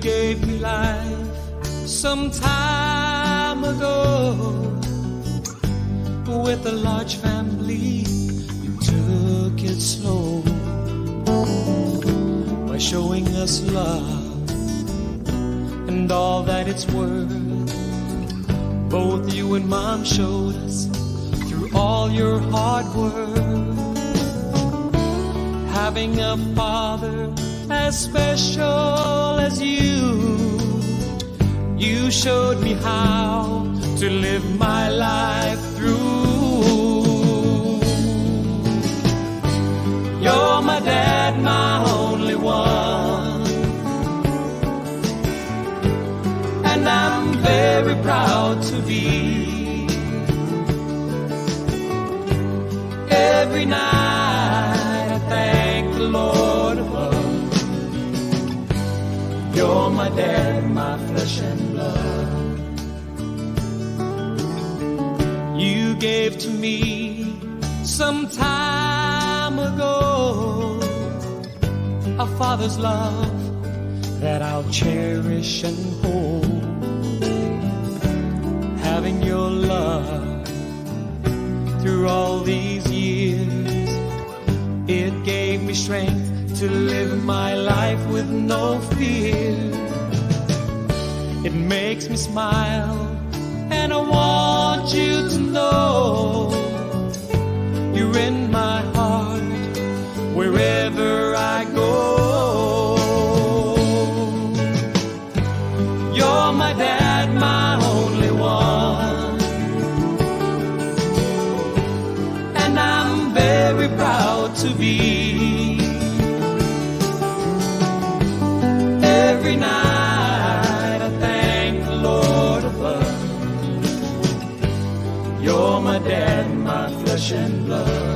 gave me life some time ago. With a large family, you took it slow by showing us love and all that it's worth. Both you and Mom showed us through all your hard work. Having a father as special as you showed me how to live my life through. You're my dad, my only one, and I'm very proud to be. Every night I thank the Lord above. You're my dad, my flesh and blood. You gave to me some time ago a father's love that I'll cherish and hold. Having your love through all these years, it gave me strength to live my life with no fear. It makes me smile, and I want you to know you're in my heart wherever I go. You're my dad, my only one, and I'm very proud to be. Every night I thank the Lord above. You're my dad, my flesh and blood.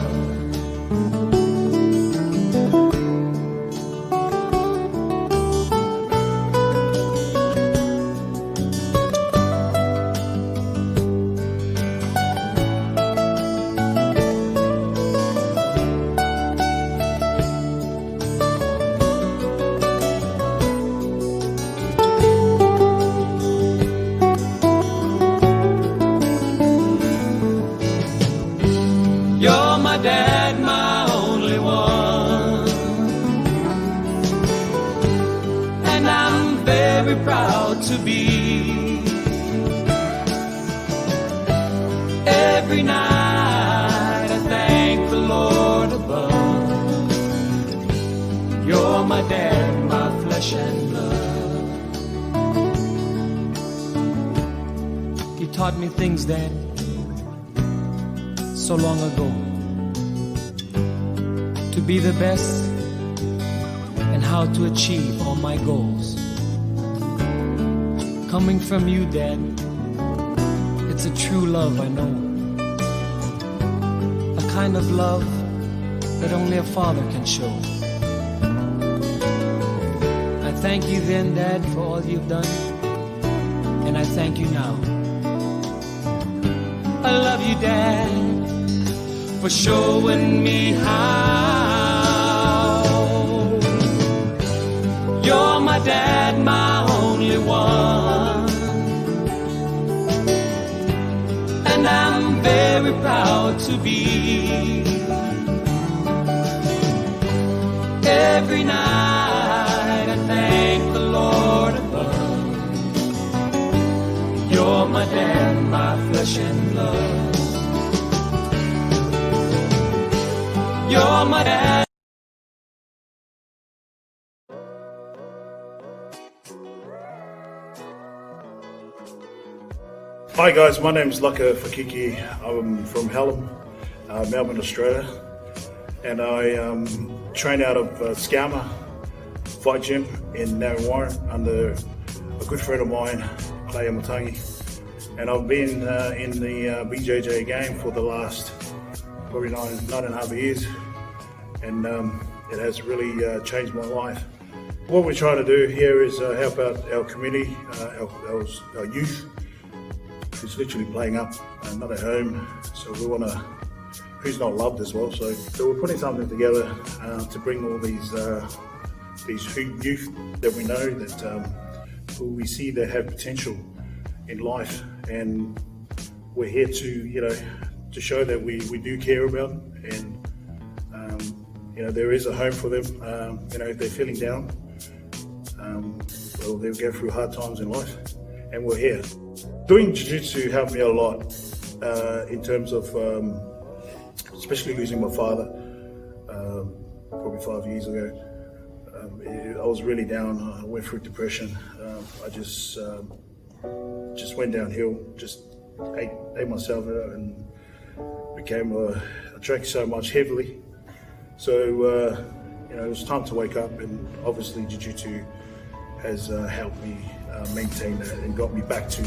You're my dad, my only one, and I'm very proud to be. Every night I thank the Lord above. You're my dad, my flesh and blood. You taught me things, Dad, so long ago, to be the best and how to achieve all my goals. Coming from you, Dad, it's a true love, I know. A kind of love that only a father can show. I thank you then, Dad, for all you've done, and I thank you now. I love you, Dad, for showing me how. You're my dad, my only one, and I'm very proud to be. Every night I thank the Lord above. You're my dad, my flesh and blood. You're my dad. Hi guys, my name is Laka Fakiki. I'm from Hallam, Melbourne, Australia, and I train out of Scammer Fight Gym in Narre Warren under a good friend of mine, Clay Matangi, and I've been in the BJJ game for the last probably 9.5 years, and it has really changed my life. What we're trying to do here is help out our community, our youth, who's literally playing up, not at home. So we want to, who's not loved as well. So we're putting something together to bring all these youth that we know that who we see that have potential in life, and we're here to to show that we do care about them, and there is a home for them. If they're feeling down, well, they'll go through hard times in life, and we're here. Doing jiu-jitsu helped me a lot in terms of especially losing my father probably 5 years ago. I was really down. I went through depression. I just went downhill, just ate myself out, and became I drank so much heavily. So it was time to wake up, and obviously jiu-jitsu has helped me maintain that and got me back to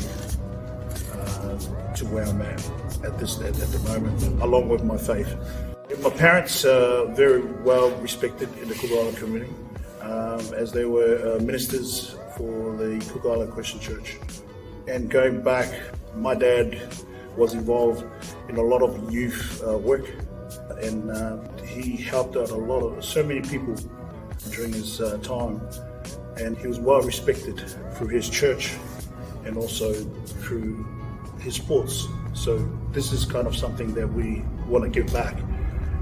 where I'm at the moment, along with my faith. My parents are very well respected in the Cook Island community, as they were ministers for the Cook Island Christian Church. And going back, my dad was involved in a lot of youth work, and he helped out so many people during his time, and he was well respected through his church and also through his sports. So this is kind of something that we want to give back,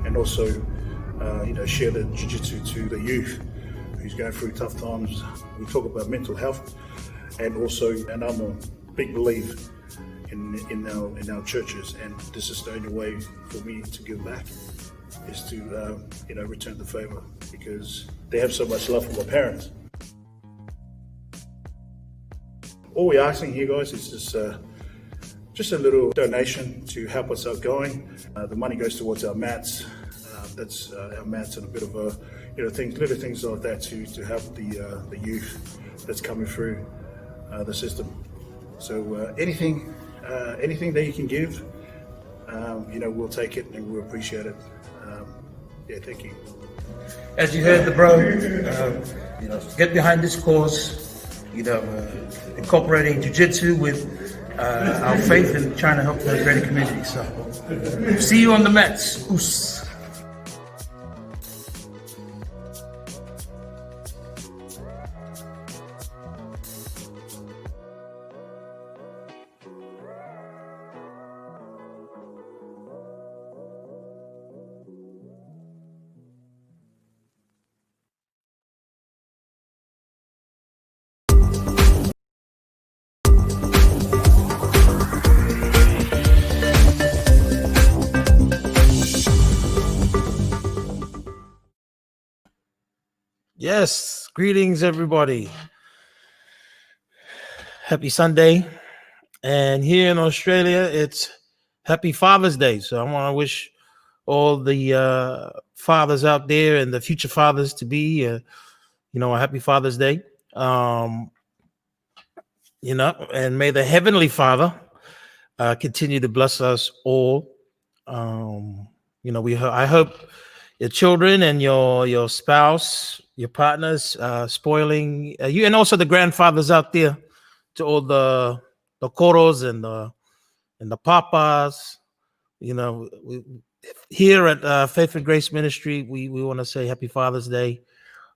and also share the jiu-jitsu to the youth who's going through tough times. We talk about mental health, and I'm a big believer in our churches, and this is the only way for me to give back, is to return the favor, because they have so much love for my parents. All we're asking here, guys, is just a little donation to help us out going. The money goes towards our mats. That's our mats and a bit of little things like that to help the youth that's coming through the system. So anything that you can give, we'll take it and we'll appreciate it. Thank you. As you heard the bro, get behind this cause. Incorporating jiu-jitsu with our faith and trying to help the greater community. So, see you on the mats. Oos. Yes, greetings everybody. Happy Sunday. And here in Australia, it's Happy Father's Day. So I want to wish all the fathers out there and the future fathers to be, a happy Father's Day. And may the Heavenly Father continue to bless us all. I hope your children and your spouse, your partners, spoiling you, and also the grandfathers out there, to all the koros and the papas. Here at Faith and Grace Ministry, we want to say Happy Father's Day.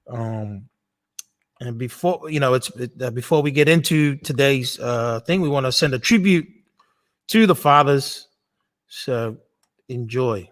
And before before we get into today's thing, we want to send a tribute to the fathers. So enjoy.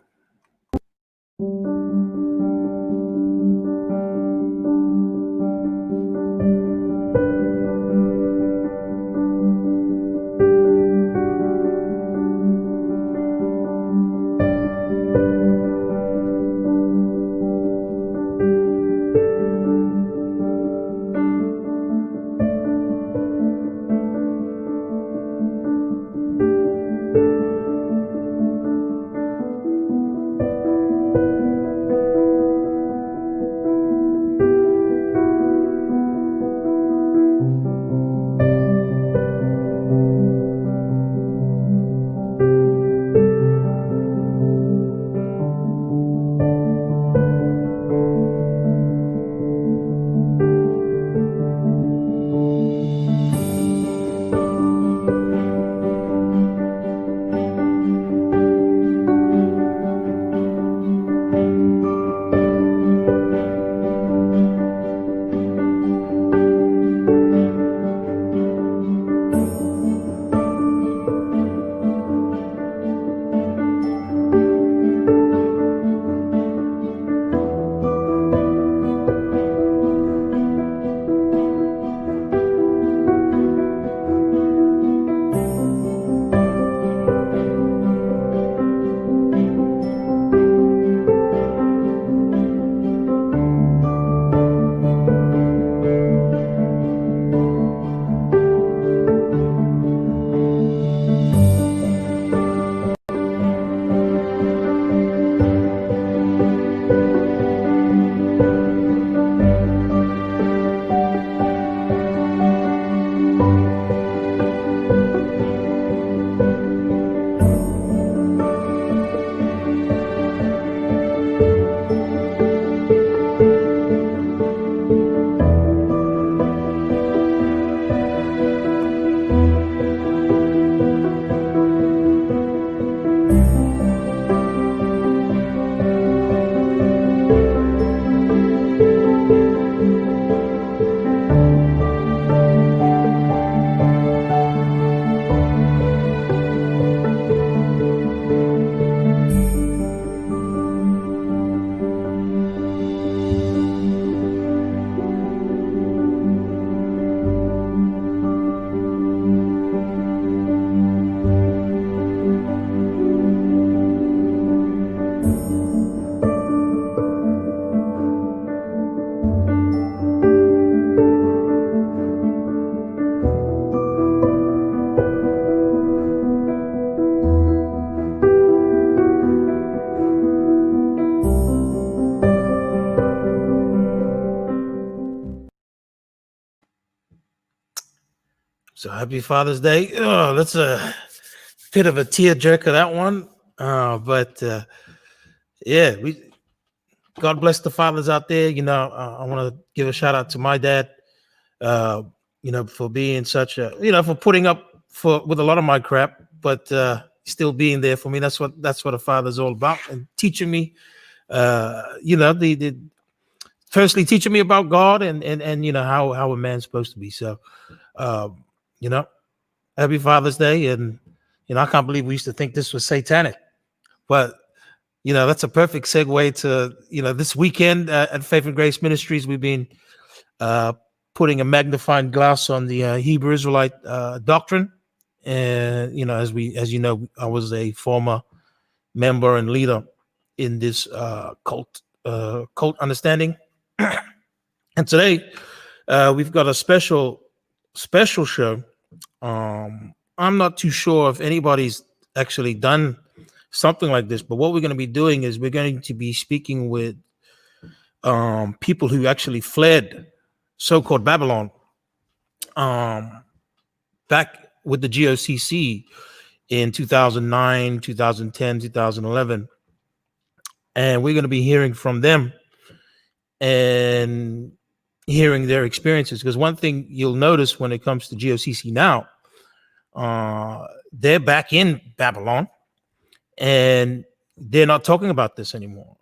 So happy Father's Day. Oh, that's a bit of a tearjerker, that one. But yeah, God bless the fathers out there. I want to give a shout out to my dad, for being such a, for putting up with a lot of my crap, but still being there for me. That's what a father's all about, and teaching me, firstly teaching me about God and how a man's supposed to be. So, happy Father's Day. And, I can't believe we used to think this was satanic, but, that's a perfect segue to, this weekend at Faith and Grace Ministries. We've been putting a magnifying glass on the Hebrew Israelite doctrine. And, as you know, I was a former member and leader in this cult understanding. And today we've got a special show. I'm not too sure if anybody's actually done something like this, but what we're going to be doing is we're going to be speaking with people who actually fled so-called Babylon back with the GOCC in 2009, 2010, 2011. And we're going to be hearing from them and hearing their experiences. Because one thing you'll notice when it comes to GOCC now, they're back in Babylon and they're not talking about this anymore.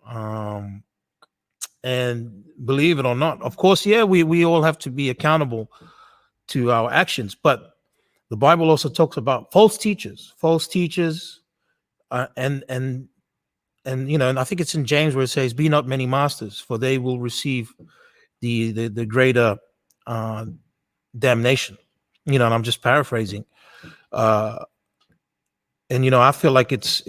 And believe it or not, of course, yeah, we all have to be accountable to our actions, but the Bible also talks about false teachers, and and I think it's in James where it says, "Be not many masters, for they will receive the greater damnation." And I'm just paraphrasing. And I feel like it's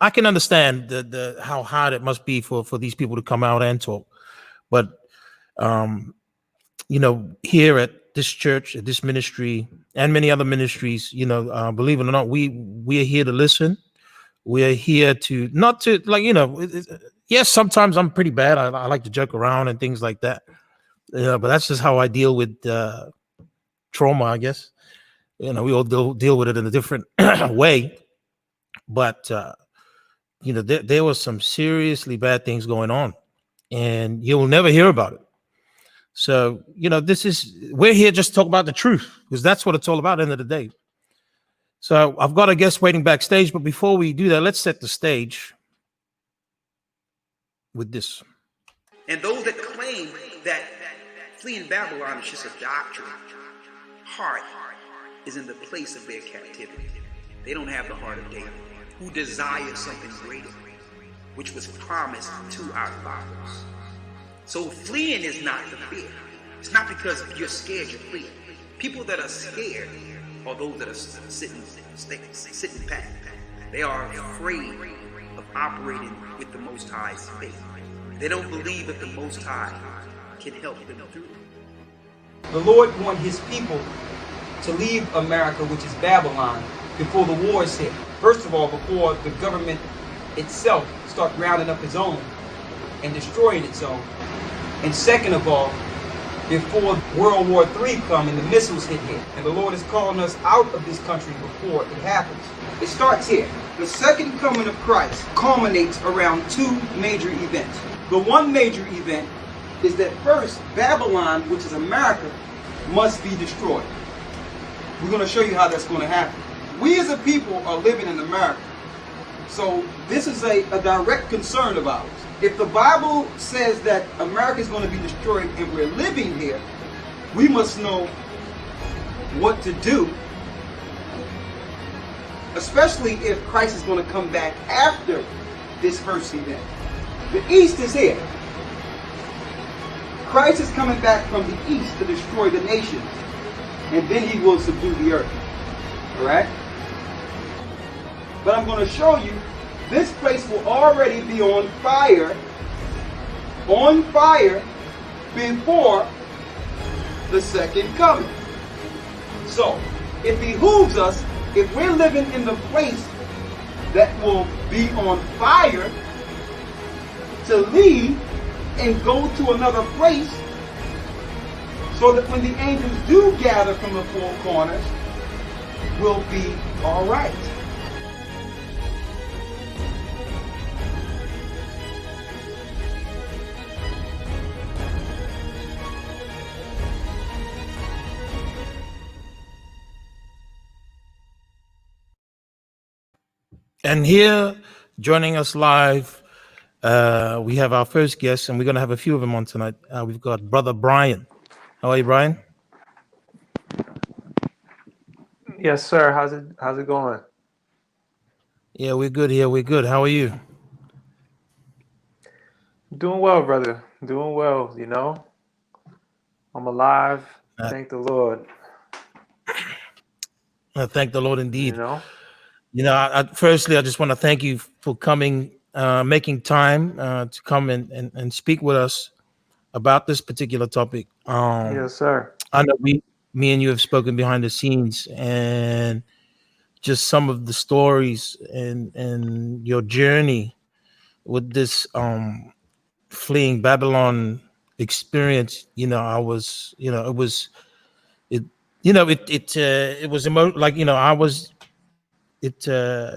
I can understand the how hard it must be for these people to come out and talk, but here at this church, at this ministry, and many other ministries, believe it or not, we are here to listen. We are here to not to yes, sometimes I'm pretty bad. I like to joke around and things like that. But that's just how I deal with trauma, I guess. We all deal with it in a different way. But there was some seriously bad things going on, and you will never hear about it. So, we're here just to talk about the truth, because that's what it's all about at the end of the day. So I've got a guest waiting backstage, but before we do that, let's set the stage with this. And those that claim that fleeing Babylon is just a doctrine, heart is in the place of their captivity. They don't have the heart of David, who desires something greater, which was promised to our fathers. So fleeing is not the fear. It's not because you're scared you're fleeing. People that are scared are those that are sitting pat. They are afraid of operating with the Most High's faith. They don't believe that the Most High can help them through it. The Lord wants his people to leave America, which is Babylon, before the wars hit. First of all, before the government itself start rounding up its own and destroying its own. And second of all, before World War III come and the missiles hit here. And the Lord is calling us out of this country before it happens. It starts here. The second coming of Christ culminates around two major events. The one major event is that first, Babylon, which is America, must be destroyed. We're going to show you how that's going to happen. We as a people are living in America. So this is a direct concern of ours. If the Bible says that America is going to be destroyed and we're living here, we must know what to do, especially if Christ is going to come back after this first event. The East is here. Christ is coming back from the East to destroy the nations, and then he will subdue the earth. All right? But I'm going to show you this place will already be on fire before the second coming. So, it behooves us, if we're living in the place that will be on fire, to leave and go to another place so that when the angels do gather from the four corners, we'll be all right. And here, joining us live, we have our first guest, and we're going to have a few of them on tonight. We've got Brother Brian. How are you, Brian? Yes, sir. How's it going? Yeah, we're good here. We're good. How are you? Doing well, brother. Doing well, you know. I'm alive. Thank the Lord. Thank the Lord indeed. You know. Firstly, I just want to thank you for coming, making time to come and speak with us about this particular topic. Yes, sir. I know me and you have spoken behind the scenes, and just some of the stories and your journey with this fleeing Babylon experience. I was, it was, it, it was I was. It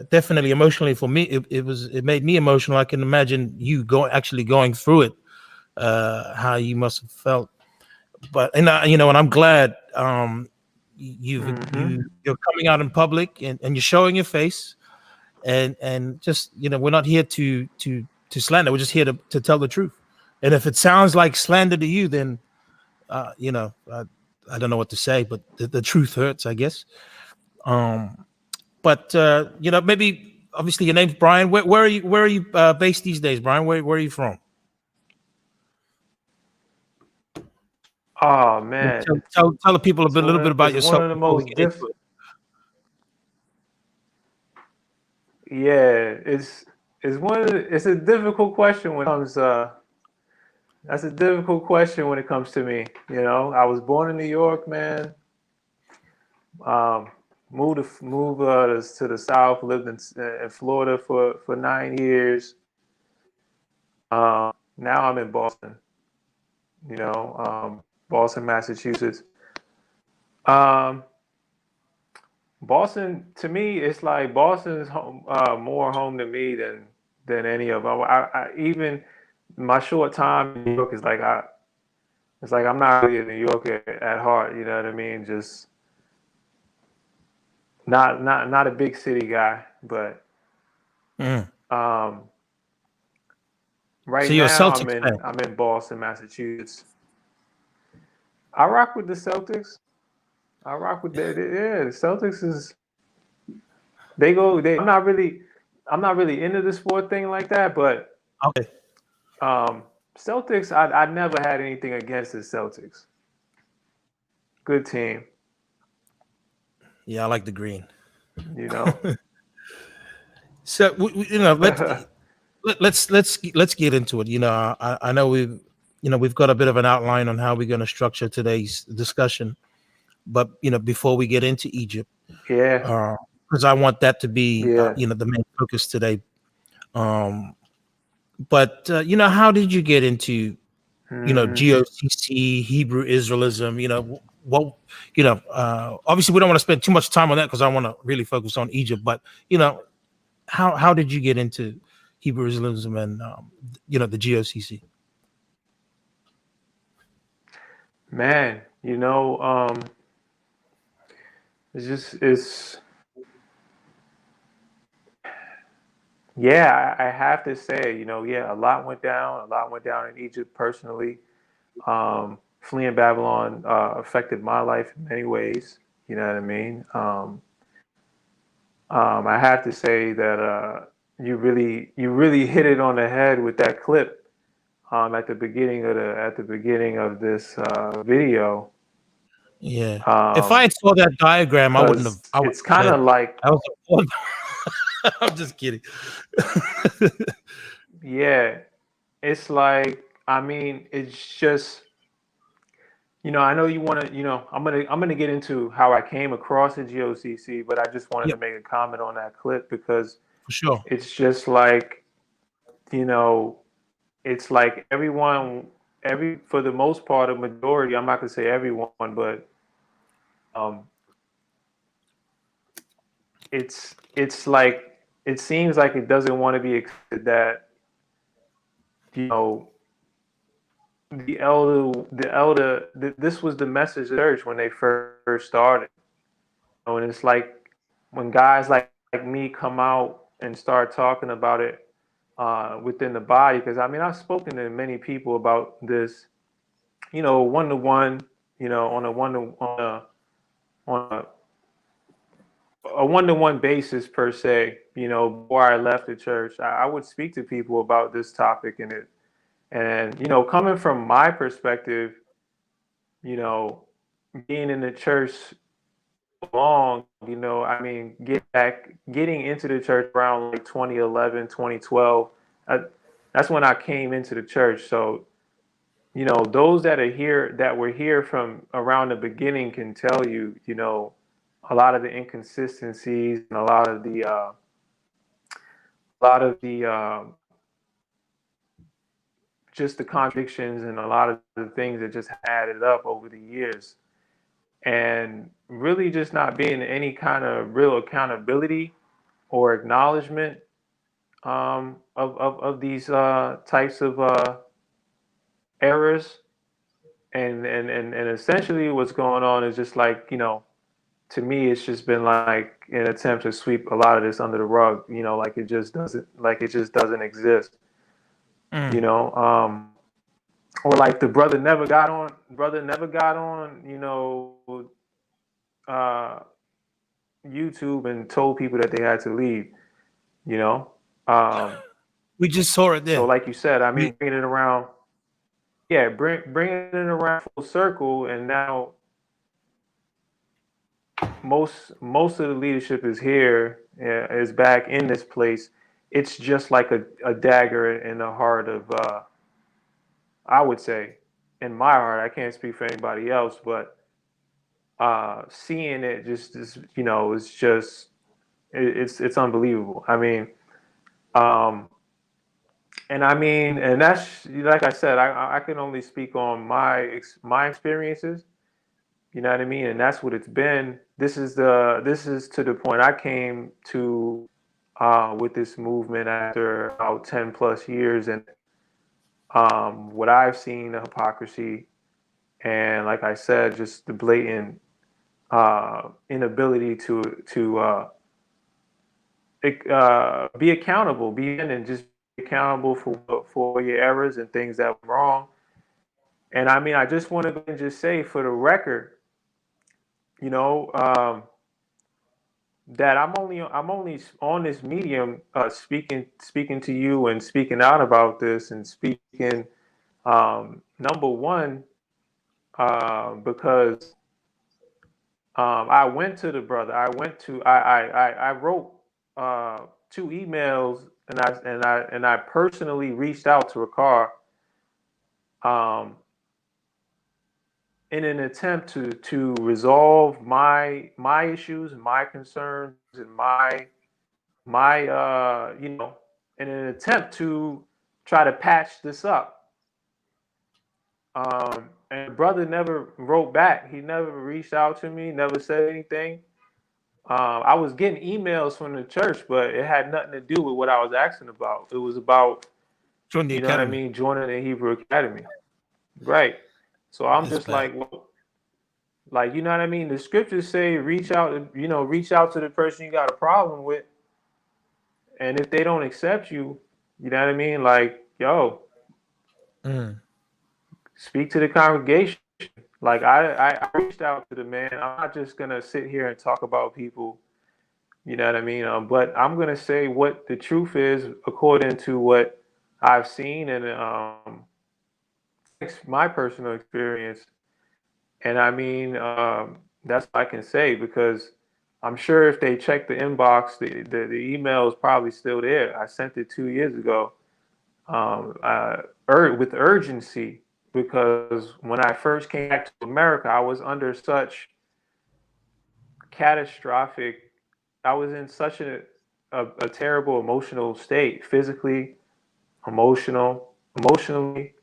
definitely emotionally for me. It made me emotional. I can imagine you actually going through it. How you must have felt. And I'm glad you're coming out in public and you're showing your face and just we're not here to slander. We're just here to tell the truth. And if it sounds like slander to you, then I don't know what to say. But the truth hurts, I guess. But maybe obviously your name's Brian. Where are you based these days, Brian? Where are you from? Oh man. Tell the people a little bit about yourself. One of the most difficult. Yeah, it's it's a difficult question when it comes. That's a difficult question when it comes to me. I was born in New York, man. Moved to the South. Lived in Florida for 9 years. Now I'm in Boston. Boston, Massachusetts. Boston, to me, it's like Boston's home, more home to me than any of them. I even my short time in New York is it's like I'm not really a New Yorker at heart. You know what I mean? Just not a big city guy, but right so you're now a Celtics fan. I'm in Boston, Massachusetts. I rock with the Celtics. I rock with the Celtics is I'm not really into the sport thing like that, but okay. Celtics, I never had anything against the Celtics. Good team. Yeah, I like the green. So let's get into it. I know we've got a bit of an outline on how we're going to structure today's discussion, but before we get into Egypt, because I want that to be the main focus today. But how did you get into GOCC, Hebrew Israelism? Obviously we don't want to spend too much time on that because I want to really focus on Egypt. But how did you get into Hebrew Israelism and the GOCC? Man, I have to say, a lot went down. A lot went down in Egypt personally. Fleeing Babylon affected my life in many ways. You know what I mean? I have to say that you really hit it on the head with that clip at the beginning of this video. Yeah. If I saw that diagram, I wouldn't have. It's kind of like. I'm just kidding. Yeah, it's like, I mean, it's just, I know you want to, I'm gonna get into how I came across the GOCC, but I just wanted to make a comment on that clip because for sure, it's just like, it's like everyone for the most part, a majority, I'm not gonna say everyone, but it's like it seems like it doesn't want to be accepted that, you know, this was the message of the church when they first started. You know, and it's like when guys like me come out and start talking about it within the body, because I mean I've spoken to many people about this, you know, one to one, you know, on a one-to-one basis per se, you know, before I left the church, I would speak to people about this topic and you know, coming from my perspective, you know, being in the church long, you know, I mean, getting into the church around like 2011, 2012, that's when I came into the church. So, you know, those that were here from around the beginning can tell you, you know, a lot of the inconsistencies and a lot of the just the contradictions and a lot of the things that just added up over the years, and really just not being any kind of real accountability or acknowledgement of these types of errors, and essentially what's going on is just like, you know, to me it's just been like an attempt to sweep a lot of this under the rug, you know, like it just doesn't exist, you know, or like the brother never got on, you know, uh YouTube and told people that they had to leave, you know. We just saw it So there. like you said, I mean, bringing it around, yeah, bringing it around full circle, and now most of the leadership is here, is back in this place. It's just like a dagger in the heart of, I would say, in my heart. I can't speak for anybody else, but seeing it just you know, it's just it's unbelievable. I mean, and I mean, and that's like I said, I can only speak on my experiences. You know what I mean? And that's what it's been. This is to the point I came to with this movement after about 10 plus years, and what I've seen, the hypocrisy, and like I said, just the blatant inability to be accountable, and just be accountable for your errors and things that were wrong. And I mean, I just want to just say for the record, you know, that I'm only on this medium speaking to you and speaking out about this and speaking number one because I went to the brother. I wrote 2 emails, and I personally reached out to Ricard um, in an attempt to resolve my issues and my concerns and my you know, in an attempt to try to patch this up. And brother never wrote back. He never reached out to me, never said anything. I was getting emails from the church, but it had nothing to do with what I was asking about. It was about, Join the you know what I academy. mean, joining the Hebrew Academy. Right. So I'm That's just bad. like, well, like, you know what I mean? The scriptures say reach out, you know, reach out to the person you got a problem with. And if they don't accept you, you know what I mean? Like, yo, speak to the congregation. Like I reached out to the man. I'm not just gonna sit here and talk about people, you know what I mean? But I'm gonna say what the truth is according to what I've seen and my personal experience. And I mean, that's what I can say because I'm sure if they check the inbox, the email is probably still there. I sent it 2 years ago with urgency because when I first came back to America, I was under such catastrophic, I was in such a terrible emotional state, physically, emotionally,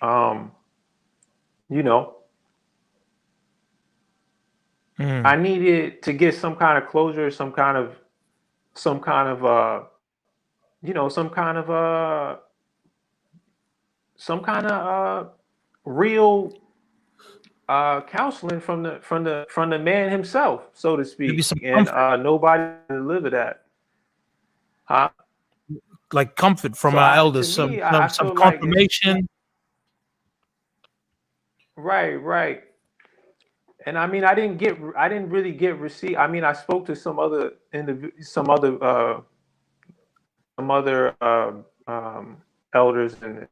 you know, I needed to get some kind of closure, some kind of you know, some kind of real counseling from the man himself, so to Maybe speak, some and comfort, nobody delivered that. Huh? like comfort from So our to elders, me, I some feel like it's confirmation. right, right. And I mean, I didn't really get receipt. I mean, I spoke to some other elders in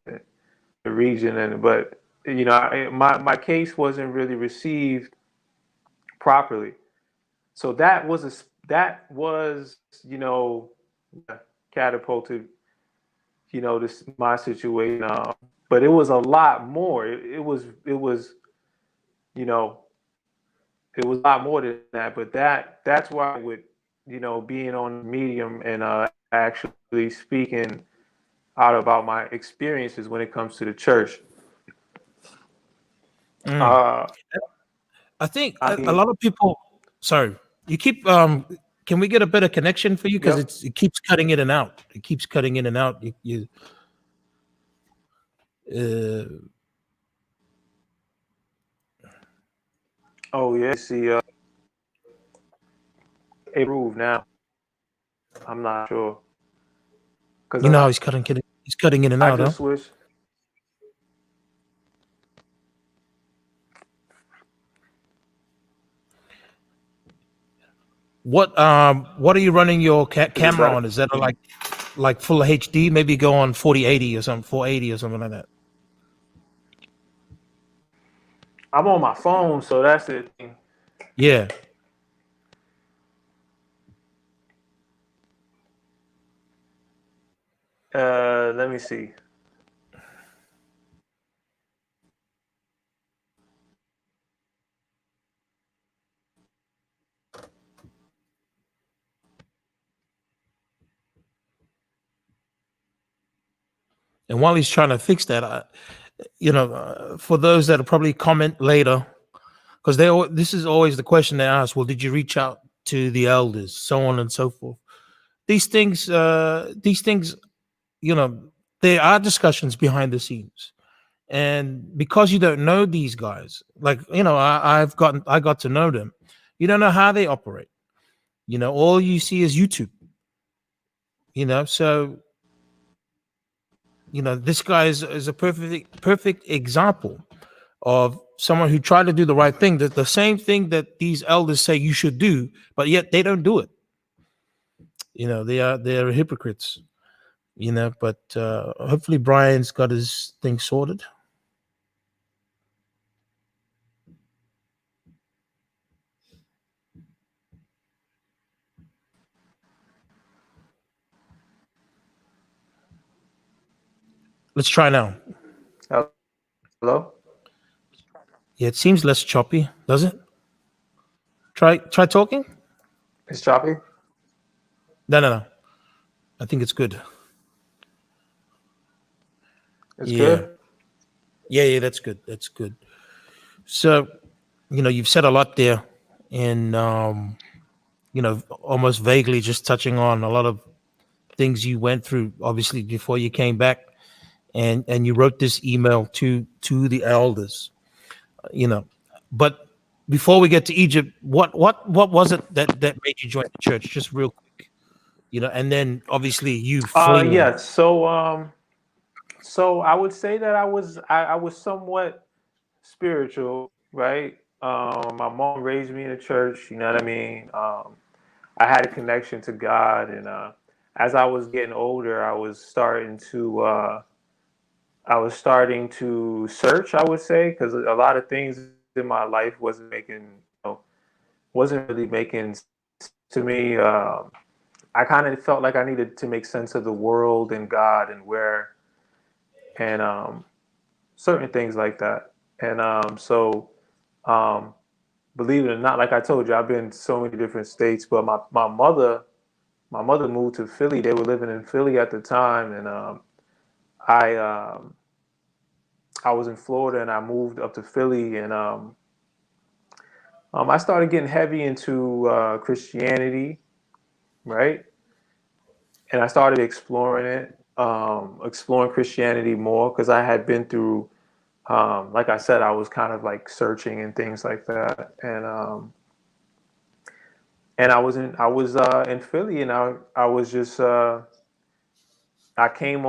the region, but you know, my case wasn't really received properly. So that was, you know, catapulted, you know, this my situation. But it was a lot more. It was, you know, it was a lot more than that. But that's why with, you know, being on Medium and actually speaking out about my experiences when it comes to the church. Mm. Uh, I think I a mean, lot of people. Sorry, you keep. Can we get a better connection for you? Because yep. it keeps cutting in and out. It keeps cutting in and out. Uh, Oh yeah. See, improve now. I'm not sure because you know how he's cutting in and I out, huh? just switched. What are you running your Is it camera better? on? Is that like full HD? Maybe go on 4080 or something, 480 or something like that. I'm on my phone, so that's it. Yeah. Let me see. And while he's trying to fix that, for those that will probably comment later, because this is always the question they ask. Well, did you reach out to the elders, so on and so forth? These things, you know, there are discussions behind the scenes, and because you don't know these guys, like I got to know them. You don't know how they operate. You know, all you see is YouTube. You know, so this guy is a perfect example of someone who tried to do the right thing, the same thing that these elders say you should do, but yet they don't do it. They're hypocrites. But hopefully Brian's got his thing sorted. Let's try now. Hello? Yeah, it seems less choppy, does it? Try talking. It's choppy. No. I think it's good. It's Yeah. good. Yeah, that's good. That's good. So, you've said a lot there, and almost vaguely just touching on a lot of things you went through, obviously, before you came back, and you wrote this email to the elders, But before we get to Egypt, what was it that made you join the church? Just real quick, and then obviously you fleeing. Yeah. So I would say that I was somewhat spiritual, right? My mom raised me in the church. You know what I mean? I had a connection to God, and as I was getting older, I was starting to search. I would say because a lot of things in my life wasn't really making sense to me. I kind of felt like I needed to make sense of the world and God and where and certain things like that. And um, believe it or not, like I told you, I've been to so many different states. But my mother moved to Philly. They were living in Philly at the time, and I I was in Florida and I moved up to Philly, and I started getting heavy into Christianity, right? And I started exploring it, exploring Christianity more because I had been through, like I said, I was kind of like searching and things like that, and I was in Philly, and I was just I came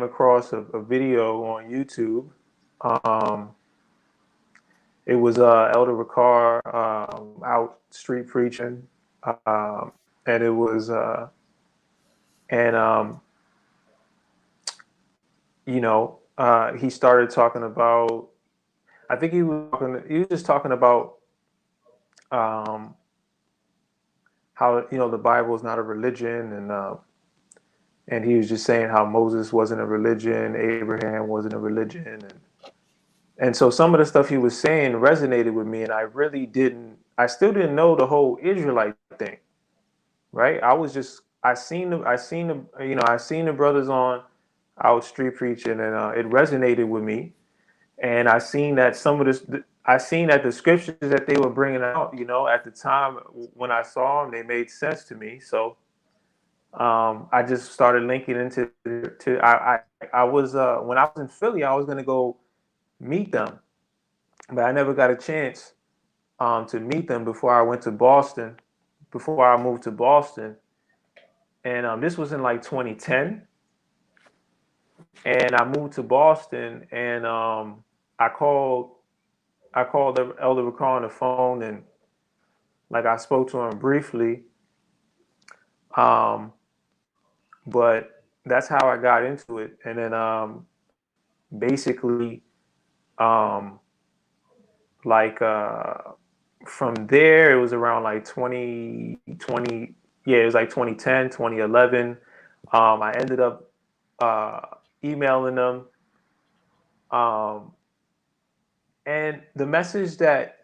across a video on YouTube. Um, it was Elder Ricard out street preaching, um, and it was and he started talking about. I think he was just talking about um, how the Bible is not a religion, and he was just saying how Moses wasn't a religion, Abraham wasn't a religion, and so some of the stuff he was saying resonated with me, and I still didn't know the whole Israelite thing, right? I seen the brothers on out street preaching, and it resonated with me, and I seen that I seen that the scriptures that they were bringing out, at the time when I saw them, they made sense to me. So I just started linking into to I was when I was in Philly, I was gonna go meet them, but I never got a chance to meet them before I went to Boston, before I moved to Boston, and this was in like 2010, and I moved to Boston, and I called the Elder Ricard on the phone, and like I spoke to him briefly, but that's how I got into it, and then basically um, like from there it was around like 2020, yeah, it was like 2010, 2011. I ended up emailing them, um, and the message that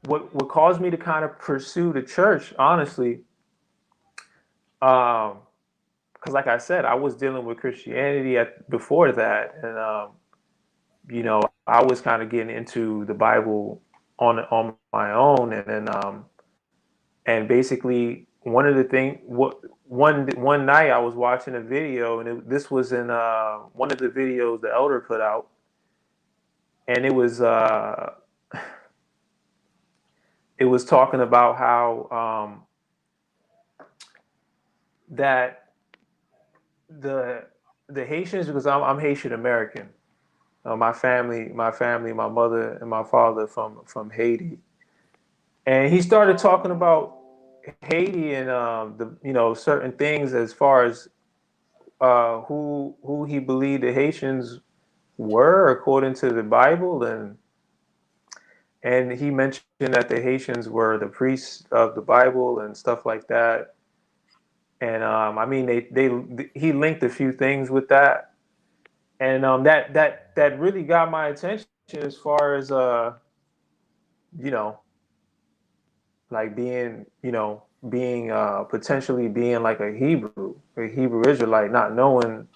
what caused me to kind of pursue the church, honestly, because like I said, I was dealing with Christianity before that, and I was kind of getting into the Bible on my own, and then and basically one of the thing what one night I was watching a video, and this was in one of the videos the elder put out, and it was talking about how that the Haitians, because I'm Haitian American. My family, my mother and my father from Haiti, and he started talking about Haiti and the certain things as far as who he believed the Haitians were according to the Bible, and he mentioned that the Haitians were the priests of the Bible and stuff like that. And I mean, he linked a few things with that, and that really got my attention as far as you know like being potentially being like a Hebrew Israelite, not knowing,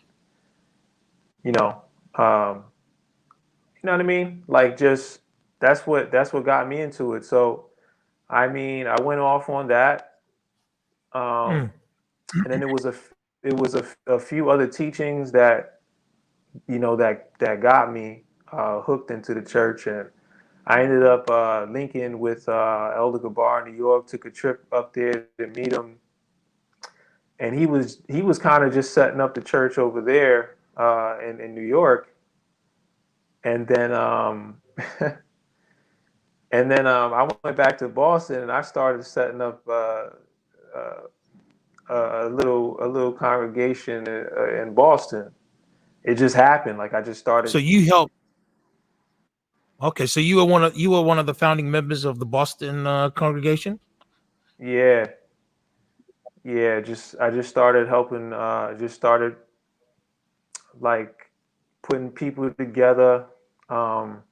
you know, um, you know what I mean? Like just that's what got me into it. So I mean, I went off on that, Mm. and then it was a few other teachings that that got me hooked into the church, and I ended up linking with Elder Gabar in New York. Took a trip up there to meet him, and he was kind of just setting up the church over there in New York, and then I went back to Boston, and I started setting up a little congregation in Boston. It just happened. Like I just So started. you helped. Okay, so you were one of the founding members of the Boston congregation. Yeah, yeah. I just started helping. Just started like putting people together. Um,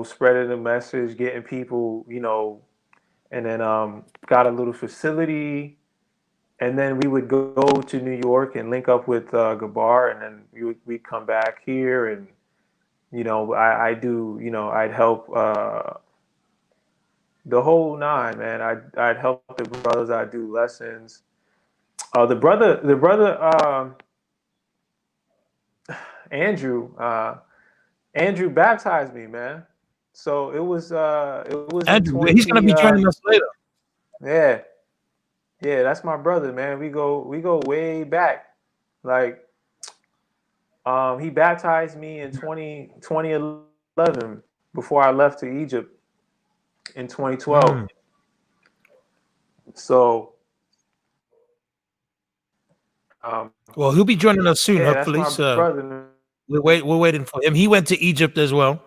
spreading the message, getting people, and then got a little facility, and then we would go to New York and link up with Gabar, and then we'd come back here, and I do, I'd help the whole nine, man. I'd help the brothers. I'd do lessons. The brother Andrew baptized me, man. So it was in Andrew, he's going to 20. be joining us later. Yeah, yeah, that's my brother, man. We go way back. Like, he baptized me in 2011 before I left to Egypt in 2012. So, Well, he'll be joining us soon, yeah, that's hopefully. my So brother. we're waiting for him. He went to Egypt as well.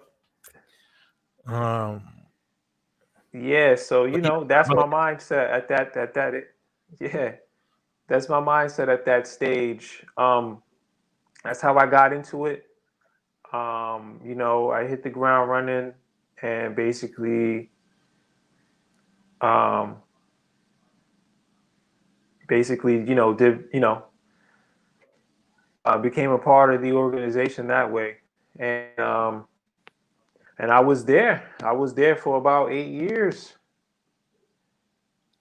Yeah, so that's but- my mindset yeah, that's my mindset at that stage. That's how I got into it. I hit the ground running and basically um did became a part of the organization that way. And I was there. I was there for about 8 years.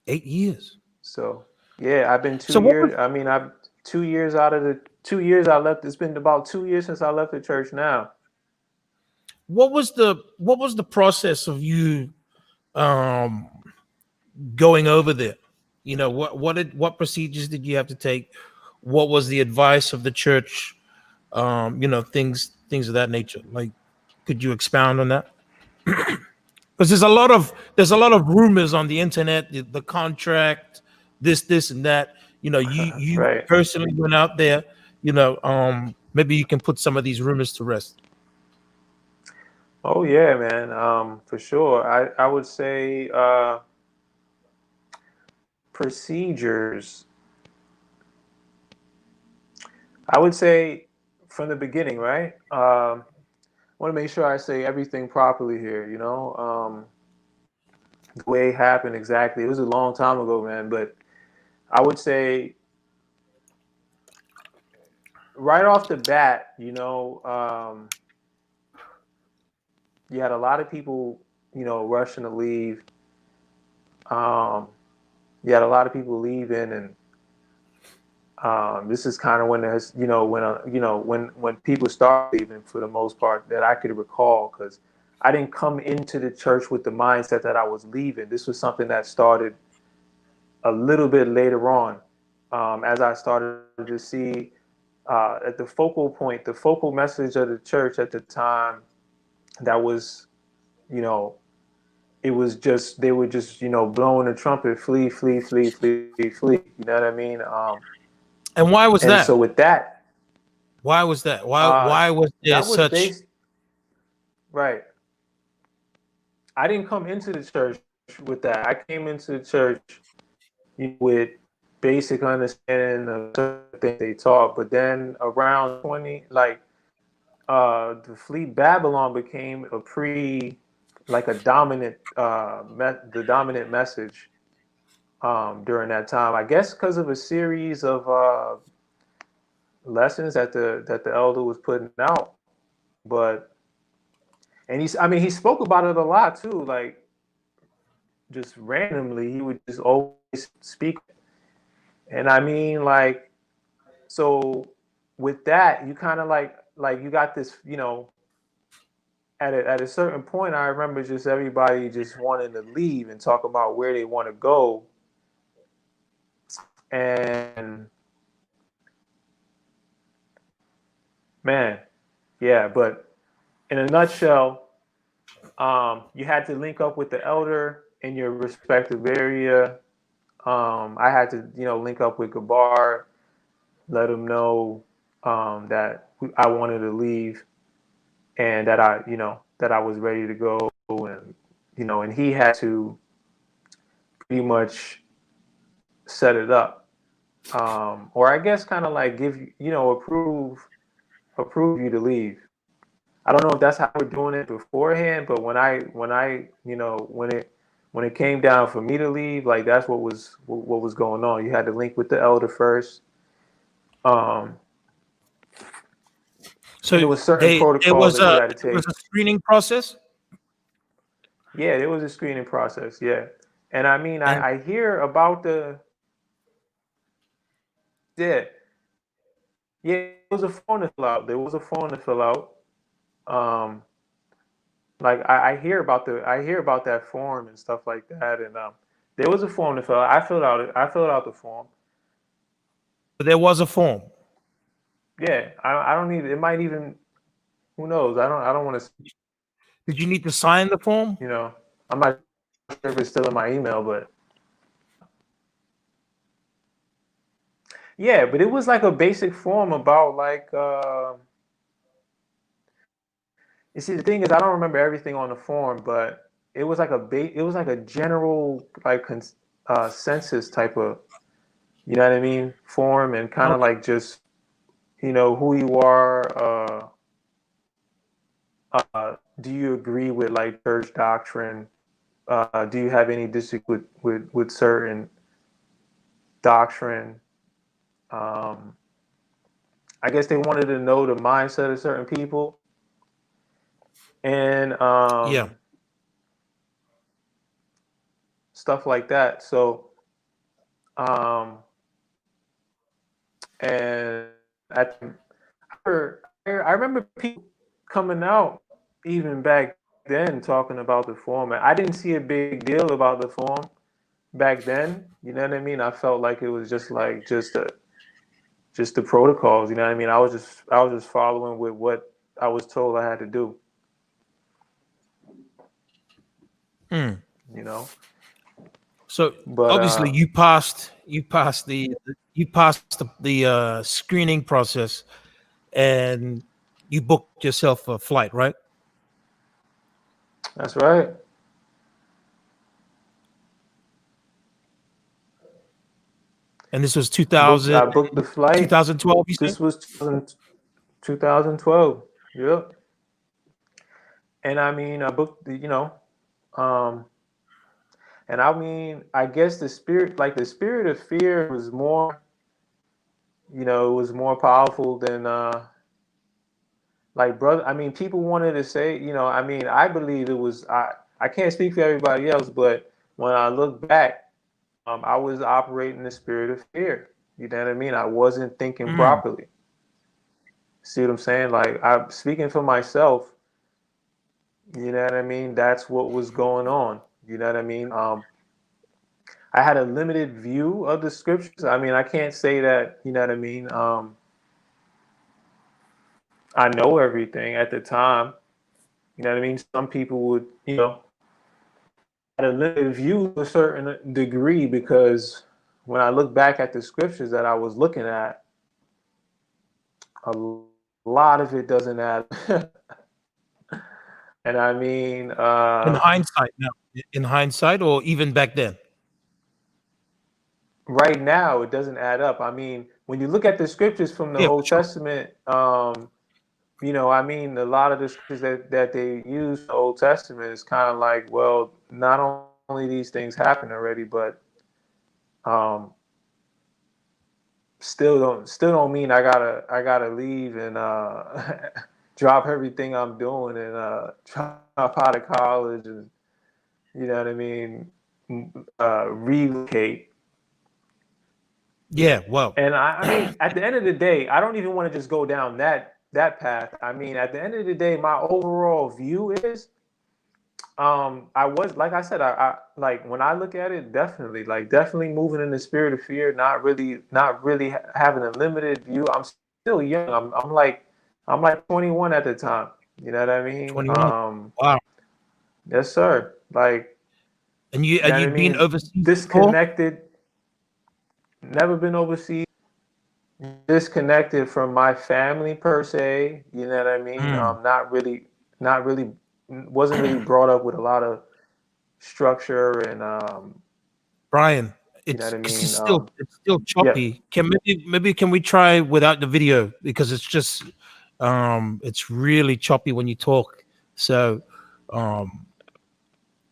8 years. So yeah, I've been So 2 years. I mean, I've 2 years out of the 2 years I left. It's been about 2 years since I left the church now. what was the process of you going over there? What procedures did you have to take? What was the advice of the church? Things of that nature. Like, could you expound on that? Because there's a lot of rumors on the internet, the contract, this and that. You Right. personally went out there. Maybe you can put some of these rumors to rest. Oh yeah, man. For sure. I would say procedures. I would say from the beginning, right? I want to make sure I say everything properly here. The way it happened exactly. It was a long time ago, man. But I would say right off the bat, you had a lot of people, rushing to leave. You had a lot of people leaving, and this is kind of when there's, when people start leaving for the most part that I could recall, because I didn't come into the church with the mindset that I was leaving. This was something that started a little bit later on, as I started to see at the focal message of the church at the time, that was, it was just, they were just, blowing the trumpet, flee, flee, flee, flee, flee. You know what I mean? And why was And that? so with that, Why was that? Why was there that was such? based, right. I didn't come into the church with that. I came into the church with basic understanding of certain things they taught. But then around 20, like, the Fleet Babylon became like a dominant, the dominant message during that time. I guess because of a series of lessons that the elder was putting out. And he spoke about it a lot too. Like, just randomly, he would just always speak. And I mean, like, so with that, you kind of like you got this, at a certain point, I remember just everybody just wanting to leave and talk about where they want to go. And man, yeah, but in a nutshell, you had to link up with the elder in your respective area. I had to, link up with Gabar, let him know that I wanted to leave, and that I was ready to go, and and he had to pretty much set it up, or I guess kind of like give approve you to leave. I don't know if that's how we're doing it beforehand, but when when it came down for me to leave, like that's what was going on. You had to link with the elder first. So There was certain there protocols was that you a had to there was take. a screening process, Yeah, there was a screening process. Yeah, and I mean, and I hear about the yeah yeah. There was a form to fill out. There was a form to fill out. Um, like I hear about that form and stuff like that, and there was a form to fill out. I filled out the form. there was a form. Yeah, I don't need it. Might even who knows? I don't want to. Did you need to sign the form? You know, I'm not sure if it's still in my email, but yeah, but it was like a basic form about like. You see, the thing is, I don't remember everything on the form, but it was like it was like a general like census type of, you know what I mean, form, and kind of Okay. like just who you are. Do you agree with like church doctrine? Do you have any disagree with certain doctrine? I guess they wanted to know the mindset of certain people, and Yeah. stuff like that. So, um, and at I remember people coming out even back then talking about the form. I didn't see a big deal about the form back then. You know what I mean? I felt like it was just like just the protocols. You know what I mean? I was just following with what I was told I had to do. Hmm. You know, So but obviously you passed the screening process, and you booked yourself a flight, right? that's right. And this was I booked the flight. 2012, you say? This was 2012. Yep. And I mean, I booked um, and I mean, I guess the spirit of fear was more, it was more powerful than, like, brother. I mean, people wanted to say, I mean, I believe it was, I can't speak for everybody else, but when I look back, I was operating the spirit of fear. You know what I mean? I wasn't thinking Mm. properly. See what I'm saying? Like, I'm speaking for myself. You know what I mean? That's what was going on. You know what I mean? I had a limited view of the scriptures. I mean, I can't say that, you know what I mean? I know everything at the time. You know what I mean? Some people would, had a limited view to a certain degree, because when I look back at the scriptures that I was looking at, a lot of it doesn't add. And I mean, In hindsight, now, in hindsight, or even back then? right now, it doesn't add up. I mean, when you look at the scriptures from the Yeah, for Old sure. Testament, I mean, a lot of the scriptures that they use in the Old Testament is kind of like, well, not only these things happen already, but um, still don't mean I gotta leave and drop everything I'm doing and drop out of college and, you know what I mean, relocate. Yeah, well, And I mean, at the end of the day, I don't even want to just go down that path. I mean, at the end of the day, my overall view is, I was, like I said, I like, when I look at it, definitely moving in the spirit of fear, not really having a limited view. I'm still young. I'm like 21 at the time. You know what I mean? 21. Wow. Yes, sir. Like, And you you and know what I you've been mean? overseas before? Disconnected. Never been overseas. Disconnected from my family per se. You know what I mean? Mm. Not really, wasn't really brought up with a lot of structure and, Brian, you know it's what I because mean? it's still Yeah. choppy. Maybe can we try without the video, because it's really choppy when you talk. So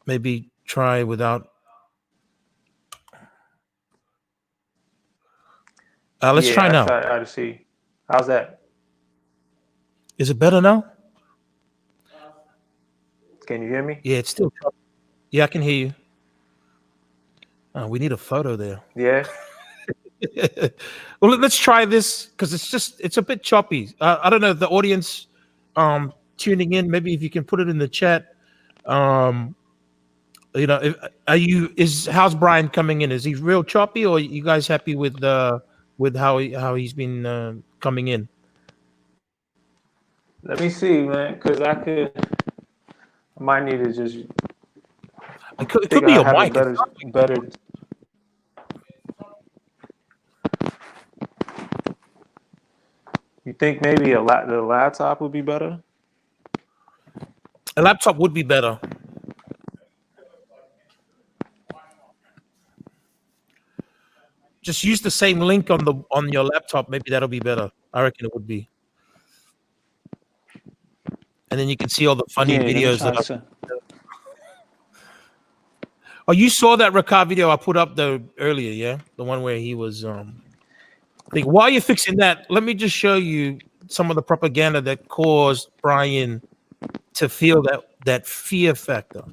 maybe try without. Let's try now. I to see. How's that? Is it better now? Can you hear me? Yeah, it's still. Yeah, I can hear you. We need a photo there. Yeah. Well, let's try this because it's a bit choppy. I don't know if the audience tuning in. Maybe if you can put it in the chat. You know, how's Brian coming in? Is he real choppy, or are you guys happy with how he's been coming in? Let me see, man, because I might need to just. It could be your mic. Better. You think maybe the laptop would be better? A laptop would be better. Just use the same link on your laptop. Maybe that'll be better. I reckon it would be. And then you can see all the funny videos. Oh, you saw that Ricard video I put up earlier, yeah? The one where he was while you're fixing that, let me just show you some of the propaganda that caused Brian to feel that fear factor.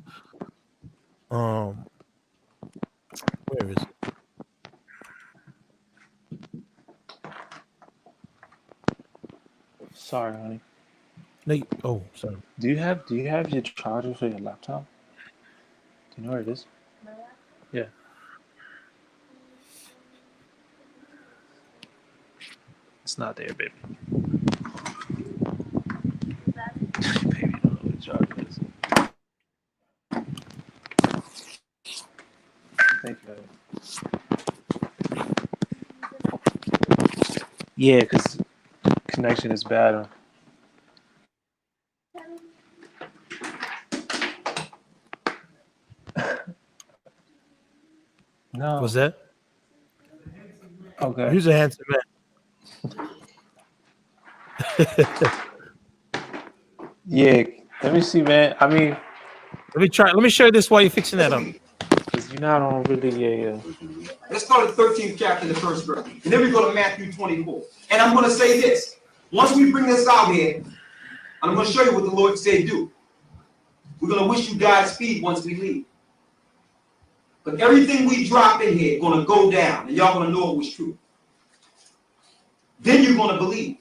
Where is it? Sorry, honey. No, sorry. Do you have your charger for your laptop? Do you know where it is? Yeah. It's not there, baby. Baby, don't know where the charger is. Thank you, baby. Yeah, because connection is bad. No. Was that? Okay. Who's a handsome man? Yeah. Let me see, man. I mean, let me show you this while you're fixing that up. Because you're not on really a. Let's start the 13th chapter in the first verse. And then we go to Matthew 24. And I'm going to say this. Once we bring this out here, I'm going to show you what the Lord said do. We're going to wish you Godspeed once we leave. But everything we drop in here is going to go down. And y'all going to know it was true. Then you're going to believe.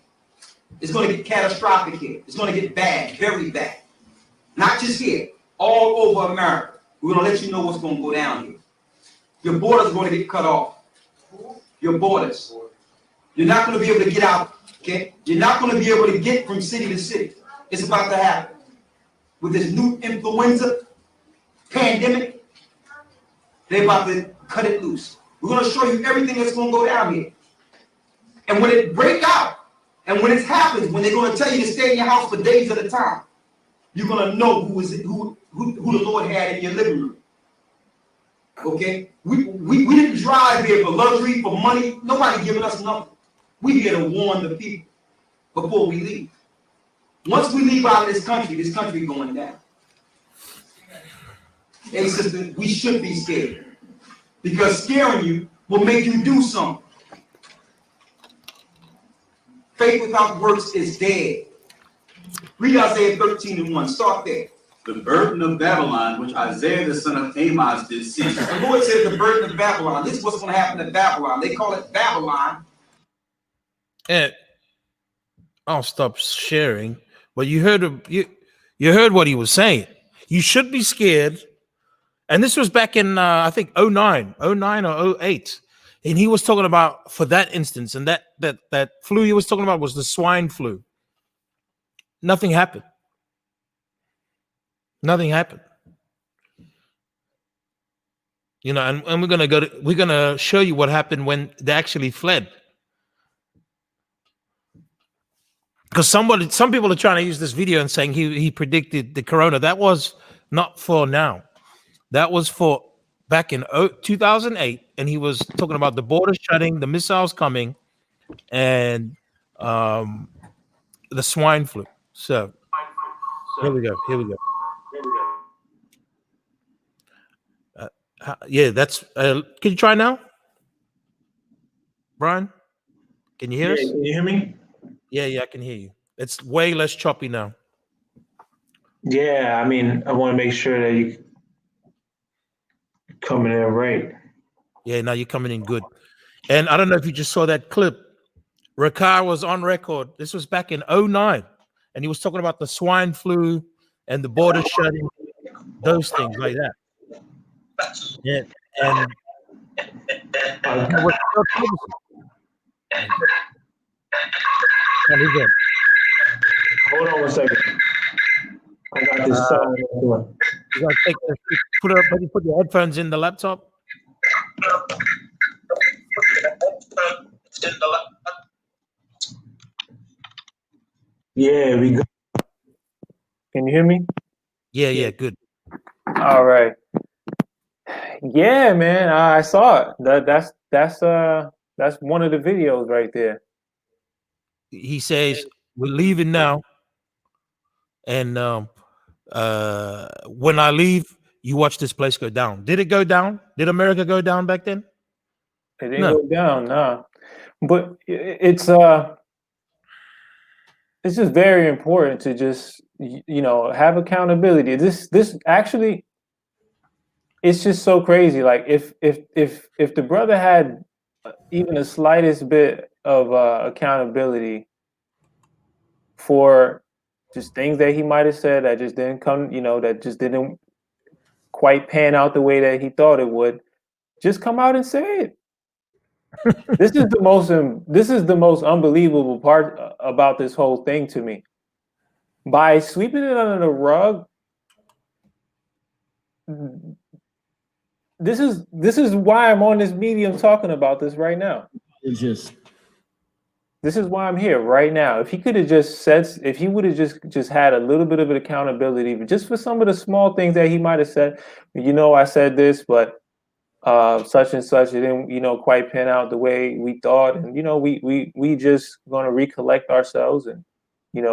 It's going to get catastrophic here. It's going to get bad, very bad. Not just here, all over America. We're going to let you know what's going to go down here. Your borders are going to get cut off. Your borders. You're not going to be able to get out. Okay? You're not going to be able to get from city to city. It's about to happen. With this new influenza pandemic, they're about to cut it loose. We're going to show you everything that's going to go down here. And when it break out, and when it happens, when they're going to tell you to stay in your house for days at a time, you're going to know who the Lord had in your living room. Okay? We didn't drive here for luxury, for money. Nobody giving us nothing. We here to warn the people before we leave. Once we leave out of this country going down. Hey, sister, we should be scared. Because scaring you will make you do something. Faith without works is dead. Read Isaiah 13:1. Start there. The burden of Babylon, which Isaiah the son of Amos did see. The Lord said the burden of Babylon. This is what's going to happen to Babylon. They call it Babylon. And I'll stop sharing. But you heard what he was saying. You should be scared. And this was back in I think 09 or 08. And he was talking about for that instance, and that flu he was talking about was the swine flu. Nothing happened. Nothing happened. You know, and we're gonna show you what happened when they actually fled. Because some people are trying to use this video and saying he predicted the corona. That was not for now. That was for back in 2008, and he was talking about the borders shutting, the missiles coming, and the swine flu. So here we go. Yeah, that's. Can you try now, Brian? Can you hear us? Can you hear me? Yeah, I can hear you. It's way less choppy now. Yeah, I mean, I want to make sure that you coming in right. Yeah, now you're coming in good. And I don't know if you just saw that clip. Rakar was on record. This was back in '09, and he was talking about the swine flu and the border shutting, those things like that. Yeah, and that was pure prophecy. And he's in. Hold on one second. I got this sound. You gotta take the put your headphones in the laptop. Yeah, we go. Can you hear me? Yeah, good. All right. Yeah, man, I saw it. That's one of the videos right there. He says we're leaving now, and when I leave, you watch this place go down. Did it go down? Did America go down back then? It didn't No. go down, nah. But it's just very important to just have accountability. This actually, it's just so crazy. Like if the brother had even the slightest bit of accountability for just things that he might have said that just didn't come, that just didn't quite pan out the way that he thought it would, just come out and say it. This is the most unbelievable part about this whole thing to me. By sweeping it under the rug, this is why I'm on this medium talking about this right now. This is why I'm here right now. If he could have just said, if he would have just had a little bit of an accountability, but just for some of the small things that he might have said, I said this, but such and such, it didn't, quite pan out the way we thought, and we just gonna recollect ourselves, and and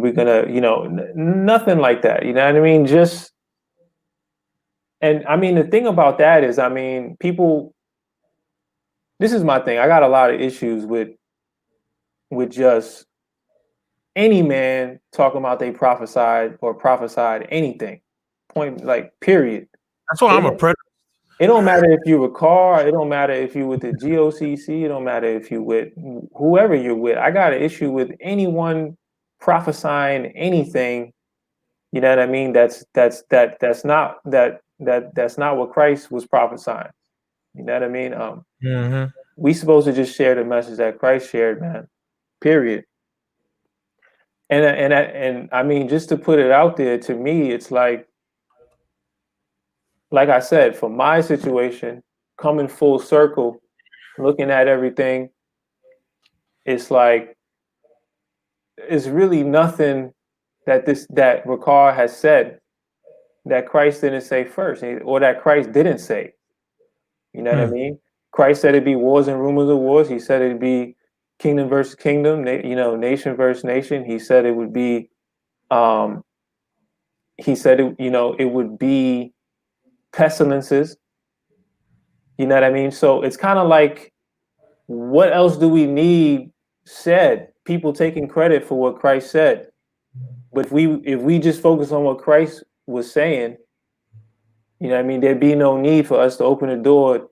we're gonna, nothing like that. You know what I mean? Just, and I mean, the thing about that is, I mean, people. This is my thing. I got a lot of issues with just any man talking about they prophesied anything. Point, like, period. That's why I'm a predator. It don't matter if you're a car. It don't matter if you with the GOCC. It don't matter if you with whoever you're with. I got an issue with anyone prophesying anything. You know what I mean? That's not what Christ was prophesying. You know what I mean? We supposed to just share the message that Christ shared, man. Period. And I mean, just to put it out there, to me, it's like I said, for my situation, coming full circle, looking at everything, it's like, it's really nothing that Ricard has said that Christ didn't say first, or that Christ didn't say. You know what I mean? Christ said it'd be wars and rumors of wars. He said it'd be kingdom versus kingdom, nation versus nation. He said it would be, it would be pestilences. You know what I mean? So it's kind of like, what else do we need said? People taking credit for what Christ said. But if we just focus on what Christ was saying, you know what I mean, there'd be no need for us to open the door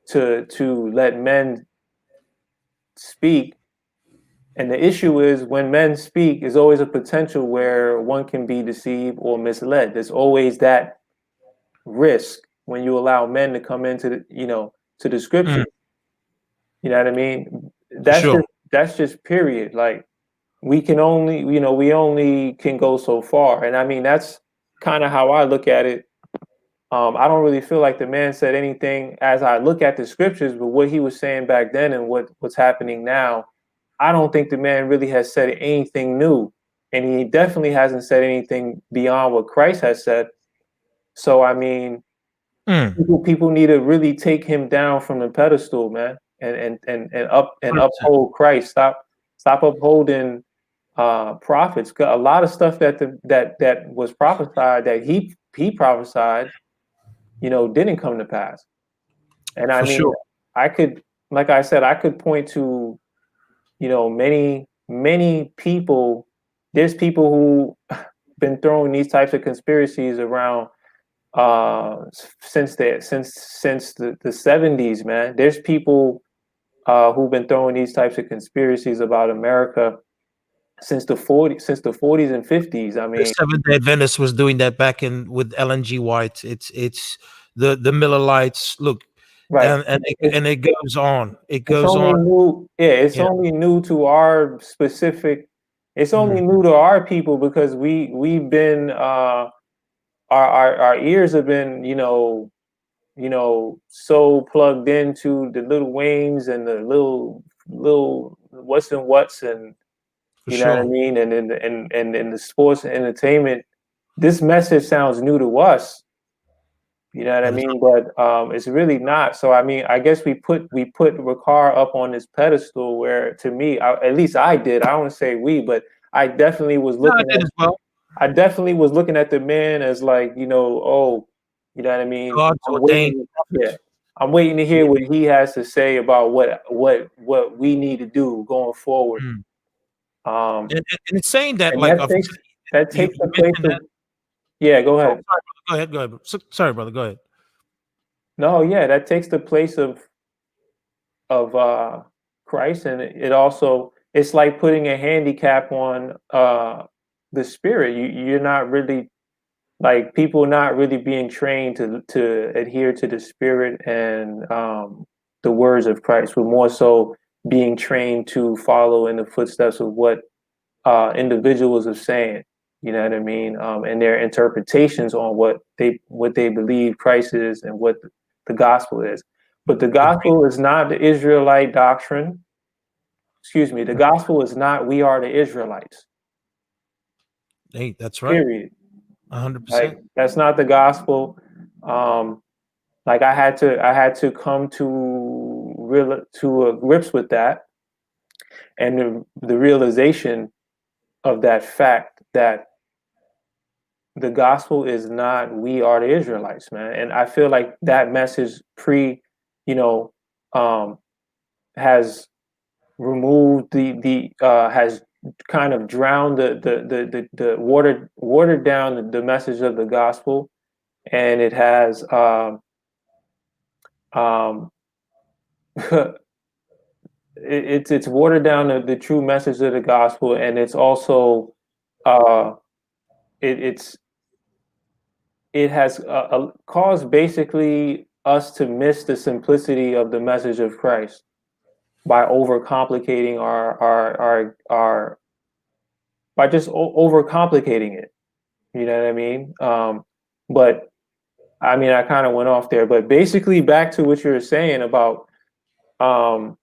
to let men speak. And the issue is, when men speak, there's always a potential where one can be deceived or misled. There's always that risk when you allow men to come into the scripture. You know what I mean? That's just period. Like, we only can go so far. And I mean, that's kind of how I look at it. I don't really feel like the man said anything as I look at the scriptures, but what he was saying back then and what's happening now, I don't think the man really has said anything new. And he definitely hasn't said anything beyond what Christ has said. So, I mean, people need to really take him down from the pedestal, man, and uphold Christ. Stop upholding prophets. A lot of stuff that was prophesied that he he prophesied, didn't come to pass. And I For mean, sure. I could, like I said, I could point to, many people. There's people who been throwing these types of conspiracies around since the 70s, man. There's people who've been throwing these types of conspiracies about America since the 40s and 50s. I The mean, Seventh Day Adventist was doing that back in with Ellen G. White. It's the Millerites. Look, right. and it goes on. It It's goes only on. new, yeah, it's Yeah. only new to our specific, it's only Mhm. new to our people because we've been our ears have been, so plugged into the little Waynes and the little what's and what's, and For you know what I sure. mean, and in the sports and entertainment, this message sounds new to us. You know what I That is mean? But it's really not. So I mean, I guess we put Ricard up on this pedestal where, to me, at least I did. I don't want to say we, but I definitely was no, I looking did at. as well. I definitely was looking at the man as like, oh, you know what I mean? God's I'm ordained waiting. Yeah, prophet. I'm waiting to hear what he has to say about what we need to do going forward. Mm. Um, And it's saying that, and like, that you takes the place mentioned of. that. Yeah, go Oh, ahead. sorry, brother. Go ahead. Sorry, brother. Go ahead. No, yeah, that takes the place of Christ, and it also, it's like putting a handicap on the spirit. You're not really, like, people not really being trained to adhere to the spirit and the words of Christ. We're more so being trained to follow in the footsteps of what individuals are saying. You know what I mean? And their interpretations on what they believe Christ is and what the gospel is. But the Agreed. gospel is not the Israelite doctrine. Excuse me. The gospel is not we are the Israelites. Hey, that's right. Period. 100%. Like, that's not the gospel. Like, I had to come to grips with that, and the realization of that fact that the gospel is not we are the Israelites, man. And I feel like that message you know, um, has removed has kind of drowned the watered down the message of the gospel, and it has um, it's watered down the true message of the gospel, and it's also uh, it's it has caused basically us to miss the simplicity of the message of Christ by overcomplicating our by just overcomplicating it. You know what I mean? But I mean, I kind of went off there, but basically back to what you were saying about um,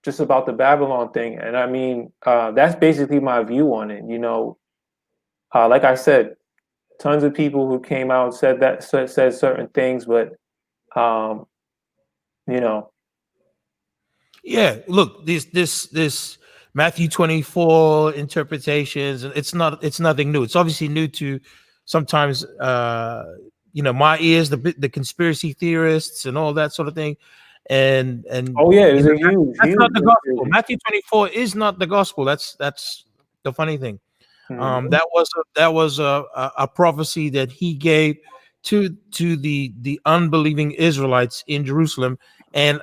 just about the Babylon thing. And I mean, that's basically my view on it. Like I said, tons of people who came out and said certain things, but um, you know, Yeah, look, this Matthew 24 interpretations, it's nothing new. It's obviously new to sometimes my ears, the conspiracy theorists and all that sort of thing. And oh yeah, it's a huge, that's not huge the gospel. conspiracy. Matthew 24 is not the gospel. That's the funny thing. Mhm. That was a prophecy that he gave to the unbelieving Israelites in Jerusalem. And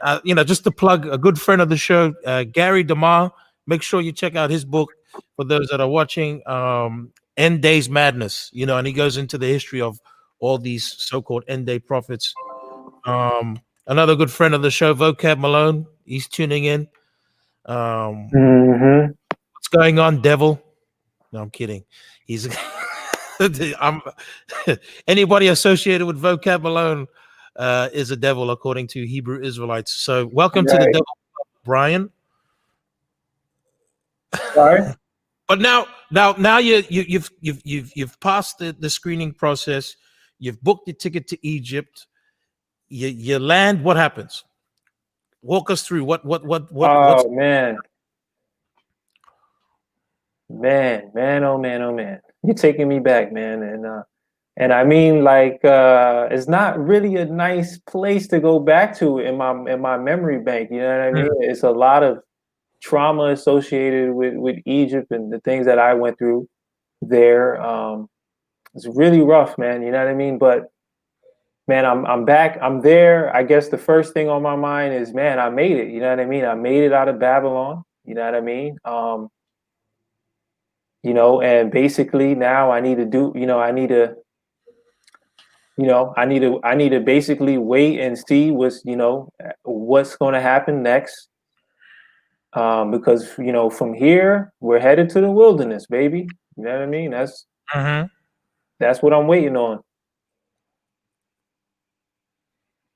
just to plug a good friend of the show, Gary DeMar. Make sure you check out his book for those that are watching. End Days Madness. And he goes into the history of all these so-called end day prophets. Another good friend of the show, Vocab Malone. He's tuning in. Mhm. What's going on, devil? No, I'm kidding. He's I'm anybody associated with Vocab Malone is a devil according to Hebrew Israelites. So welcome to the Right. devil, Brian. Sorry. But now you've passed the screening process. You've booked your ticket to Egypt. You land. What happens? Walk us through what's Oh man, man, oh man, oh man. You're taking me back, man. And I mean, like, it's not really a nice place to go back to in my memory bank. You know what I mean? It's a lot of trauma associated with Egypt and the things that I went through there. It's really rough, man. You know what I mean? But man, I'm back. I'm there. I guess the first thing on my mind is, man, I made it. You know what I mean? I made it out of Babylon. You know what I mean? You know, and basically now I need to do, you know, I need to, you know, I need to basically wait and see what's, you know, what's going to happen next. Because, you know, from here we're headed to the wilderness, baby. You know what I mean? That's what I'm waiting on.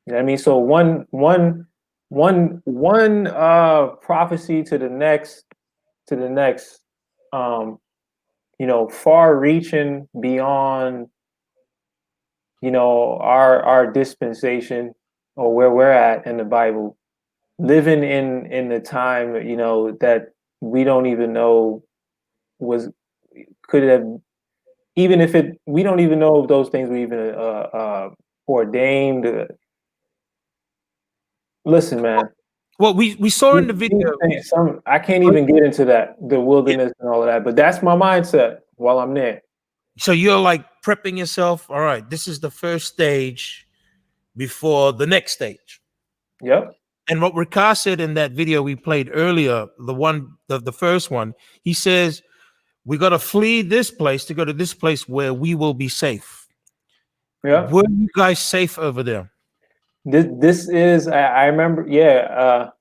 You know what I mean? So one prophecy to the next, you know, far reaching beyond, you know, our dispensation or where we're at in the Bible, living in the time, you know, that we don't even know was could have, even if it, we don't even know if those things were even ordained. Listen, man. Well, we saw in the video. I can't even get into that, the wilderness and all of that, but that's my mindset while I'm there. So you're like prepping yourself. All right, this is the first stage before the next stage. Yep. And what Ricard said in that video we played earlier, the first one, he says, we got to flee this place to go to this place where we will be safe. Yeah. Were you guys safe over there? This is, I remember, yeah,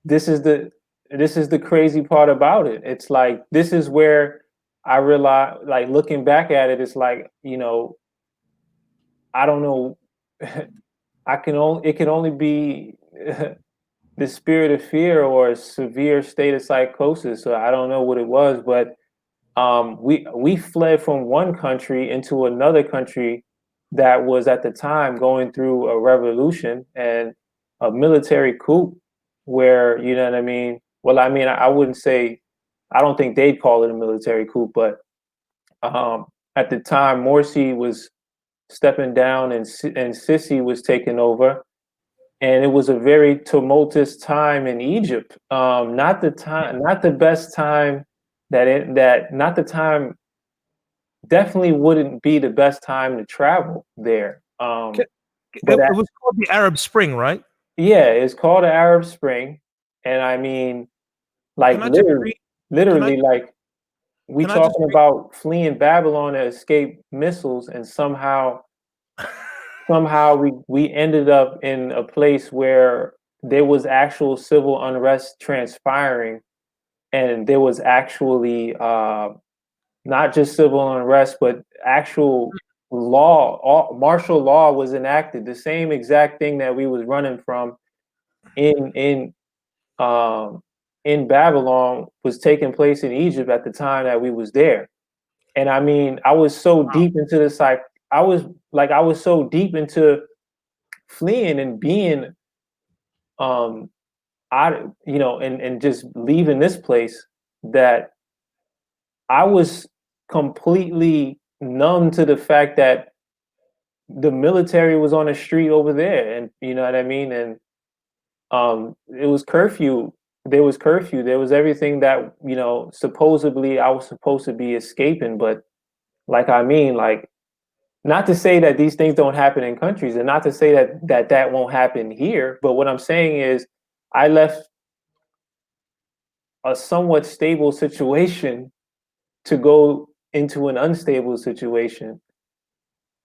this is the crazy part about it. It's like, this is where I realize, like, looking back at it, it's like, you know, I don't know. It can only be the spirit of fear or a severe state of psychosis. So I don't know what it was, but we fled from one country into another country that was at the time going through a revolution and a military coup, where, you know what I mean? Well, I mean, I wouldn't say, I don't think they'd call it a military coup, but at the time, Morsi was stepping down and Sisi was taking over. And it was a very tumultuous time in Egypt. Not the best time not the time, definitely wouldn't be the best time to travel there. It was called the Arab Spring, right? Yeah, it's called the Arab Spring. And I mean, like, literally, like, we talking about fleeing Babylon to escape missiles, and somehow we ended up in a place where there was actual civil unrest transpiring, and there was actually not just civil unrest, but actual martial law was enacted. The same exact thing that we was running from in Babylon was taking place in Egypt at the time that we was there. And I mean, I was so deep into the I was so deep into fleeing and being you know, and just leaving this place, that I was completely numb to the fact that the military was on the street over there, and you know what I mean? And it was curfew. There was curfew. There was everything that, you know, supposedly I was supposed to be escaping. But like, I mean, like, not to say that these things don't happen in countries, and not to say that won't happen here. But what I'm saying is, I left a somewhat stable situation to go into an unstable situation.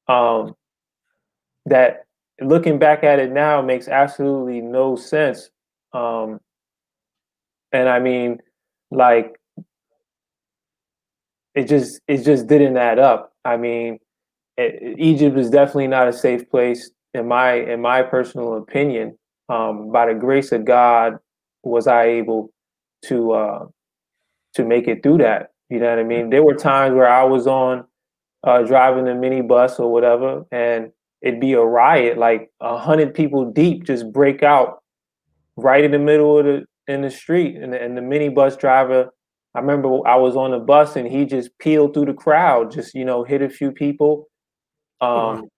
That, looking back at it now, makes absolutely no sense. And I mean, like, it just didn't add up. I mean, Egypt is definitely not a safe place in my personal opinion. By the grace of God, was I able to make it through that. You know what I mean? There were times where I was on driving a minibus or whatever, and it'd be a riot, like 100 people deep, just break out right in the middle of the street, and the minibus driver. I remember I was on the bus and he just peeled through the crowd, just, you know, hit a few people, Um,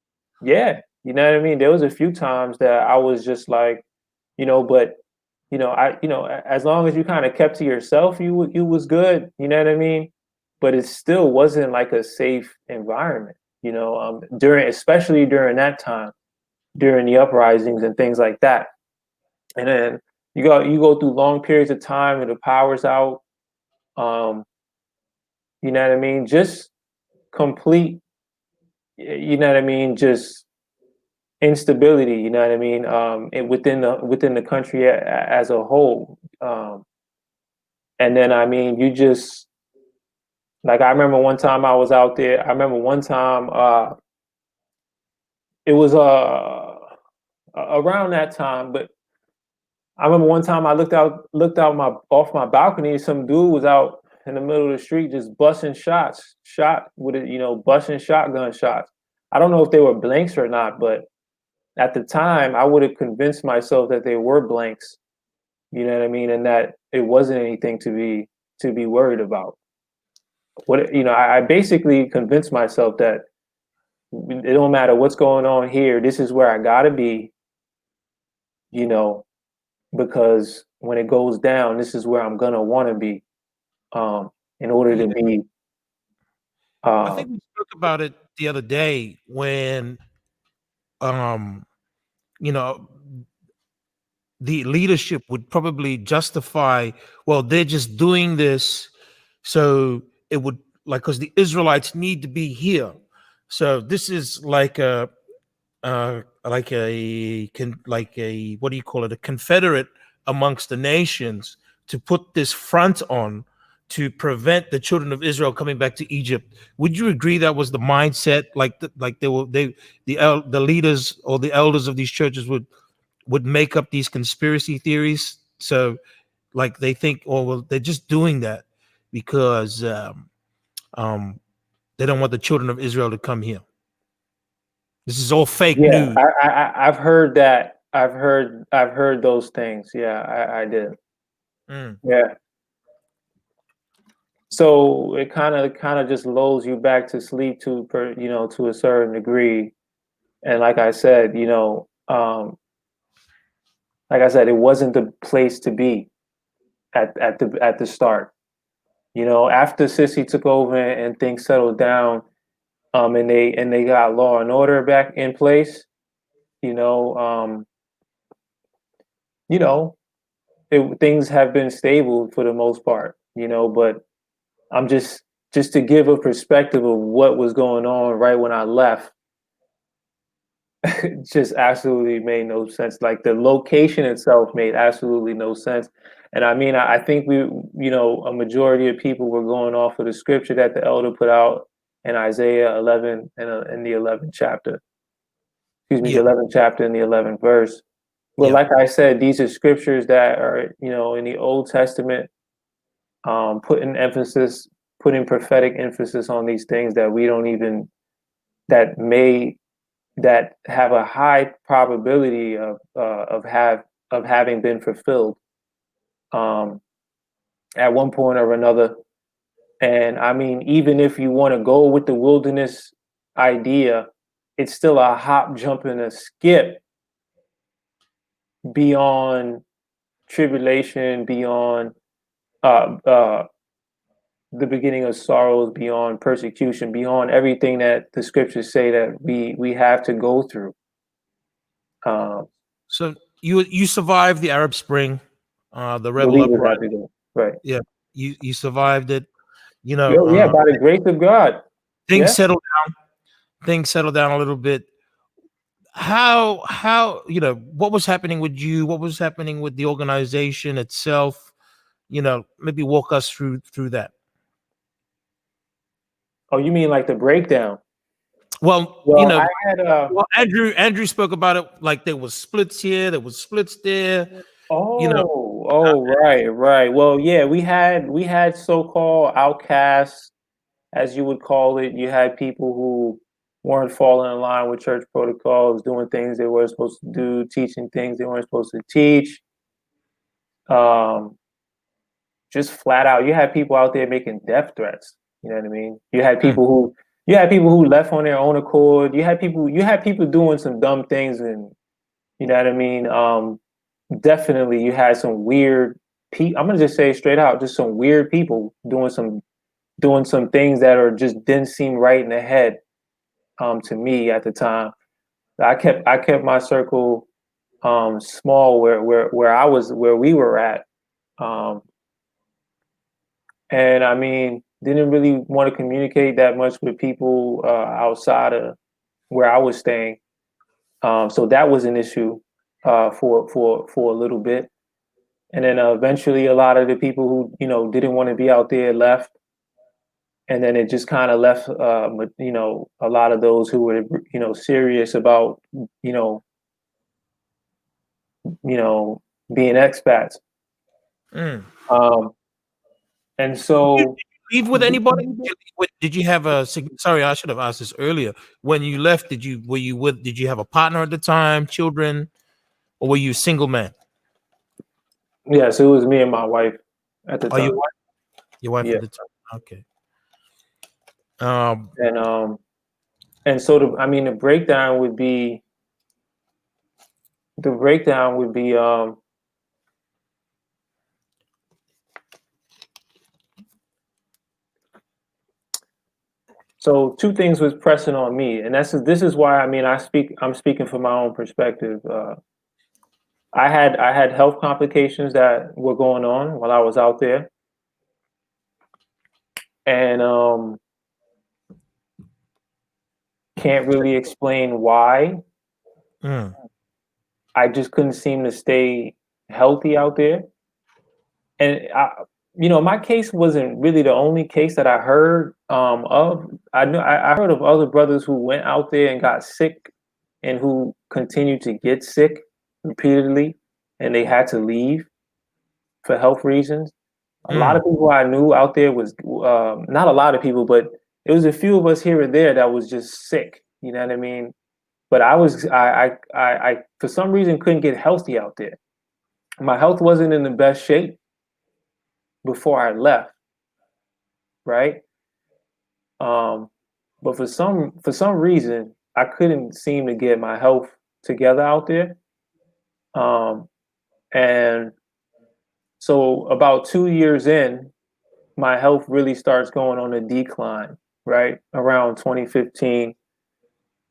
yeah, you know what I mean? There was a few times that I was just like, but as long as you kind of kept to yourself, you was good, you know what I mean? But it still wasn't like a safe environment, especially during that time, during the uprisings and things like that. And then you go through long periods of time and the power's out. Um, you know what I mean? Just complete, you know what I mean? Just instability, you know what I mean? Within the country as a whole. And then I mean, you just like I remember one time I was out there. I remember one time it was around that time, but I remember one time I looked out my off my balcony. Some dude was out in the middle of the street just busting shots, shot with it, busting shotgun shots. I don't know if they were blanks or not, but at the time I would have convinced myself that they were blanks. You know what I mean, and that it wasn't anything to be worried about. I basically convinced myself that it don't matter what's going on here. This is where I gotta be. Because when it goes down, this is where I'm gonna want to be, in order to be. I think we spoke about it the other day when, you know, the leadership would probably justify, well, they're just doing this so it would because the Israelites need to be here. So this is like a what do you call it, a confederate amongst the nations to put this front on to prevent the children of Israel coming back to Egypt. Would you agree that was the mindset? The leaders or the elders of these churches would make up these conspiracy theories. So they think, oh well, they're just doing that because they don't want the children of Israel to come here. This is all fake Yeah, news. I've heard that. I've heard those things. Yeah, I did. Yeah. So it kind of just lulls you back to sleep to a certain degree. And like I said, it wasn't the place to be at the start. After Sissy took over and things settled down, and they got law and order back in place, you know, um, things have been stable for the most part, but I'm just to give a perspective of what was going on right when I left, it just absolutely made no sense. Like the location itself made absolutely no sense. And I mean, I think a majority of people were going off of the scripture that the elder put out in Isaiah 11 and in the 11th chapter. Excuse me, Yeah. the 11th chapter and the 11th verse. Well, Yeah. like I said, these are scriptures that are, in the Old Testament, putting prophetic emphasis on these things that we don't even, that have a high probability of having been fulfilled, at one point or another. And I mean, even if you want to go with the wilderness idea, it's still a hop, jump, and a skip beyond tribulation, beyond the beginning of sorrows, beyond persecution, beyond everything that the scriptures say that we have to go through. So you survived the Arab Spring, the rebel Believers have to uprising. go. Right. Yeah, you survived it. Yeah, by the grace of God. Things Yeah. settled down. Things settled down a little bit. How what was happening with you? What was happening with the organization itself? Maybe walk us through that. Oh, you mean like the breakdown? Well, Well, I had well, Andrew spoke about it like there was splits here, there was splits there. right. Well, yeah, we had so-called outcasts, as you would call it. You had people who weren't falling in line with church protocols, doing things they weren't supposed to do, teaching things they weren't supposed to teach. Just flat out, you had people out there making death threats. You know what I mean? You had people you had people who left on their own accord. You had people doing some dumb things, and you know what I mean. Definitely, you had some weird. I'm gonna just say it straight out, just some weird people doing some things that are just didn't seem right in the head. To me at the time, I kept my circle small where we were at. And I mean, didn't really want to communicate that much with people outside of where I was staying. So that was an issue for a little bit. And then eventually a lot of the people who, didn't want to be out there left. And then it just kind of left, a lot of those who were, serious about, being expats. And so, Leave with anybody? Did you have a? Sorry, I should have asked this earlier. When you left, did you have a partner at the time, children, or were you a single man? yes, it was me and my wife at the time. Your wife Yeah. at the time. Okay. And so the breakdown would be so two things was pressing on me, and this is why I'm speaking from my own perspective. I had health complications that were going on while I was out there, and can't really explain why. I just couldn't seem to stay healthy out there, and my case wasn't really the only case that I heard of. I heard of other brothers who went out there and got sick, and who continued to get sick repeatedly, and they had to leave for health reasons. A lot of people I knew out there was not a lot of people, but it was a few of us here and there that was just sick. You know what I mean? But I for some reason couldn't get healthy out there. My health wasn't in the best shape before I left, right? But for some reason, I couldn't seem to get my health together out there. And so about 2 years in, my health really starts going on a decline, right? Around 2014,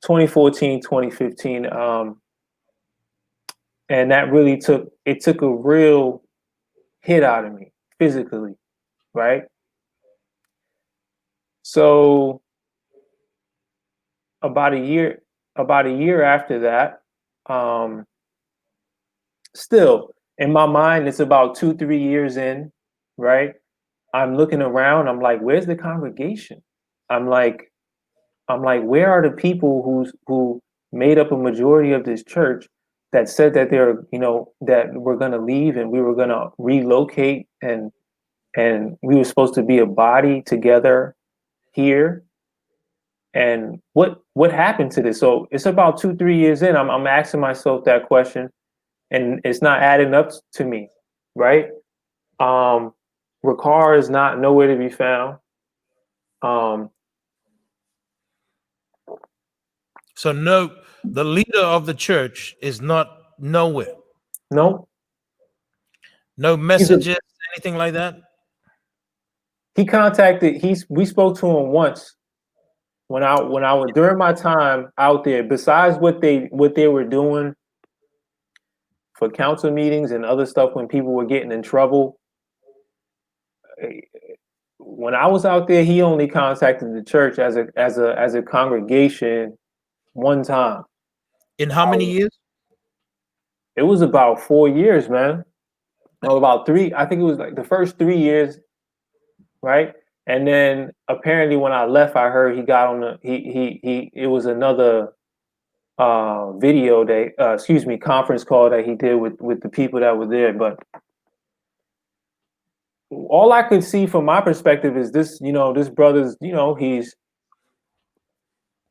2015. And that really took a real hit out of me physically, right? So about a year after that, still in my mind, it's about 2-3 years in, right? I'm looking around, I'm like, where's the congregation? I'm like, where are the people who made up a majority of this church that said that that we're gonna leave and we were gonna relocate and we were supposed to be a body together here? And what happened to this? So it's about 2-3 years in, I'm asking myself that question, and it's not adding up to me, right? Ricard is not nowhere to be found. So no, the leader of the church is not nowhere. No. No messages, anything like that. We spoke to him once when I was during my time out there. Besides what they were doing for council meetings and other stuff when people were getting in trouble, when I was out there, he only contacted the church as a congregation one time. In how many years? It was about 4 years, man. No, about 3. I think it was like the first 3 years, right? And then apparently when I left, I heard he got on it was another conference call that he did with the people that were there. But all I could see from my perspective is this, this brother's, he's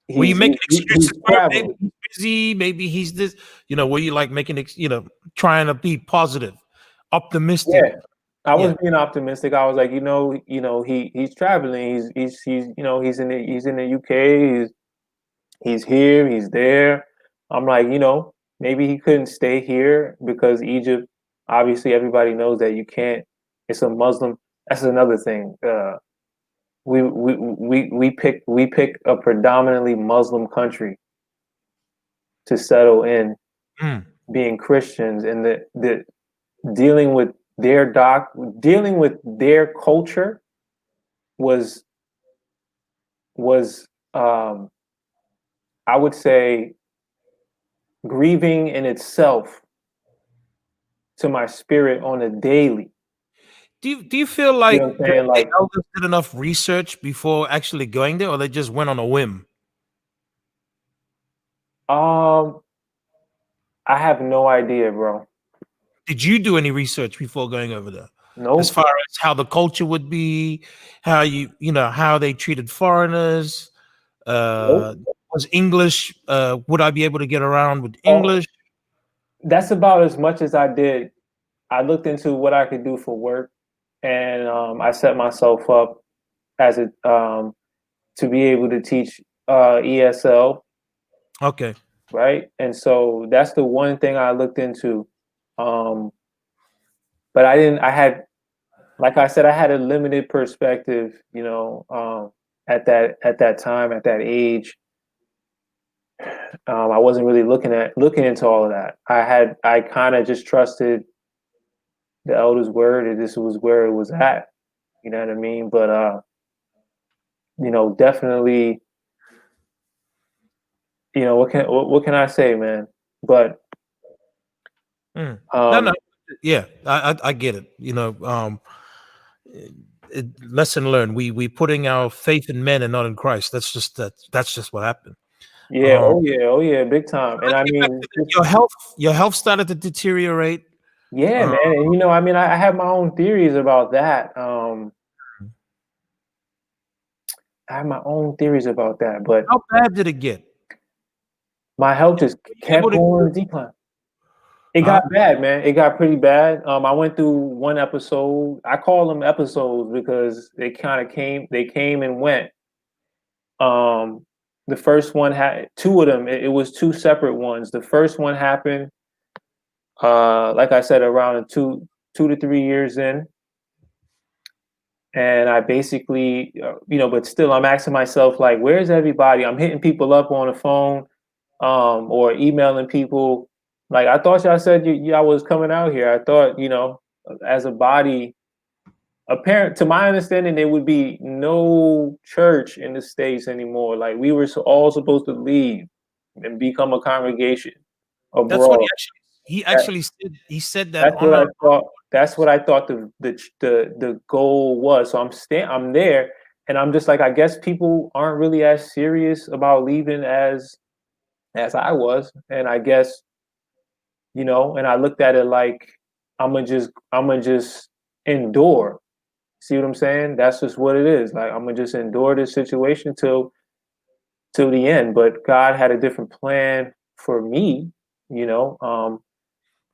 were you making excuses for him? Maybe he's busy, maybe he's this, were you like making, trying to be positive, optimistic? I was Yeah. being optimistic. I was like, he's traveling. He's in the UK. He's here. He's there. I'm like, maybe he couldn't stay here because Egypt. Obviously, everybody knows that you can't. It's a Muslim. That's another thing. We pick a predominantly Muslim country to settle in, Mm. being Christians, and the dealing with dealing with their culture was was I would say grieving in itself to my spirit on a daily. Do you feel You like know what I'm saying? the Like, elders did enough research before actually going there, or they just went on a whim? um, I have no idea, bro. Did you do any research before going over there? As Nope. far as how the culture would be, how how they treated foreigners, Nope. was English, would I be able to get around with Oh, English? that's about as much as I did. I looked into what I could do for work, and I set myself up as to be able to teach ESL, Okay. right? And so that's the one thing I looked into. Um, but I didn't. I had, like I said, I had a limited perspective. At that time, at that age, I wasn't really looking into all of that. I kind of just trusted the elders' word, and this was where it was at. You know what I mean? But definitely, what can I say, man? But Mm. No, no. um, Yeah, I get it. Lesson learned. We putting our faith in men and not in Christ. That's just what happened. yeah, Um, oh yeah, big time. And let's I get back mean, to your health. Your health started to deteriorate. yeah, Uh, man. And I mean, I have my own theories about that. I have my own theories about that, but how bad did it get? my health just Were you kept able to? going in decline. It Huh? got bad, man. It got pretty bad. I went through one episode. I call them episodes because they came and went. Um, the first one had two of them. It was two separate ones. The first one happened, like I said, around 2 to 3 years in, and I basically, but still, I'm asking myself, like, where's everybody? I'm hitting people up on the phone, or emailing people. Like, I thought y'all said y'all was coming out here. I thought, as a body, apparent to my understanding, there would be no church in the States anymore. Like, we were all supposed to leave and become a congregation That's what abroad. he That, actually said. He said that that's on what a. I thought. That's what I thought the goal was. So I'm there, and I'm just like, I guess people aren't really as serious about leaving as I was, and I guess, and I looked at it like I'm gonna just endure. See what I'm saying? That's just what it is. Like, I'm gonna just endure this situation till the end. But God had a different plan for me, you know.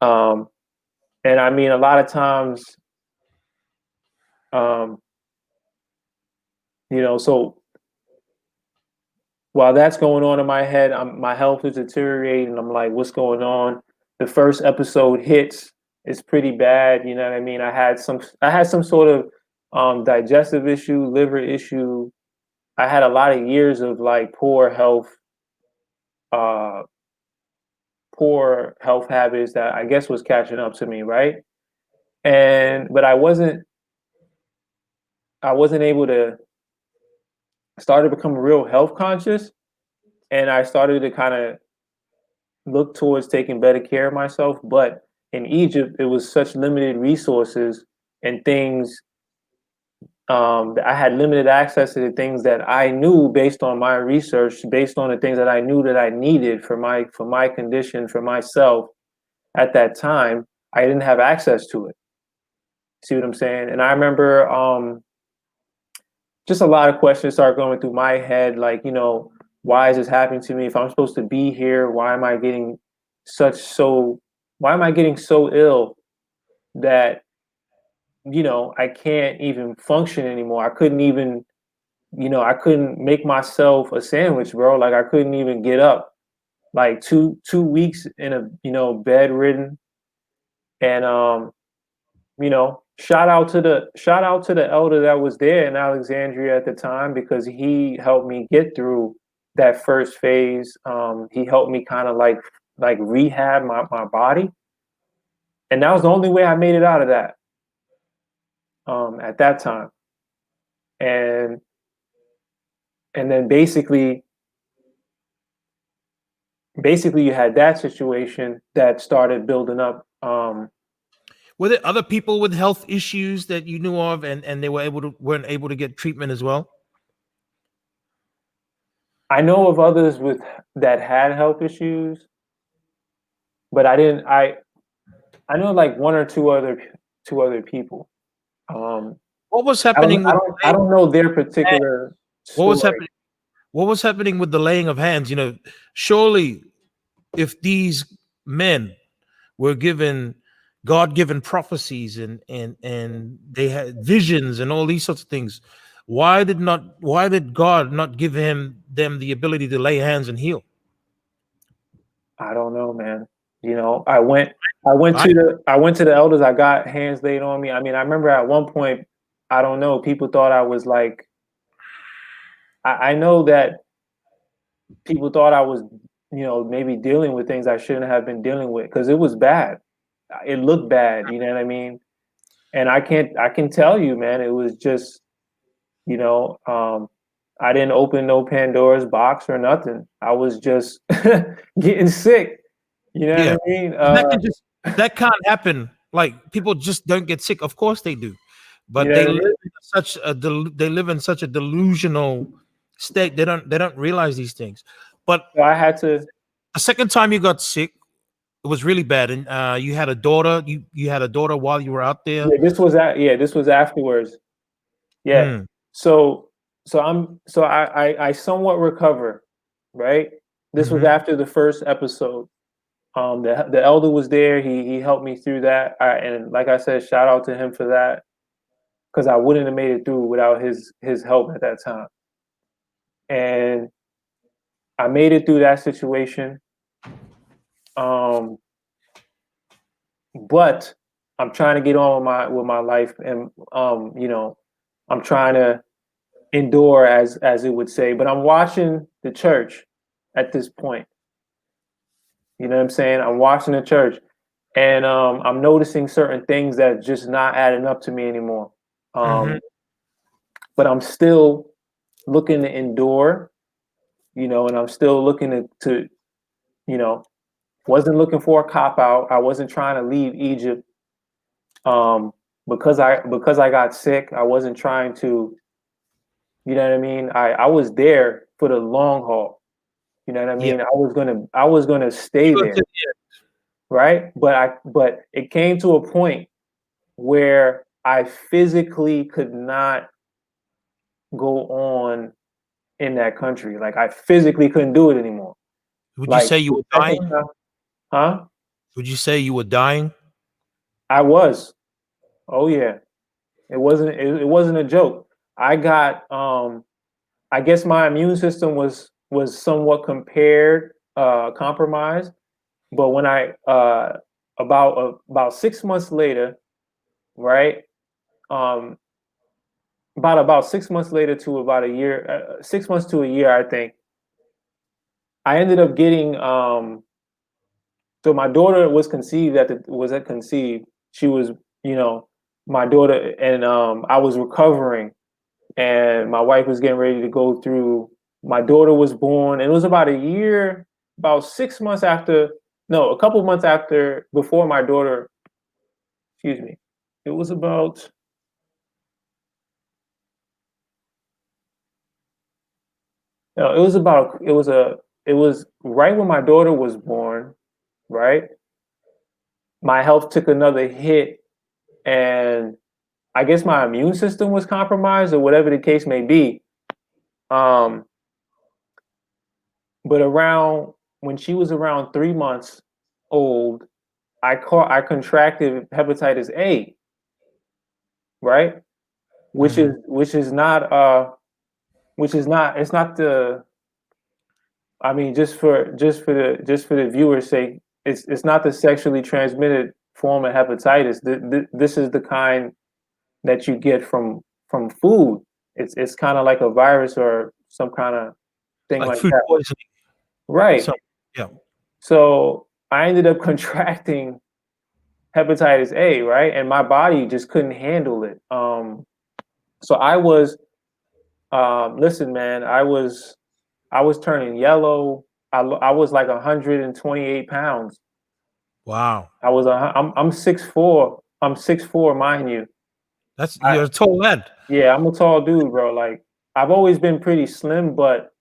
Um, and I mean, a lot of times, um, so while that's going on in my head, my health is deteriorating. I'm like, what's going on? The first episode hits. It's pretty bad. You know what I mean? I had some sort of digestive issue, liver issue. I had a lot of years of like uh, poor health habits that I guess was catching up to me, right? But I wasn't able to start to become real health conscious, and I started to kind of look towards taking better care of myself. But in Egypt, it was such limited resources and things. I had limited access to the things that I knew based on my research, based on the things that I knew that I needed for my condition, for myself at that time. I didn't have access to it. See what I'm saying? And I remember just a lot of questions start going through my head, like, why is this happening to me? If I'm supposed to be here, such so why am I getting so ill that I can't even function anymore. I couldn't even, I couldn't make myself a sandwich, bro. Like I couldn't even get up. Like 2 weeks in a, bedridden. And shout out to the elder that was there in Alexandria at the time, because he helped me get through that first phase. He helped me kind of like rehab my body. And that was the only way I made it out of that at that time. And then basically you had that situation that started building up. Were there other people with health issues that you knew of, and they weren't able to get treatment as well? I know of others that had health issues, but I know like one or two other people. What was happening? I don't know their particular story. What was happening? What was happening with the laying of hands? Surely, if these men were given God-given prophecies and they had visions and all these sorts of things, why did God not give them the ability to lay hands and heal? I don't know, man. I went to the elders. I got hands laid on me. I mean, I remember at one point, I don't know, people thought I was like, I know that people thought I was, maybe dealing with things I shouldn't have been dealing with, because it was bad. It looked bad, you know what I mean? And I can tell you, man, it was just, I didn't open no Pandora's box or nothing. I was just getting sick. You know what I mean? That can't happen. Like, people just don't get sick. Of course they do, but they live in such a delusional state. They don't realize these things. But so I had to. A second time you got sick, it was really bad, and you had a daughter. You had a daughter while you were out there. Yeah, this was afterwards. Yeah. I somewhat recover, right? This was after the first episode. The elder was there. He helped me through that. And like I said, shout out to him for that, because I wouldn't have made it through without his help at that time. And I made it through that situation. But I'm trying to get on with my life, and I'm trying to endure, as it would say. But I'm watching the church at this point. You know what I'm saying? I'm watching the church, and I'm noticing certain things that just not adding up to me anymore. But I'm still looking to endure, and I'm still looking to wasn't looking for a cop out. I wasn't trying to leave Egypt because I got sick. I wasn't trying to, you know what I mean? I was there for the long haul. You know what I mean? Yeah. I was gonna stay there. Right? But it came to a point where I physically could not go on in that country. Like, I physically couldn't do it anymore. Would you say you were dying? Huh? Would you say you were dying? I was. Oh yeah. It wasn't a joke. I got I guess my immune system was somewhat compromised. But when I about 6 months later, right? About 6 months later to about a year, 6 months to a year, I think, I ended up getting so my daughter was conceived conceived. She was, my daughter, and I was recovering, and my wife was getting ready to go through. My daughter was born, and it was about a year, about 6 months after, no, a couple months after, before my daughter, excuse me, it was about, no, it was right when my daughter was born, right? My health took another hit, and I guess my immune system was compromised, or whatever the case may be. But when she was around 3 months old, I contracted hepatitis A. right? Which Mhm. is it's not the, I mean, just for the viewer's sake, it's not the sexually transmitted form of hepatitis. This is the kind that you get from food. It's kind of like a virus or some kind of thing Like like food that. poisoning. Right. So yeah. So I ended up contracting hepatitis A, right? And my body just couldn't handle it. So I was, listen, man, I was turning yellow. I was like 128 pounds. Wow. I'm 6'4". I'm 6'4", mind you. That's I you're a tall lad. Yeah, I'm a tall dude, bro. Like I've always been pretty slim, but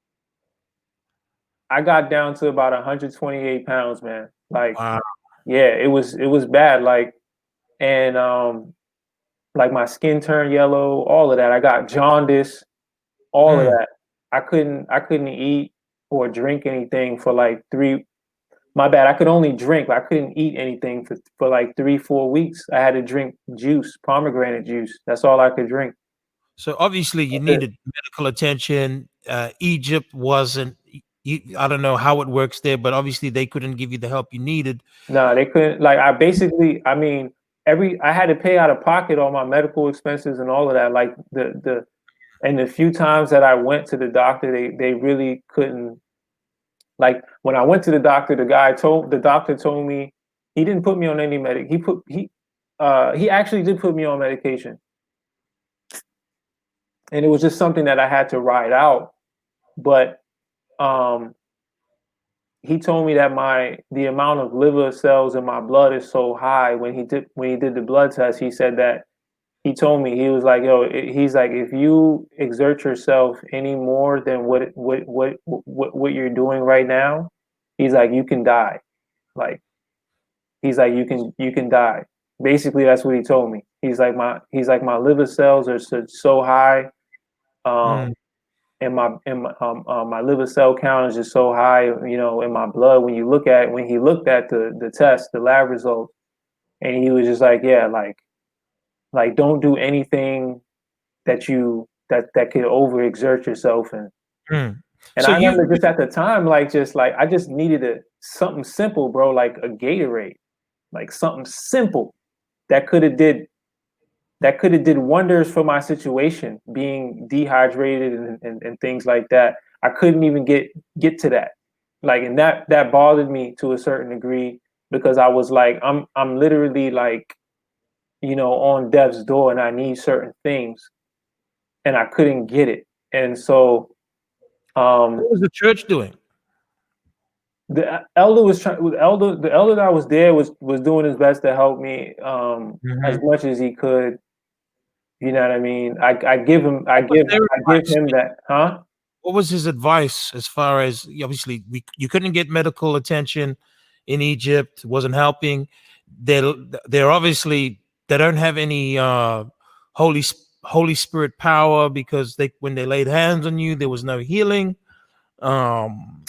I got down to about 128 pounds, man. Like, Wow. yeah, it was bad. And like my skin turned yellow, all of that. I got jaundice, all of Mm. that. I couldn't eat or drink anything for like three. My bad. I could only drink. I couldn't eat anything for like 3-4 weeks. I had to drink juice, pomegranate juice. That's all I could drink. So obviously you That's it. needed medical attention. Egypt wasn't. I don't know how it works there, but obviously they couldn't give you the help you needed. No, they couldn't. Like I mean, I had to pay out of pocket all my medical expenses and all of that. Like and the few times that I went to the doctor, they really couldn't. Like when I went to the doctor, the doctor told me he didn't put me on any medic. He actually did put me on medication, and it was just something that I had to ride out. But um, he told me that the amount of liver cells in my blood is so high. When he did the blood test, he said that he told me, he was like, yo, he's like, if you exert yourself any more than what you're doing right now, he's like, you can die. Like he's like, you can die. Basically, that's what he told me. He's like my liver cells are so high, Mm. um, and my liver cell count is just so high, in my blood. When he looked at the test, the lab results, and he was just like, yeah, like don't do anything that could overexert yourself. Mm. And So I you remember just at the time, like I just needed something simple, bro, like a Gatorade, like something simple that could have did wonders for my situation, being dehydrated and things like that. I couldn't even get to that. Like, and that bothered me to a certain degree, because I was like, I'm literally like, on death's door, and I need certain things, and I couldn't get it. And so what was the church doing? the elder was trying. The elder that was there was doing his best to help me, as Mhm. much as he could. You know what I mean? I give him I What's give their I give advice? him that, huh? What was his advice as far as obviously you couldn't get medical attention in Egypt, wasn't helping. They're they're obviously they don't have any Holy Spirit power, because they when they laid hands on you, there was no healing. Um,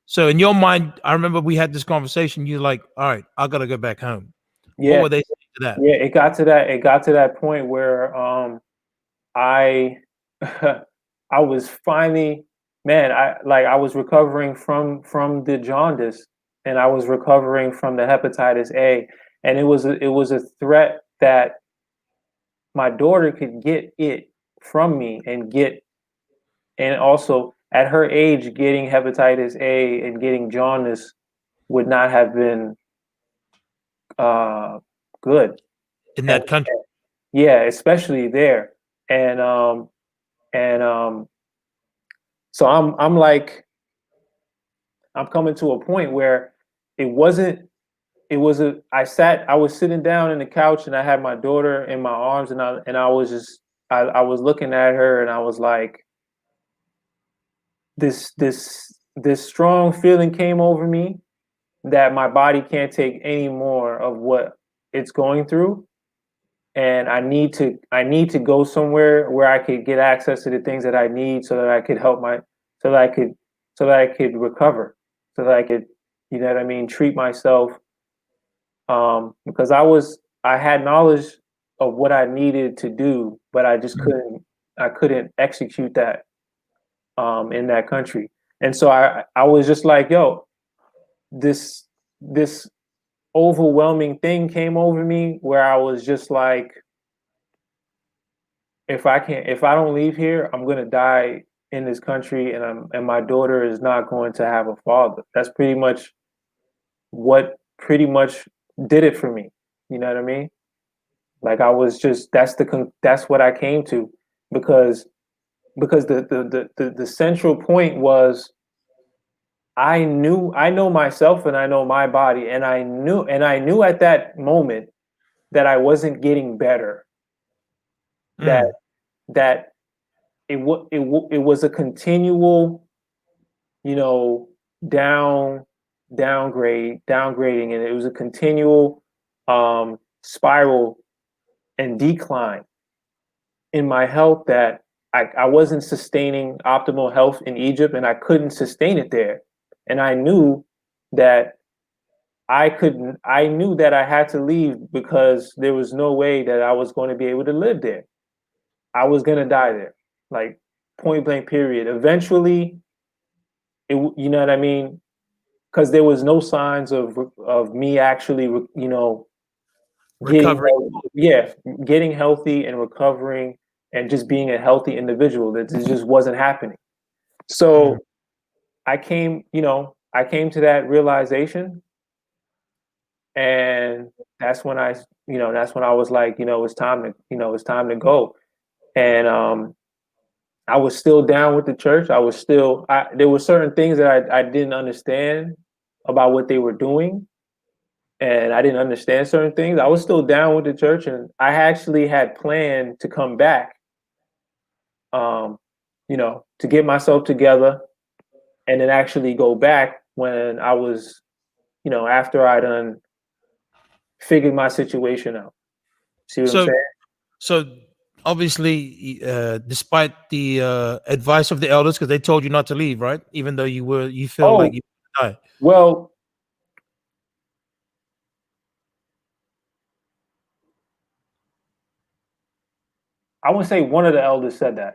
so in your mind, I remember we had this conversation. You're like, all right, I gotta go back home. What Yeah, were they saying to that? yeah. It got to that point where I I was finally, man, I was recovering from the jaundice, and I was recovering from the hepatitis A, and it was a threat that my daughter could get it from me, and also at her age, getting hepatitis A and getting jaundice would not have been uh good. In And that country? yeah, especially there. And um and um so I'm like, I'm coming to a point where it wasn't it was a I was sitting down in the couch, and I had my daughter in my arms, and I was just I was looking at her, and I was like, this strong feeling came over me that my body can't take any more of what it's going through, and I need to go somewhere where I could get access to the things that I need, so that I could so that I could recover, so that I could, you know what I mean, treat myself, because I had knowledge what I needed to do, but I just couldn't execute that in that country. And so I was just like, yo, this overwhelming thing came over me where I was just like, if I don't leave here, I'm gonna die in this country, and my daughter is not going to have a father. That's pretty much what pretty much did it for me. You know what I mean? Like I was just that's what I came to, because the central point was I know myself and I know my body, and I knew at that moment that I wasn't getting better. That that it was a continual, you know, downgrading, and it was a continual spiral and decline in my health, that I wasn't sustaining optimal health in Egypt, and I couldn't sustain it there. And I knew that I knew that I had to leave, because there was no way that I was going to be able to live there. I was going to die there, like point blank period. Eventually, you know what I mean? Because there was no signs of me actually, you know, Recovery. getting healthy and recovering and just being a healthy individual. That it just wasn't happening. So I came to that realization, and that's when I was like, it's time to go. And I was still down with the church. There were certain things that I didn't understand about what they were doing, and I didn't understand certain things. I was still down with the church, and I actually had planned to come back, to get myself together, and then actually go back when I was, after I done figured my situation out. See what I'm So, saying? so obviously, despite the advice of the elders, because they told you not to leave, right? Even though you feel like you die. Well, I would say one of the elders said that.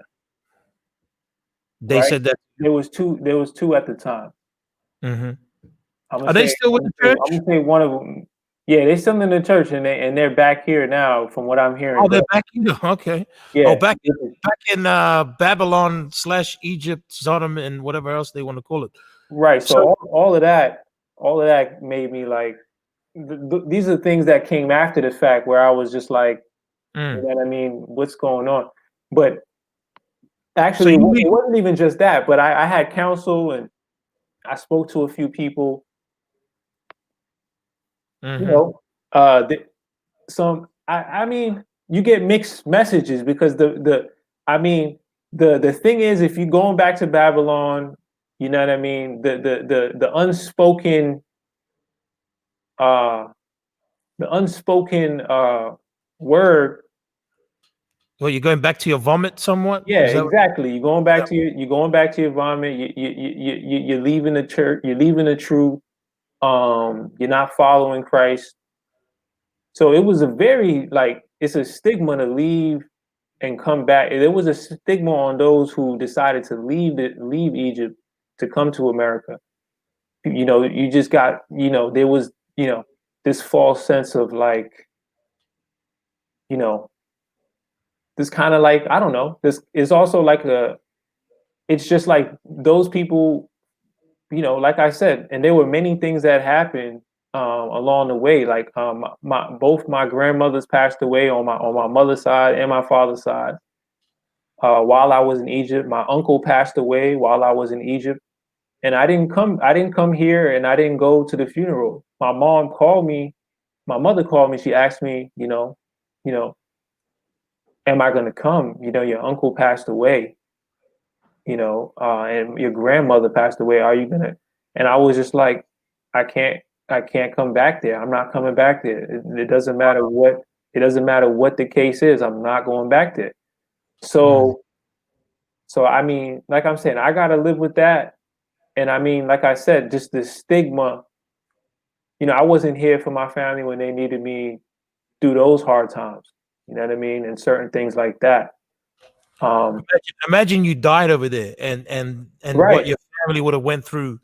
They Right? said that. There was two at the time. Mm-hmm. I'm Are they still with the church? I'm gonna say one of them. Yeah, they're still in the church, and they're back here now, from what I'm hearing. Oh, they're back here. Okay. Yeah. Oh, back in Babylon / Egypt, Sodom, and whatever else they want to call it. Right. So all of that made me like, these are things that came after the fact, where I was just like, you know what I mean? What's going on? But actually, it wasn't even just that. But I had counsel, and I spoke to a few people. I mean, you get mixed messages, because the thing is, if you're going back to Babylon, you know what I mean, the unspoken word. Well, you're going back to your vomit somewhat. Yeah, exactly. You're going back to your vomit. You're leaving the church. You're leaving the truth. You're not following Christ. So it was it's a stigma to leave and come back. There was a stigma on those who decided to leave Egypt to come to America. You just got, there was, this false sense of like, this kind of like, I don't know, this is also like it's just like those people, like I said, and there were many things that happened along the way. Like both my grandmothers passed away on my mother's side and my father's side. While I was in Egypt, my uncle passed away while I was in Egypt, and I didn't come here, and I didn't go to the funeral. My mom called me. My mother called me. She asked me, am I going to come? Your uncle passed away, and your grandmother passed away. Are you gonna? And I was just like, I can't come back there. I'm not coming back there. It doesn't matter what. It doesn't matter what the case is. I'm not going back there. So I mean, like I'm saying, I gotta live with that. And I mean, like I said, just the stigma. I wasn't here for my family when they needed me through those hard times. You know what I mean? And certain things like that. Imagine you died over there, and Right. what your family would have went through.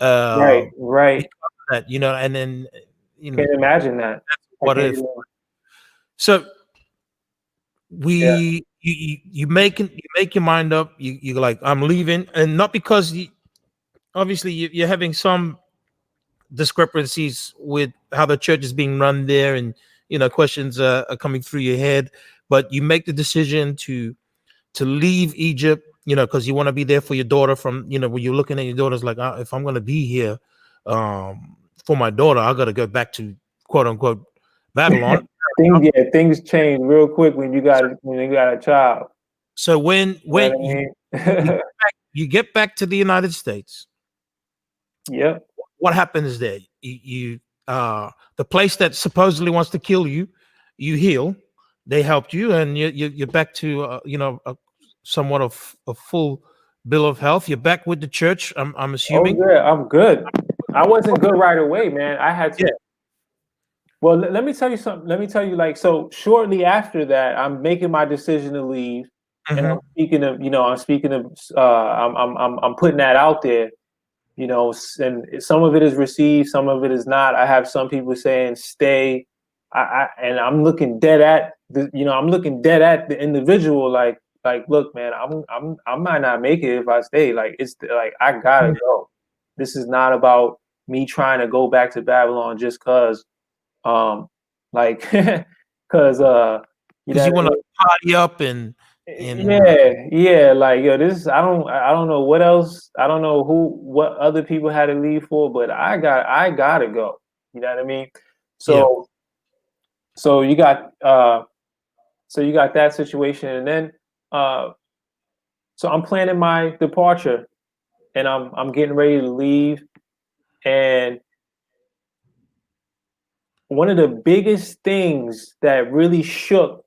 Right. Because of that, and then Can't imagine that. what if? So you make your mind up. You're like, I'm leaving, and not because obviously you're having some discrepancies with how the church is being run there, and questions are coming through your head, but you make the decision to leave Egypt, because you want to be there for your daughter. From when you're looking at your daughter's like, if I'm going to be here for my daughter, I got to go back to quote unquote Babylon. Things change real quick when you got a child. So when you get back to the United States, yep, what happens there? You the place that supposedly wants to kill you, you heal. They helped you, and you're back to somewhat of a full bill of health. You're back with the church. I'm assuming. Oh yeah, I'm good. I wasn't good right away, man. I had to. Yeah. Well, let me tell you something. Let me tell you, so shortly after that, I'm making my decision to leave, and I'm speaking of, I'm putting that out there, and some of it is received, some of it is not. I have some people saying stay, and I'm looking dead at the individual, like, look, man, I might not make it if I stay. It's like I gotta go. This is not about me trying to go back to Babylon just cause. Because you want to party up and this I don't know what else, I don't know what other people had to leave for, but I gotta go, you know what I mean? So you got that situation, and then so I'm planning my departure, and I'm getting ready to leave, and one of the biggest things that really shook,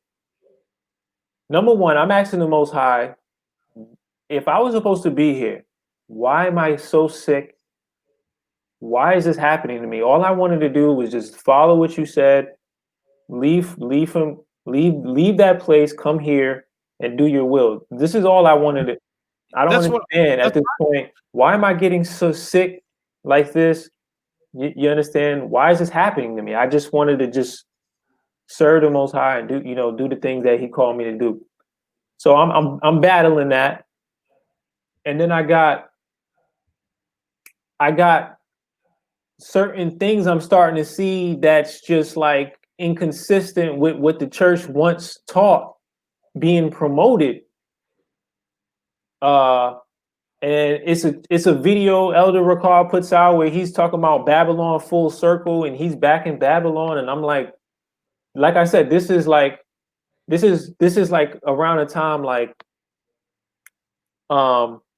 number one, I'm asking the Most High, if I was supposed to be here, why am I so sick? Why is this happening to me? All I wanted to do was just follow what you said, leave that place, come here and do your will. This is all I wanted to. I don't understand at this point. Why am I getting so sick like this? You understand? Why is this happening to me? I just wanted to just serve the Most High and do the things that He called me to do. So I'm battling that, and then I got certain things I'm starting to see that's just like inconsistent with what the church once taught being promoted. And it's a video Elder Ricard puts out where he's talking about Babylon full circle, and he's back in Babylon, and I'm like I said, this is like around a time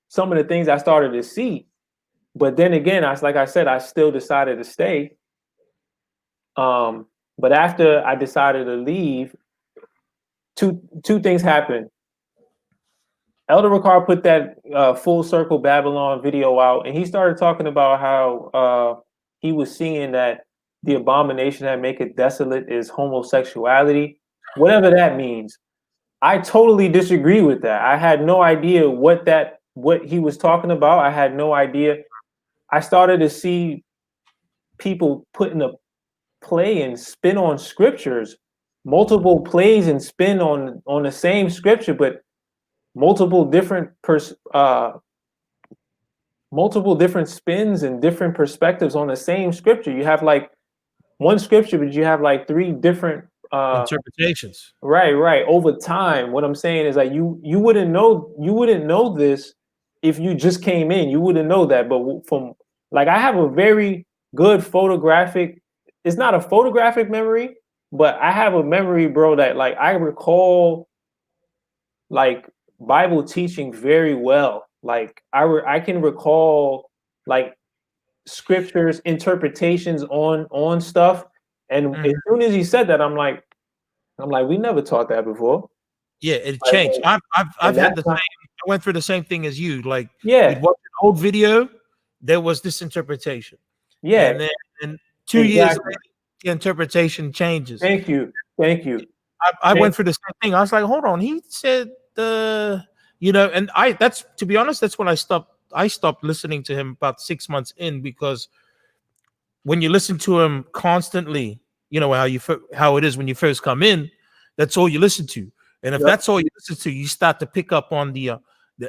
some of the things I started to see, but then again, I still decided to stay. But after I decided to leave, two things happened. Elder Ricard put that Full Circle Babylon video out, and he started talking about how he was seeing that the abomination that maketh desolate is homosexuality, whatever that means. I totally disagree with that. I had no idea what he was talking about. I had no idea. I started to see people putting a play and spin on scriptures, multiple plays and spin on the same scripture, but multiple different spins and different perspectives on the same scripture. You have like one scripture, but you have like three different interpretations. Right. Over time, what I'm saying is like you wouldn't know this if you just came in. You wouldn't know that. But from like I have a very good photographic. It's not a photographic memory, but I have a memory, bro, that like I recall like Bible teaching very well. Like I can recall like scriptures, interpretations on stuff. And as soon as he said that, I'm like, we never taught that before. Yeah, it changed. I've had the same. I went through the same thing as you. Like, yeah, we'd watch an old video, there was this interpretation. Yeah, and then 2 years later, the interpretation changes. Thank you. I went through the same thing. I was like, hold on. He said and that's, to be honest, that's when I stopped listening to him about 6 months in, because when you listen to him constantly, how it is when you first come in, that's all you listen to. And if that's all you listen to, you start to pick up on the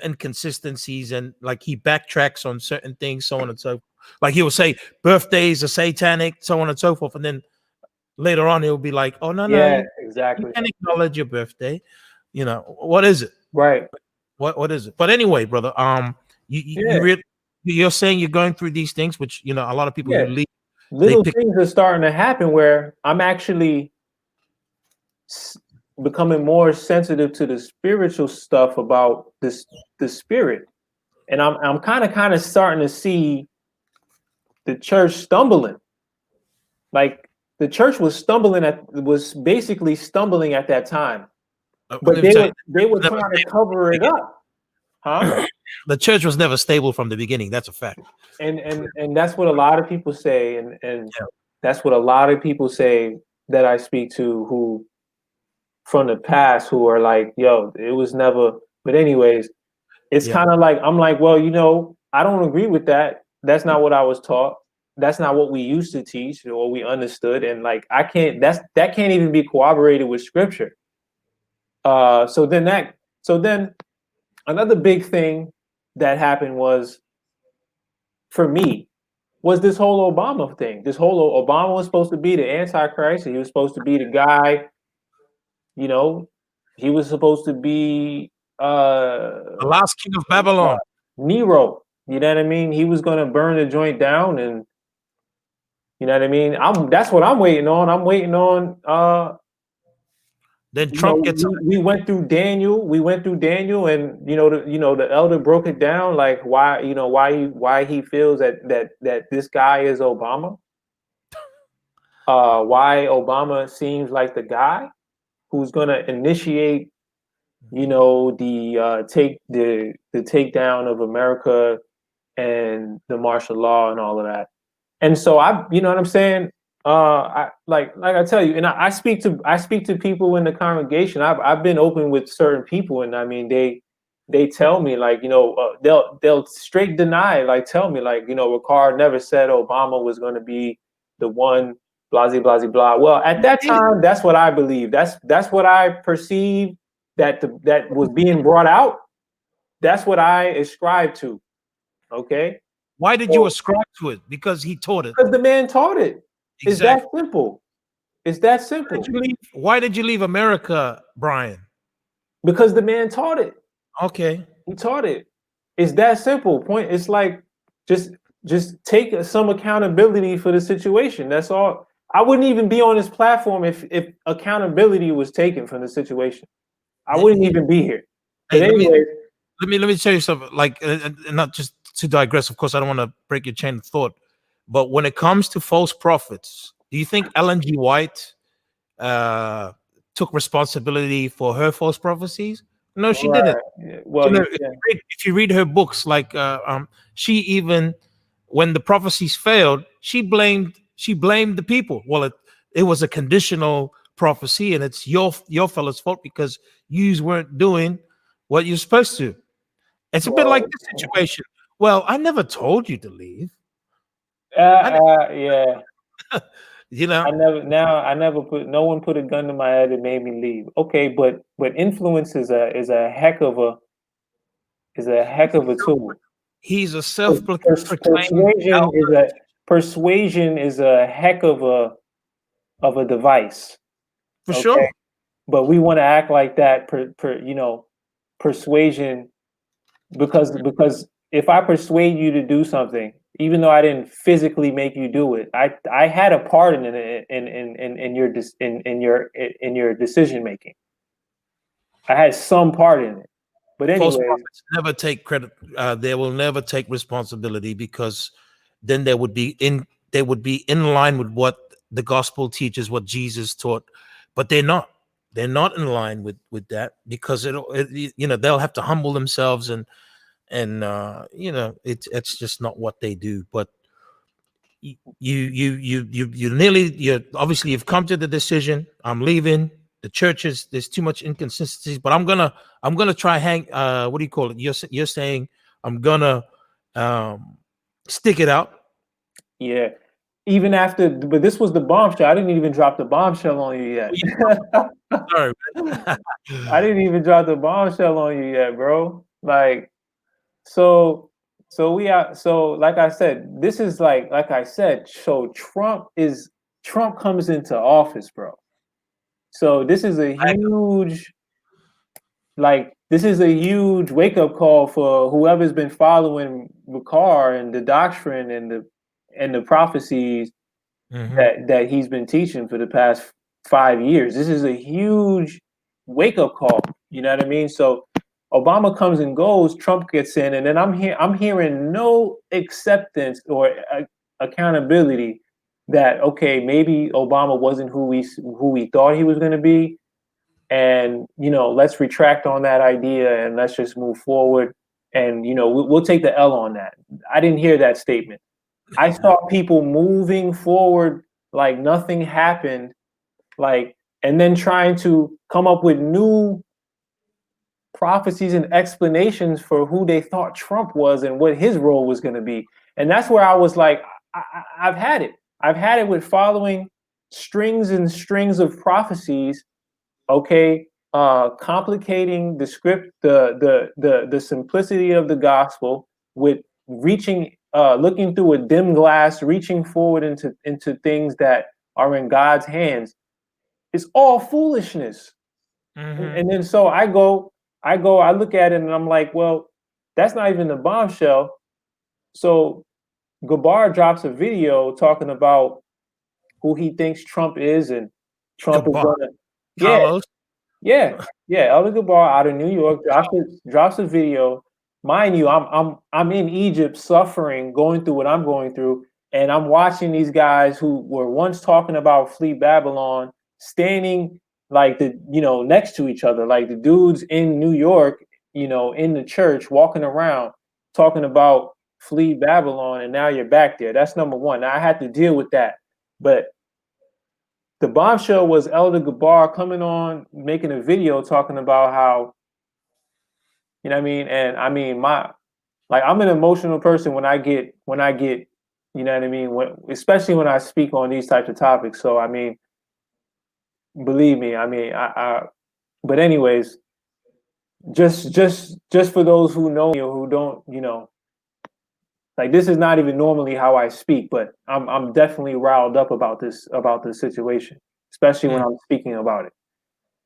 inconsistencies, and like he backtracks on certain things, so on and so forth. Like he will say birthdays are satanic, so on and so forth, and then later on he'll be like, oh no, Yeah, you exactly. can't acknowledge your birthday. What is it? Right. What is it? But anyway, brother, you're saying you're going through these things, which a lot of people who leave, little things are starting to happen where I'm actually becoming more sensitive to the spiritual stuff about the spirit, and I'm kind of starting to see the church stumbling. Like the church was basically stumbling at that time, but they were trying to cover it up, huh? The church was never stable from the beginning. That's a fact. And that's what a lot of people say, and that's what a lot of people say that I speak to, who from the past, who are like, yo, it was never. But anyways, it's kind of like, I'm like, well, I don't agree with that. That's not what I was taught. That's not what we used to teach or we understood. And like, that can't even be corroborated with scripture. So then another big thing that happened was, for me, was this whole Obama thing. Obama was supposed to be the Antichrist. He was supposed to be the guy, he was supposed to be the last king of Babylon. Nero. You know what I mean? He was gonna burn the joint down, and you know what I mean? That's what I'm waiting on. I'm waiting on then Trump gets we went through Daniel, and the elder broke it down, like why he feels that this guy is Obama. Why Obama seems like the guy who's gonna initiate the takedown of America and the martial law and all of that. And so you know what I'm saying? I I tell you, and I speak to people in the congregation. I've been open with certain people, and I mean they tell me, like, they'll straight deny, like tell me, like, Ricard never said Obama was going to be the one, blah blah blah blah. Well, at that time, that's what I believe. That's what I perceive that was being brought out. That's what I ascribe to. Okay. Why did you ascribe to it? Because he taught it. Because the man taught it. Exactly. It's that simple. It's that simple. Why did you leave America, Brian? Because the man taught it. Okay. He taught it. It's that simple. Point. It's like just take some accountability for the situation. That's all. I wouldn't even be on this platform if accountability was taken from the situation. I wouldn't even be here. But anyway, let me tell you something. Like, and not just to digress. Of course, I don't want to break your chain of thought. But when it comes to false prophets, do you think Ellen G. White took responsibility for her false prophecies? No, she didn't. Well, if you read her books, like she even, when the prophecies failed, she blamed the people. Well, it was a conditional prophecy, and it's your fellas' fault because you weren't doing what you're supposed to. It's a bit like this situation. Well, I never told you to leave. Yeah. I never no one put a gun to my head and made me leave. Okay, but influence is a heck of a tool. He's a self-proclaimed persuasion is a heck of a device. For sure. But we want to act like that persuasion, because if I persuade you to do something, even though I didn't physically make you do it, I had a part in it in your decision making. I had some part in it. But anyway, false prophets never take credit. They will never take responsibility, because then they would be in line with what the gospel teaches, what Jesus taught. But they're not. They're not in line with that, because they'll have to humble themselves and it's just not what they do. But you're obviously, you've come to the decision. I'm leaving. the churches, there's too much inconsistencies. But I'm gonna try hang. What do you call it? You're saying I'm gonna stick it out. Yeah. Even after, but this was the bombshell. I didn't even drop the bombshell on you yet. Sorry. I didn't even drop the bombshell on you yet, bro. Like, so like I said, this is like I said, so Trump comes into office, bro. So this is a huge wake up call for whoever's been following Bakar and the doctrine and the prophecies that he's been teaching for the past 5 years. This is a huge wake up call. You know what I mean? So Obama comes and goes, Trump gets in, and then I'm hearing no acceptance or accountability that okay, maybe Obama wasn't who we thought he was going to be, and let's retract on that idea and let's just move forward, and we'll take the L on that. I didn't hear that statement. I saw people moving forward like nothing happened, and then trying to come up with new prophecies and explanations for who they thought Trump was and what his role was going to be. And that's where I was like, I've had it. I've had it with following strings and strings of prophecies. Okay, complicating the script, the simplicity of the gospel with looking through a dim glass, reaching forward into things that are in God's hands. It's all foolishness. And then so I look at it and I'm like, well, that's not even the bombshell. So Gabar drops a video talking about who he thinks Trump is, and Trump is gonna Carlos. Yeah. Elder Gabar out of New York drops a video. Mind you, I'm in Egypt suffering, going through what I'm going through, and I'm watching these guys who were once talking about flee Babylon standing next to each other, like the dudes in New York, in the church walking around talking about flee Babylon, and now you're back there. That's number one. Now I had to deal with that. But the bombshell was Elder Gabar coming on, making a video talking about how, you know what I mean? And I mean, I'm an emotional person when I get, you know what I mean? Especially when I speak on these types of topics. So, I mean, believe me, I mean, but anyways, just for those who know me or who don't, this is not even normally how I speak, but I'm definitely riled up about this situation, especially when I'm speaking about it.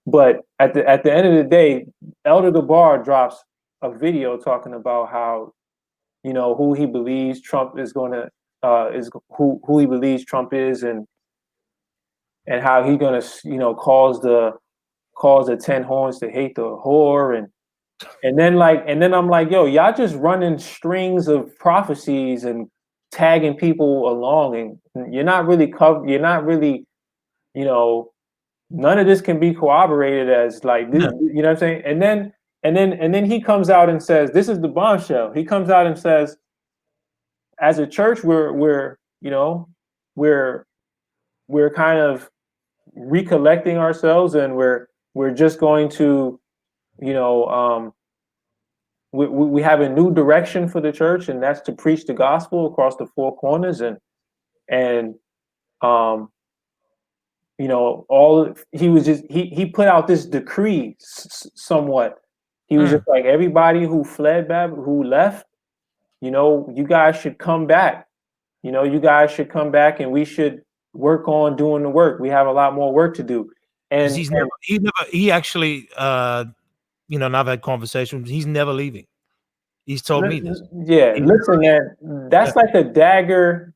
But at the end of the day, Elder Gabar drops a video talking about how, who he believes Trump is going to who he believes Trump is, and how he's going to cause the 10 horns to hate the whore, and then I'm like, yo, y'all just running strings of prophecies and tagging people along, and you're not really none of this can be corroborated as like this, you know what I'm saying? And then he comes out and says, this is the bombshell. He comes out and says, as a church, we're kind of recollecting ourselves, and we're just going to, we have a new direction for the church, and that's to preach the gospel across the four corners, and he put out this decree somewhat. He was just like, everybody who fled who left, you guys should come back. You guys should come back, and we should work on doing the work. We have a lot more work to do. And he actually and I've had conversations. He's never leaving. He's told me this. Yeah, listen, man, that's like a dagger.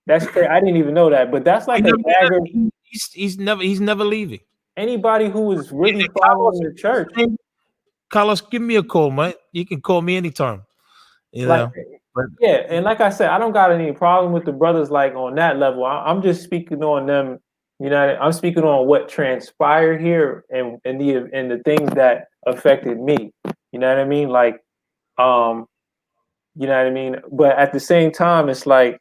That's crazy. I didn't even know that, but that's like a dagger. He's never leaving. Anybody who is really following the church. Carlos, give me a call, man. You can call me anytime. But, yeah, and like I said, I don't got any problem with the brothers like on that level. I'm just speaking on them. I'm speaking on what transpired here and the things that affected me. You know what I mean? Like, you know what I mean? But at the same time, it's like,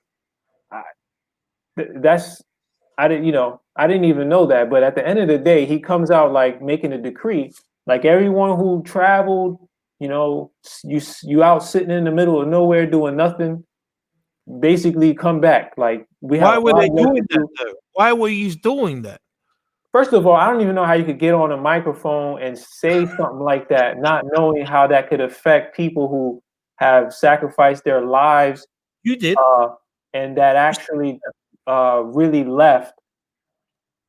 I didn't, I didn't even know that. But at the end of the day, he comes out like making a decree, like everyone who traveled, you out sitting in the middle of nowhere doing nothing, basically come back. Like we have Why a were lot they of work to doing that do. though? Why were you doing that? First of all, I don't even know how you could get on a microphone and say something like that, not knowing how that could affect people who have sacrificed their lives, You did. and that actually really left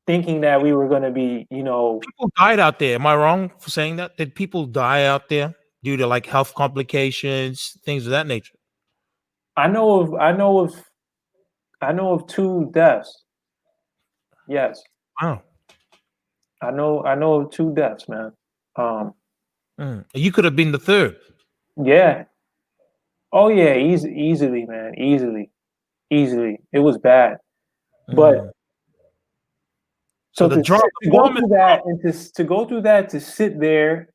thinking that we were going to be, People died out there. Am I wrong for saying that? Did people die out there due to like health complications, things of that nature? I know of 2 deaths. Yes. Wow. I know of 2 deaths, man. You could have been the third. Yeah. Oh yeah, easily, man. Easily. It was bad. But So so the to drama, the go woman. through that and to go through that, to sit there,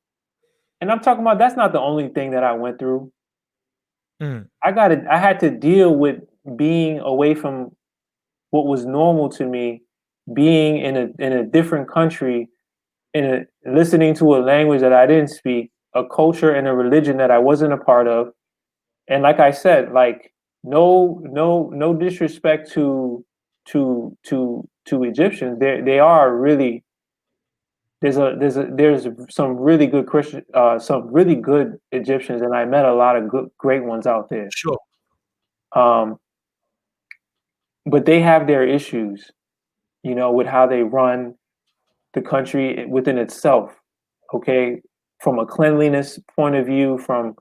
and I'm talking about that's not the only thing that I went through. I had to deal with being away from what was normal to me, being in a different country, listening to a language that I didn't speak, a culture and a religion that I wasn't a part of. And like I said, like no disrespect to Egyptians. They are really there's some really good Christian some really good Egyptians, and I met a lot of great ones out there. Sure. But they have their issues, with how they run the country within itself. Okay, from a cleanliness point of view, from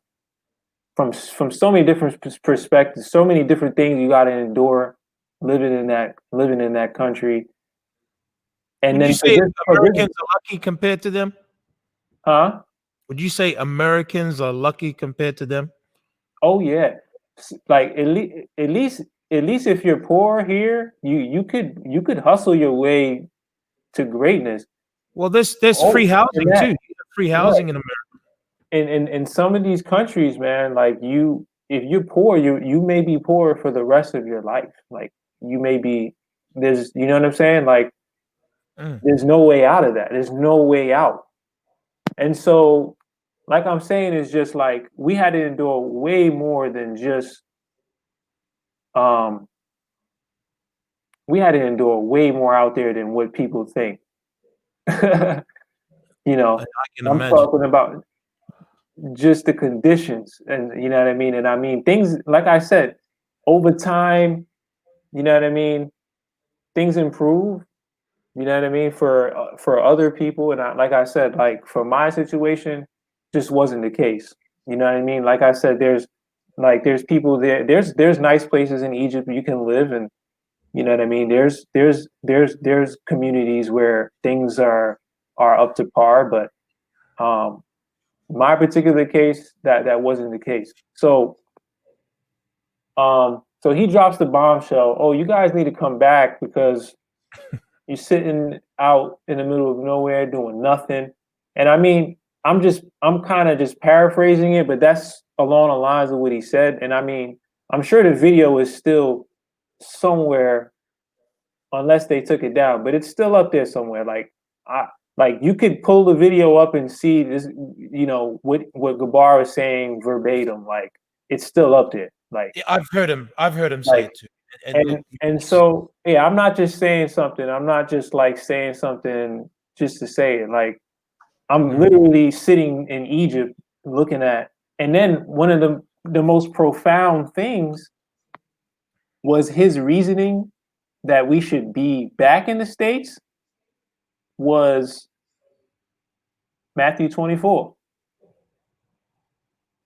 so many different perspectives, so many different things you got to endure living in that country. And Would then you say Americans are lucky compared to them? huh? Would you say Americans are lucky compared to them? Oh yeah, like at least if you're poor here, you could hustle your way to greatness. Well, there's Oh, free and housing too. that You have free right. housing in America. In some of these countries, man, like if you're poor, you may be poor for the rest of your life. Like you may be there's you know what I'm saying? Like there's no way out of that. There's no way out. And so, like I'm saying, is just like we had to endure way more than just um we had to endure way more out there than what people think. I can I'm imagine. talking about just the conditions, and you know what I mean? And I mean things like I said, over time, you know what I mean, things improve, you know what I mean, for other people. And like I said, like for my situation, just wasn't the case. You know what I mean? Like I said, there's people there, there's nice places in Egypt you can live, and you know what I mean, there's communities where things are up to par. But my particular case, that wasn't the case. So he drops the bombshell. Oh, you guys need to come back because you're sitting out in the middle of nowhere doing nothing. And I mean, I'm kind of just paraphrasing it, but that's along the lines of what he said. And I mean, I'm sure the video is still somewhere, unless they took it down, but it's still up there somewhere. Like you could pull the video up and see this, what Gabar is saying verbatim. Like it's still up there. Like Yeah, I've heard him say like it too. and so yeah, I'm not just saying something. I'm not just like saying something just to say it. Like I'm literally sitting in Egypt looking at, and then one of the most profound things was his reasoning that we should be back in the States was Matthew 24.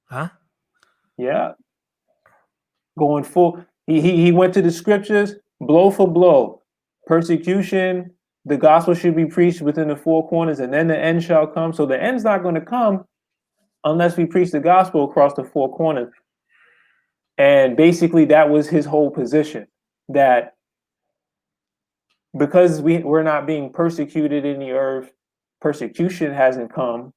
Huh? Yeah. Going full. He went to the scriptures, blow for blow. Persecution, the gospel should be preached within the 4 corners, and then the end shall come. So the end's not going to come unless we preach the gospel across the 4 corners. And basically that was his whole position, that because we're not being persecuted in the earth, persecution hasn't come.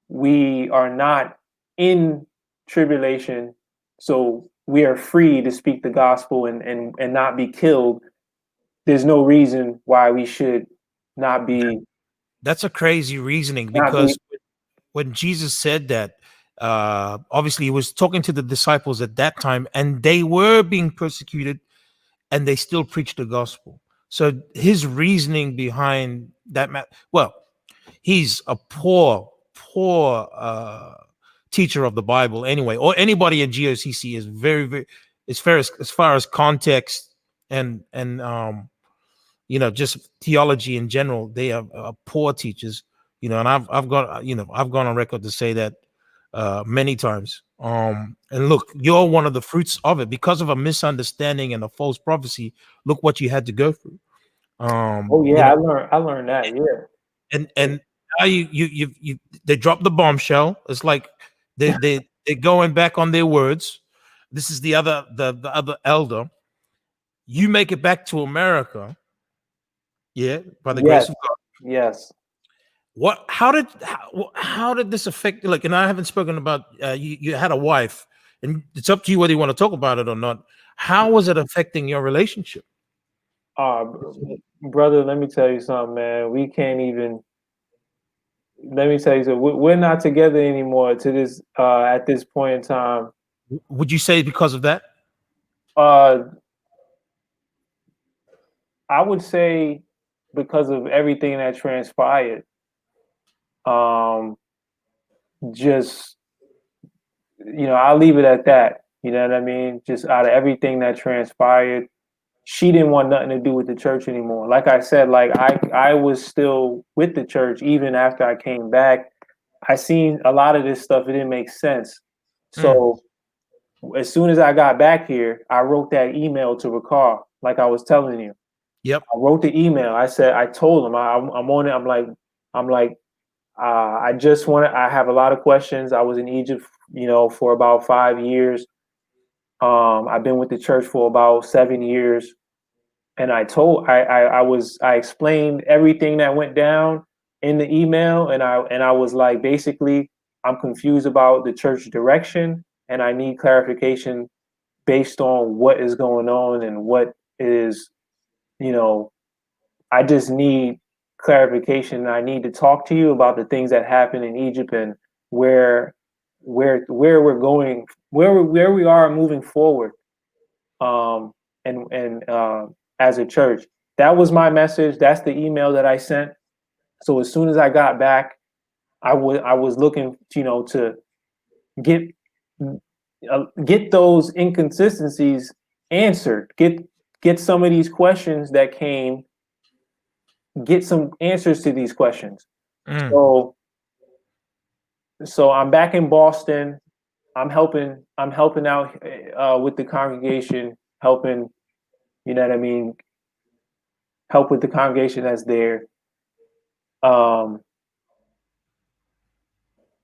We are not in tribulation, so we are free to speak the gospel and not be killed, there's no reason why we should not be. That's a crazy reasoning, Not be. because when Jesus said that, obviously he was talking to the disciples at that time, and they were being persecuted, and they still preached the gospel. So his reasoning behind that, well, he's a poor teacher of the Bible anyway, or anybody in GOCC is very, very, as far as context and just theology in general, they are poor teachers, and I've gone on record to say that many times. And look, you're one of the fruits of it because of a misunderstanding and a false prophecy. Look what you had to go through. Oh yeah, I learned that. Yeah. And now you they dropped the bombshell. It's like they're going back on their words. This is the other elder. You make it back to America. Yeah, by the grace of God. Yes. How did this affect? Like, and I haven't spoken about. You had a wife, and it's up to you whether you want to talk about it or not. How was it affecting your relationship? Brother, let me tell you something, man. We can't even. Let me tell you something. We're not together anymore. To this at this point in time. Would you say because of that? I would say because of everything that transpired. Just, I'll leave it at that. You know what I mean? Just out of everything that transpired, she didn't want nothing to do with the church anymore. Like I said, like I was still with the church even after I came back. I seen a lot of this stuff. It didn't make sense. So as soon as I got back here, I wrote that email to Ricard, like I was telling you. Yep. I wrote the email. I told him I'm on it. I'm like, I have a lot of questions. I was in Egypt, for about 5 years. I've been with the church for about 7 years. And I explained everything that went down in the email. And I was like, basically, I'm confused about the church direction and I need clarification based on what is going on and what is, I just need clarification. I need to talk to you about the things that happened in Egypt and where we're going, where we are moving forward. As a church, that was my message. That's the email that I sent. So as soon as I got back, I was looking, to get those inconsistencies answered, get some of these questions that came, get some answers to these questions. So I'm back in Boston. I'm helping out with the congregation, helping, help with the congregation that's there.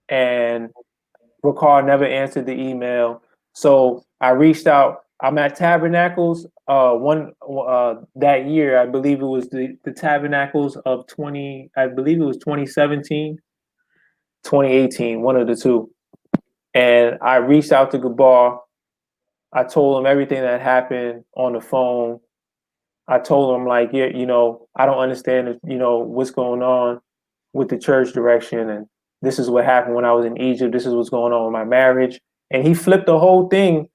And Ricard never answered the email. So I reached out. I'm at Tabernacles that year. I believe it was the Tabernacles of 2017, 2018, one of the two. And I reached out to Gabar. I told him everything that happened on the phone. I told him, like, yeah, I don't understand, what's going on with the church direction. And this is what happened when I was in Egypt. This is what's going on with my marriage. And he flipped the whole thing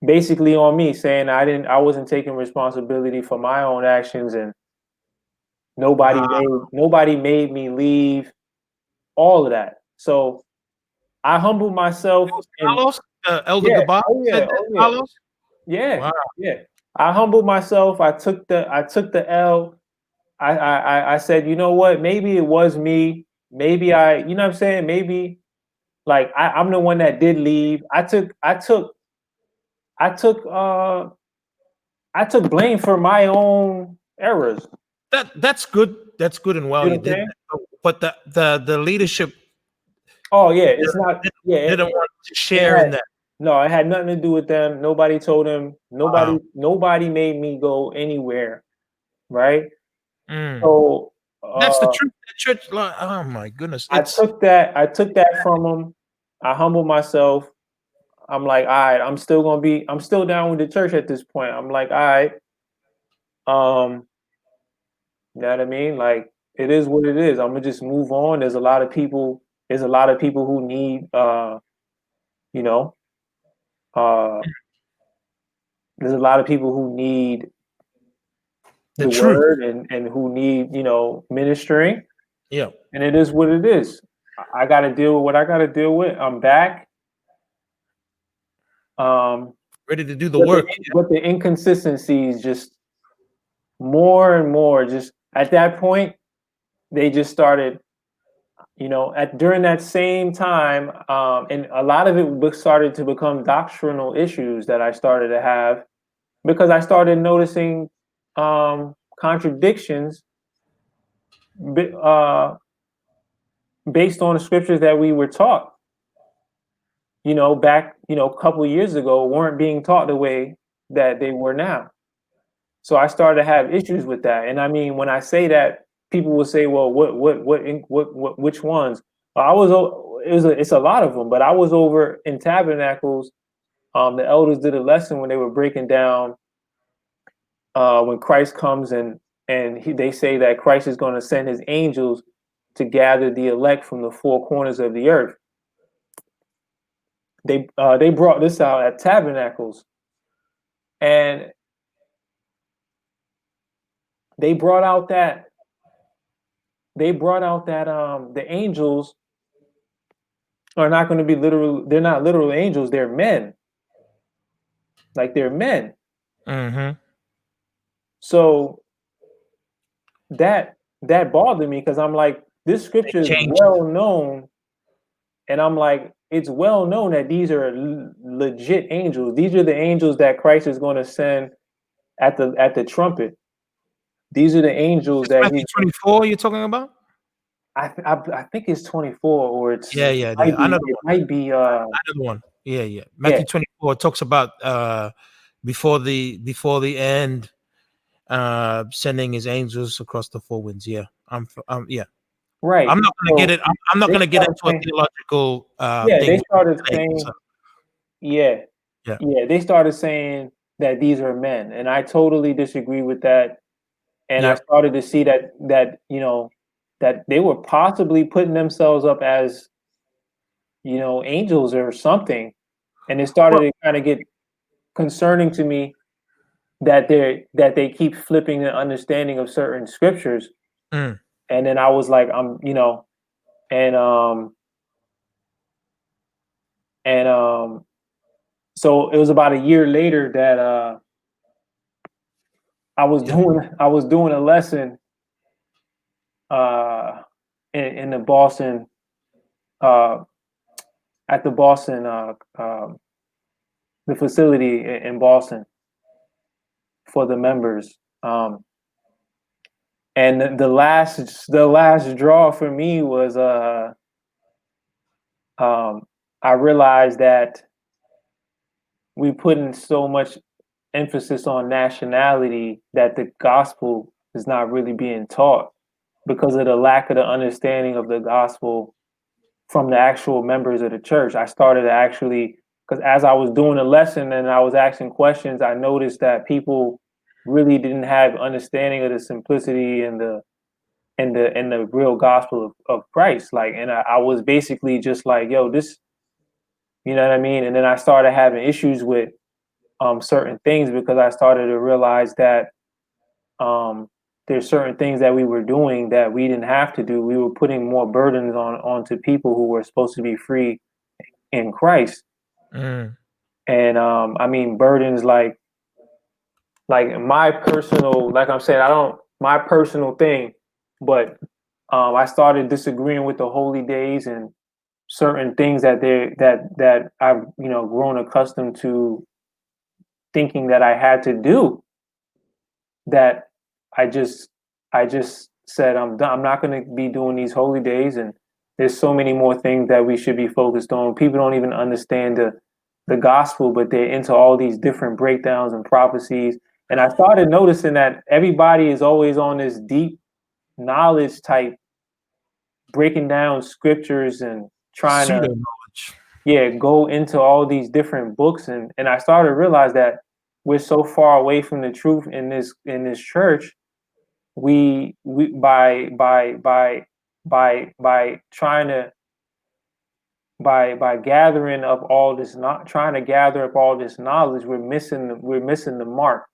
basically on me, saying I wasn't taking responsibility for my own actions, and nobody made me leave, all of that. So I humbled myself. Carlos, Elder Gabar. Carlos? Yeah. Wow. Yeah. I humbled myself. I took the L. I said, you know what? Maybe it was me. Maybe you know what I'm saying? Maybe like I'm the one that did leave. I took blame for my own errors. That's good. That's good and well. You did that. But the leadership. Oh yeah, it's not. Yeah, didn't want to share in that. No, it had nothing to do with them. Nobody told them. Nobody made me go anywhere. Right. So that's the truth. The church. Oh my goodness. I took that from them. I humbled myself. I'm like, all right, I'm still down with the church at this point. I'm like, all right, you know what I mean? Like, it is what it is. I'm gonna just move on. There's a lot of people who need, you know, uh, there's a lot of people who need The the truth. word and who need, ministering. Yeah. And it is what it is. I got to deal with what I got to deal with. I'm back. Ready to do the But work. the inconsistencies just more and more. Just at that point, they just started. During that same time, and a lot of it started to become doctrinal issues that I started to have because I started noticing contradictions based on the scriptures that we were taught. Back a couple of years ago, weren't being taught the way that they were now. So I started to have issues with that. And I mean, when I say that, people will say, "Well, which ones?" It's a lot of them, but I was over in Tabernacles. The elders did a lesson when they were breaking down when Christ comes they say that Christ is going to send his angels to gather the elect from the four corners of the earth. They brought this out at Tabernacles, and they brought out that the angels are not going to be literal. They're not literal angels. They're men. Like they're men. Mm-hmm. So that bothered me because I'm like, this scripture is well known, and I'm like, it's well known that these are legit angels. These are the angels that Christ is going to send at the trumpet. These are the angels that Matthew 24 you're talking about? I think it's 24 or it's Yeah. it might be another one. Yeah. Matthew 24 talks about before the end, sending his angels across the four winds. Yeah. Yeah. Right. I'm not gonna get it. I'm not gonna get into a theological thing. They started saying they started saying that these are men, and I totally disagree with that. And I started to see that that they were possibly putting themselves up as angels or something, and it started to kind of get concerning to me that they keep flipping the understanding of certain scriptures. And then I was like, so it was about a year later that I was doing a lesson in the Boston at the Boston the facility in Boston for the members. And the last draw for me was I realized that we put in so much emphasis on nationality that the gospel is not really being taught because of the lack of the understanding of the gospel from the actual members of the church. I started to actually, because as I was doing a lesson and I was asking questions, I noticed that people really didn't have understanding of the simplicity and the real gospel of Christ. Like, and I was basically just like, yo, this, you know what I mean? And then I started having issues with certain things because I started to realize that there's certain things that we were doing that we didn't have to do. We were putting more burdens onto people who were supposed to be free in Christ. And I mean burdens like my personal, like I'm saying, my personal thing, but I started disagreeing with the holy days and certain things that I've grown accustomed to thinking that I had to do, that I just said I'm done. I'm not going to be doing these holy days, and there's so many more things that we should be focused on. People don't even understand the gospel, but they're into all these different breakdowns and prophecies. And I started noticing that everybody is always on this deep knowledge type, breaking down scriptures and trying pseudo to knowledge. go into all these different books, and I started to realize that we're so far away from the truth in this church. We by trying to by gathering up all this, not trying to gather up all this knowledge, we're missing the mark.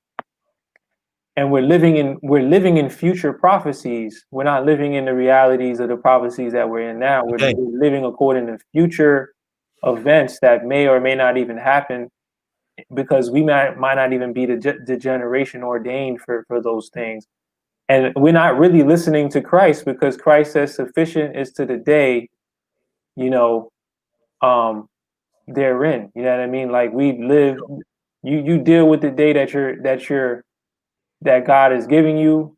And we're living in future prophecies. We're not living in the realities of the prophecies that we're in now. We're living according to future events that may or may not even happen, because we might not even be the generation ordained for those things. And we're not really listening to Christ, because Christ says sufficient is to the day, therein. You know what I mean? Like, we live, you deal with the day that God is giving you,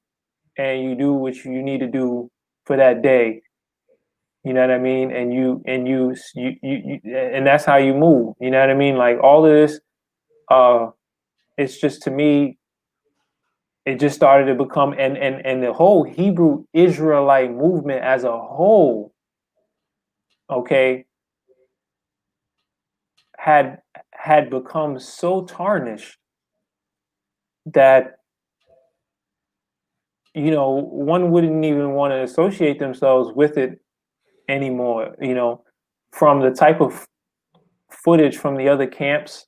and you do what you need to do for that day. You know what I mean? And you and that's how you move. You know what I mean? Like, all of this, it's just, to me, it just started to become, and the whole Hebrew Israelite movement as a whole, okay, had become so tarnished that one wouldn't even want to associate themselves with it anymore. From the type of footage from the other camps,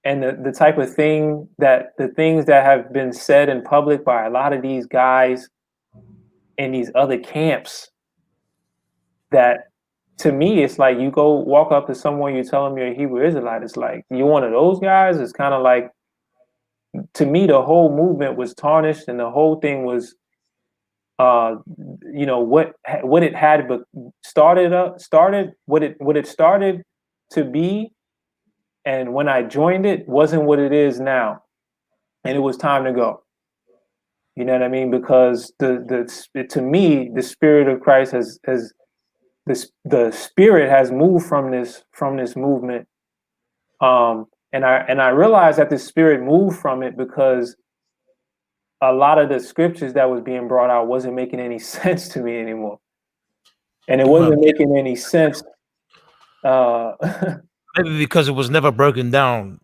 and the type of things that have been said in public by a lot of these guys in these other camps, that, to me, it's like, you go walk up to someone, you tell them you're a Hebrew Israelite, it's like, you're one of those guys. It's kind of like, to me, the whole movement was tarnished, and the whole thing was, what it had started to be, and when I joined it, wasn't what it is now, and it was time to go. You know what I mean? Because to me, the Spirit of Christ has the Spirit has moved from this movement, and I realized that the Spirit moved from it because a lot of the scriptures that was being brought out wasn't making any sense to me anymore, and it wasn't making any sense. Maybe because it was never broken down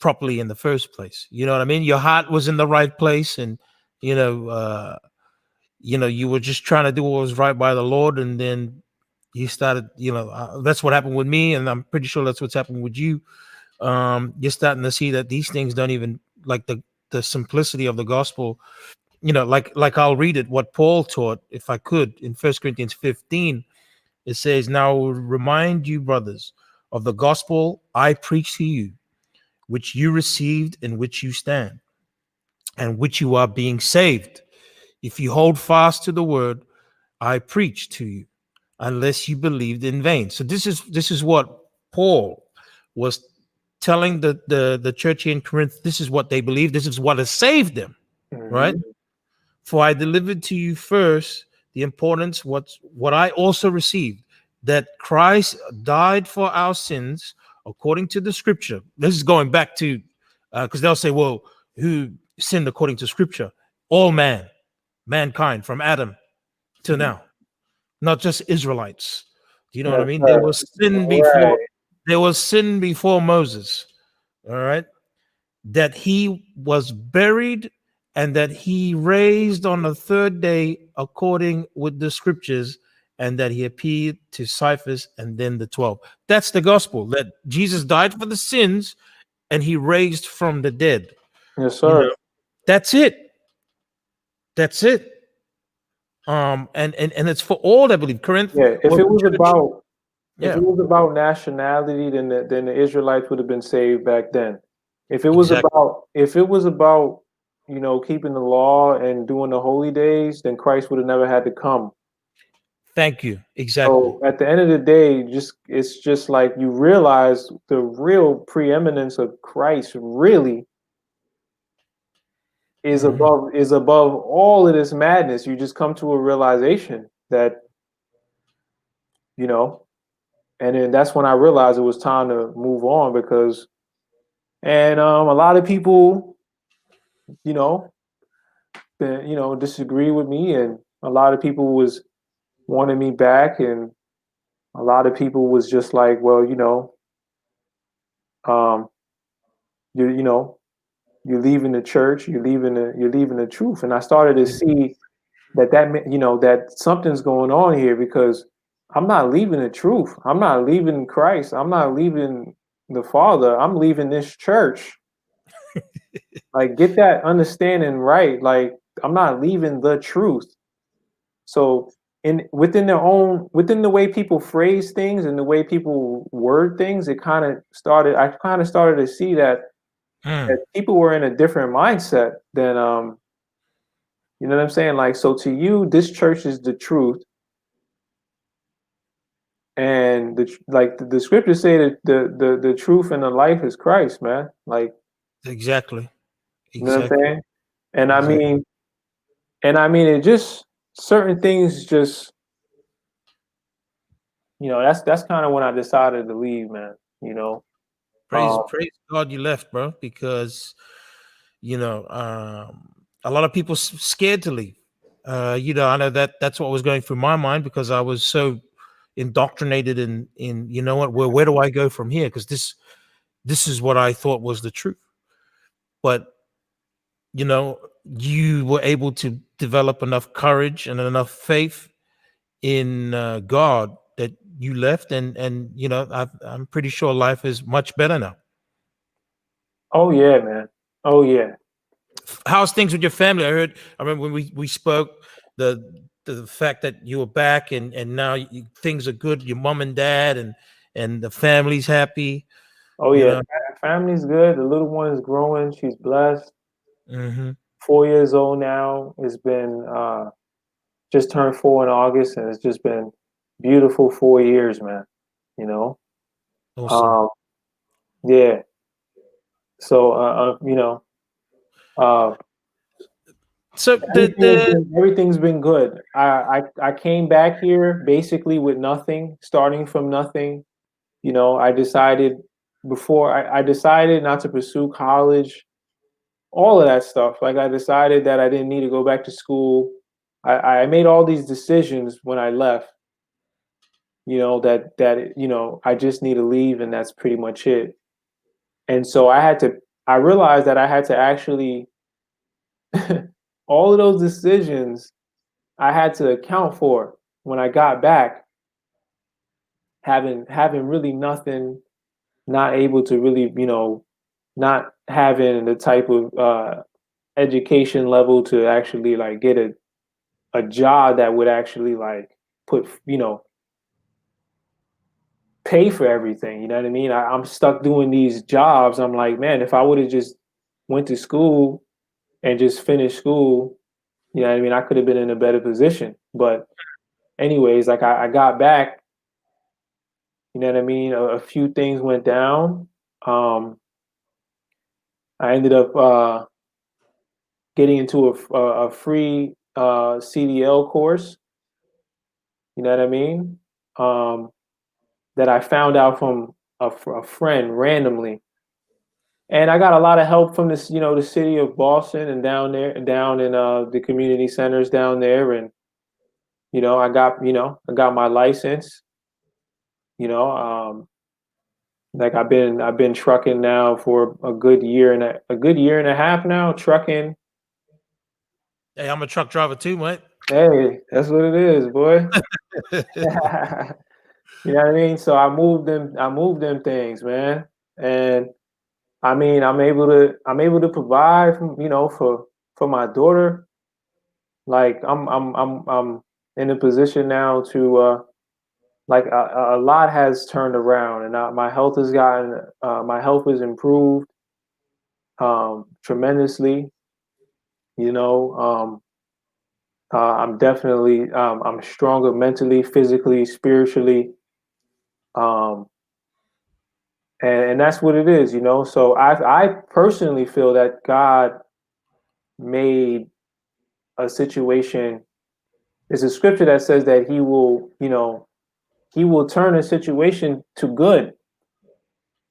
properly in the first place. You know what I mean? Your heart was in the right place, and you were just trying to do what was right by the Lord, and then you started. That's what happened with me, and I'm pretty sure that's what's happened with you. You're starting to see that these things don't even, like, the simplicity of the gospel. Like I'll read it, what Paul taught, if I could, in 1 Corinthians 15. It says, "Now I will remind you, brothers, of the gospel I preached to you, which you received, in which you stand, and which you are being saved, if you hold fast to the word I preached to you, unless you believed in vain." So this is what Paul was telling the church in Corinth. This is what they believe. This is what has saved them, right? "For I delivered to you first the importance, what I also received, that Christ died for our sins according to the scripture." This is going back to, because they'll say, well, who sinned according to scripture? All mankind, from Adam to now, not just Israelites. Do you know what I mean? There was sin before. There was sin before Moses. All right. That he was buried, and that he raised on the third day according with the scriptures, and that he appeared to Cephas and then the 12. That's the gospel, that Jesus died for the sins and he raised from the dead. Yes, sir. That's it. That's it. And it's for all that believe. Corinth. Yeah, if it was about Yeah. if it was about nationality, then the Israelites would have been saved back then. If it was about keeping the law and doing the holy days, then Christ would have never had to come. Thank you. Exactly. So at the end of the day, it's just like you realize the real preeminence of Christ really is above all of this madness. You just come to a realization that, and then that's when I realized it was time to move on, because, and a lot of people, disagree with me, and a lot of people was wanting me back, and a a lot of people was just like, well, um, you know, you're leaving the church, you're leaving the truth. And I started to see that something's going on here, because I'm not leaving the truth. I'm not leaving Christ. I'm not leaving the Father. I'm leaving this church. Like, get that understanding right. Like, I'm not leaving the truth. So within the way people phrase things and the way people word things, I kind of started to see that people were in a different mindset than you know what I'm saying? Like, so to you, this church is the truth. And the scriptures say that the truth and the life is Christ, man. Like, Exactly. you know what I'm Exactly. saying? And Exactly. I mean it just certain things just, that's kind of when I decided to leave, man. You know. Um Praise God you left, bro, because a lot of people scared to leave. I know that's what was going through my mind, because I was so indoctrinated in where do I go from here? Because this is what I thought was the truth. But you were able to develop enough courage and enough faith in God that you left, and I'm pretty sure life is much better now. oh yeah, man. Oh yeah. How's things with your family? I remember when we spoke, the fact that you were back, and now things are good. Your mom and dad and the family's happy. Oh You yeah. know. Family's good. The little one is growing. She's blessed. Hmm. 4 years old now. It's been just turned 4 in August, and it's just been beautiful 4 years, man. You know. Awesome. Um, yeah. So uh, So the everything's been good. I came back here basically with nothing, starting from nothing. I decided I decided not to pursue college, all of that stuff. Like, I decided that I didn't need to go back to school. I made all these decisions when I left, that I just need to leave, and that's pretty much it. And so I realized that I had to actually, all of those decisions I had to account for when I got back, having really nothing, not able to really, not having the type of education level to actually like get a job that would actually like put, pay for everything. You know what I mean? I'm stuck doing these jobs. I'm like, man, if I would have just went to school and just finished school, you know what I mean, I could have been in a better position. But anyways, like, I got back, you know what I mean? A few things went down. Um, I ended up getting into a free CDL course. You know what I mean? Um, that I found out from a friend randomly, and I got a lot of help from this, the city of Boston, and down in the community centers down there, and I got my license. You know, like, I've been trucking now for a good year and a half now, trucking. Hey, I'm a truck driver too, mate. Hey, that's what it is, boy. You know what I mean? So I moved them things, man. And I mean, I'm able to provide for my daughter. Like, I'm in a position now to like, a lot has turned around, and my health has improved tremendously. You know, I'm stronger mentally, physically, spiritually. Um, and that's what it is. So I personally feel that God made a situation. There's a scripture that says that he will turn a situation to good.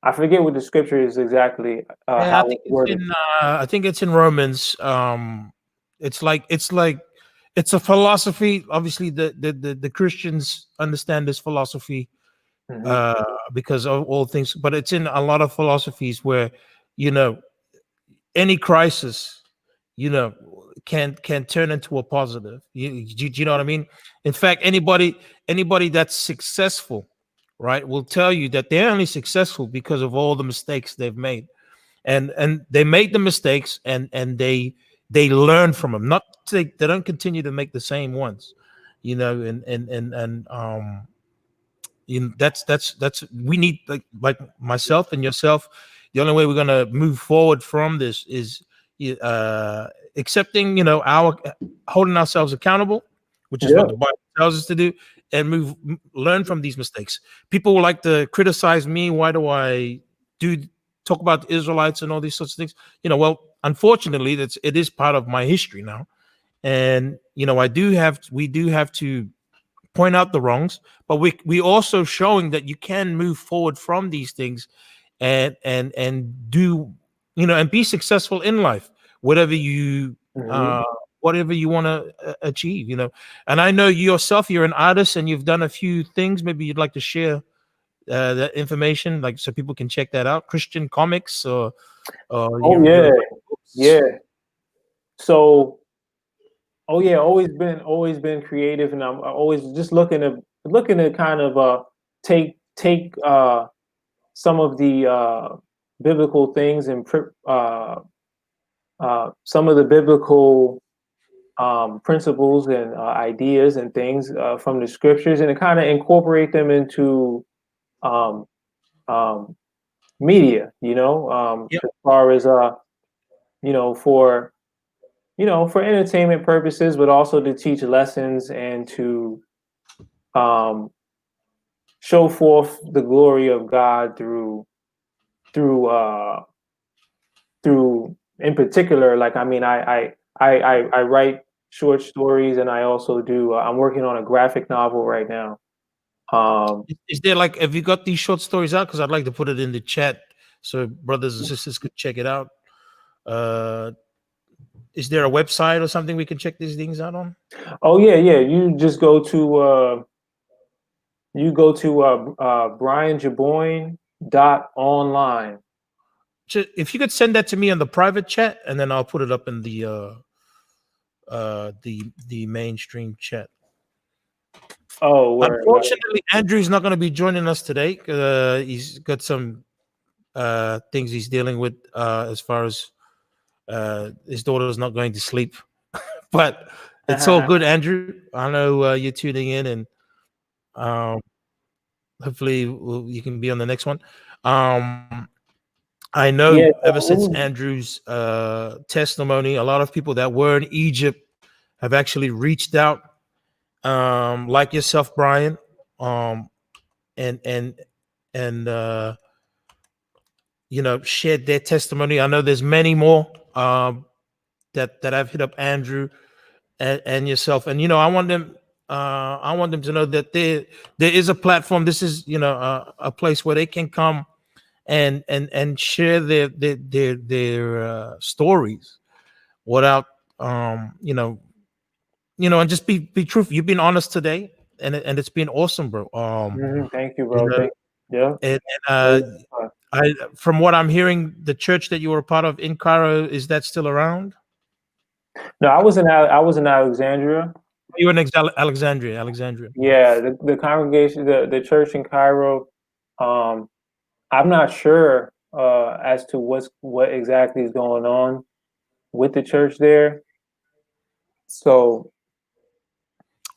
I forget what the scripture is exactly, Yeah, how it's worded. I think it's in Romans. It's a philosophy. Obviously, the Christians understand this philosophy. because of all things. But it's in a lot of philosophies where, you know, any crisis, you know, can turn into a positive. You know what I mean? In fact, anybody that's successful, right, will tell you that they're only successful because of all the mistakes they've made, and they made the mistakes, and they learn from them. Not they don't continue to make the same ones, you know, and you know, that's we need, like myself and yourself. The only way we're gonna move forward from this is accepting, you know, our holding ourselves accountable, which is Yeah. what the Bible tells us to do, and learn from these mistakes. People will like to criticize me. Why do I talk about the Israelites and all these sorts of things? You know, well, unfortunately, it is part of my history now, and you know, we do have to point out the wrongs, but we also showing that you can move forward from these things, and do, you know, and be successful in life, whatever you whatever you want to achieve, you know. And I know yourself, you're an artist and you've done a few things. Maybe you'd like to share that information, like, so people can check that out. Christian comics, or Oh yeah, yeah. So, oh yeah, always been creative, and I'm always just looking to kind of take some of the biblical things and some of the biblical principles and ideas and things from the scriptures, and to kind of incorporate them into um, um, media. You know, Yep. as far as you know, for for entertainment purposes, but also to teach lessons and to um, show forth the glory of God through through in particular. Like, I mean, I write short stories, and I also do. I'm working on a graphic novel right now. Is there, like, have you got these short stories out? Because I'd like to put it in the chat so brothers and sisters could check it out. Is there a website or something we can check these things out on? Oh yeah, yeah. You just go to brianjaboyne.online. If you could send that to me on the private chat, and then I'll put it up in the mainstream chat. Oh, word. Unfortunately, Andrew's not going to be joining us today. He's got some things he's dealing with, as far as his daughter's not going to sleep. But it's all good, Andrew. I know you're tuning in, and hopefully you can be on the next one. I know, Yeah. ever since Andrew's testimony, a lot of people that were in Egypt have actually reached out, like yourself, Brian, and you know, shared their testimony. I know there's many more that I've hit up Andrew and yourself, and you know, I want them to know that there is a platform. This is, you know, a place where they can come and share their stories without and just be truthful. You've been honest today, and it's been awesome, bro. Thank you, You bro. know, Yeah. and from what I'm hearing, the church that you were a part of in Cairo, is that still around? No, I was in Alexandria. You were in Alexandria. Yeah, the congregation, the church in Cairo. I'm not sure as to what exactly is going on with the church there. So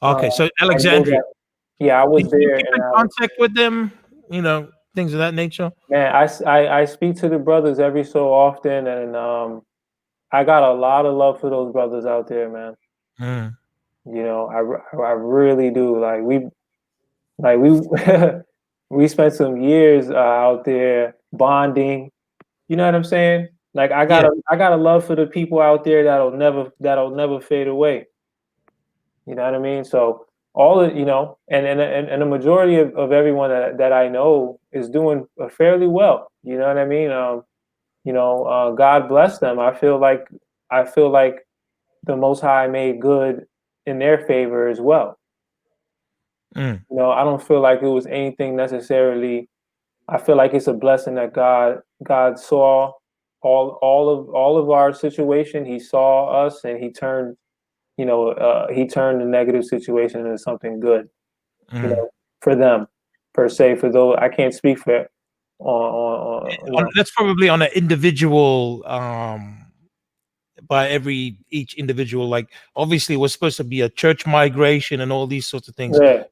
Okay, so I know Alexandria. that, yeah, I was Did you there, keep and in contact with them? You know, things of that nature. man, I speak to the brothers every so often, and I got a lot of love for those brothers out there, man. Mm. You know, I really do. We we spent some years out there bonding. You know what I'm saying? Like, I got Yeah. I got a love for the people out there that'll never fade away. You know what I mean? So all of, you know, and the majority of everyone that I know is doing fairly well. You know what I mean? God bless them. I feel like the Most High made good in their favor as well. Mm. You know, I don't feel like it was anything necessarily. I feel like it's a blessing that God saw all of our situation. He saw us, and he turned, he turned the negative situation into something good. You Mm. know, for them per se. For those, I can't speak for on you know. That's probably on an individual, by each individual. Like, obviously, it was supposed to be a church migration and all these sorts of things, Yeah.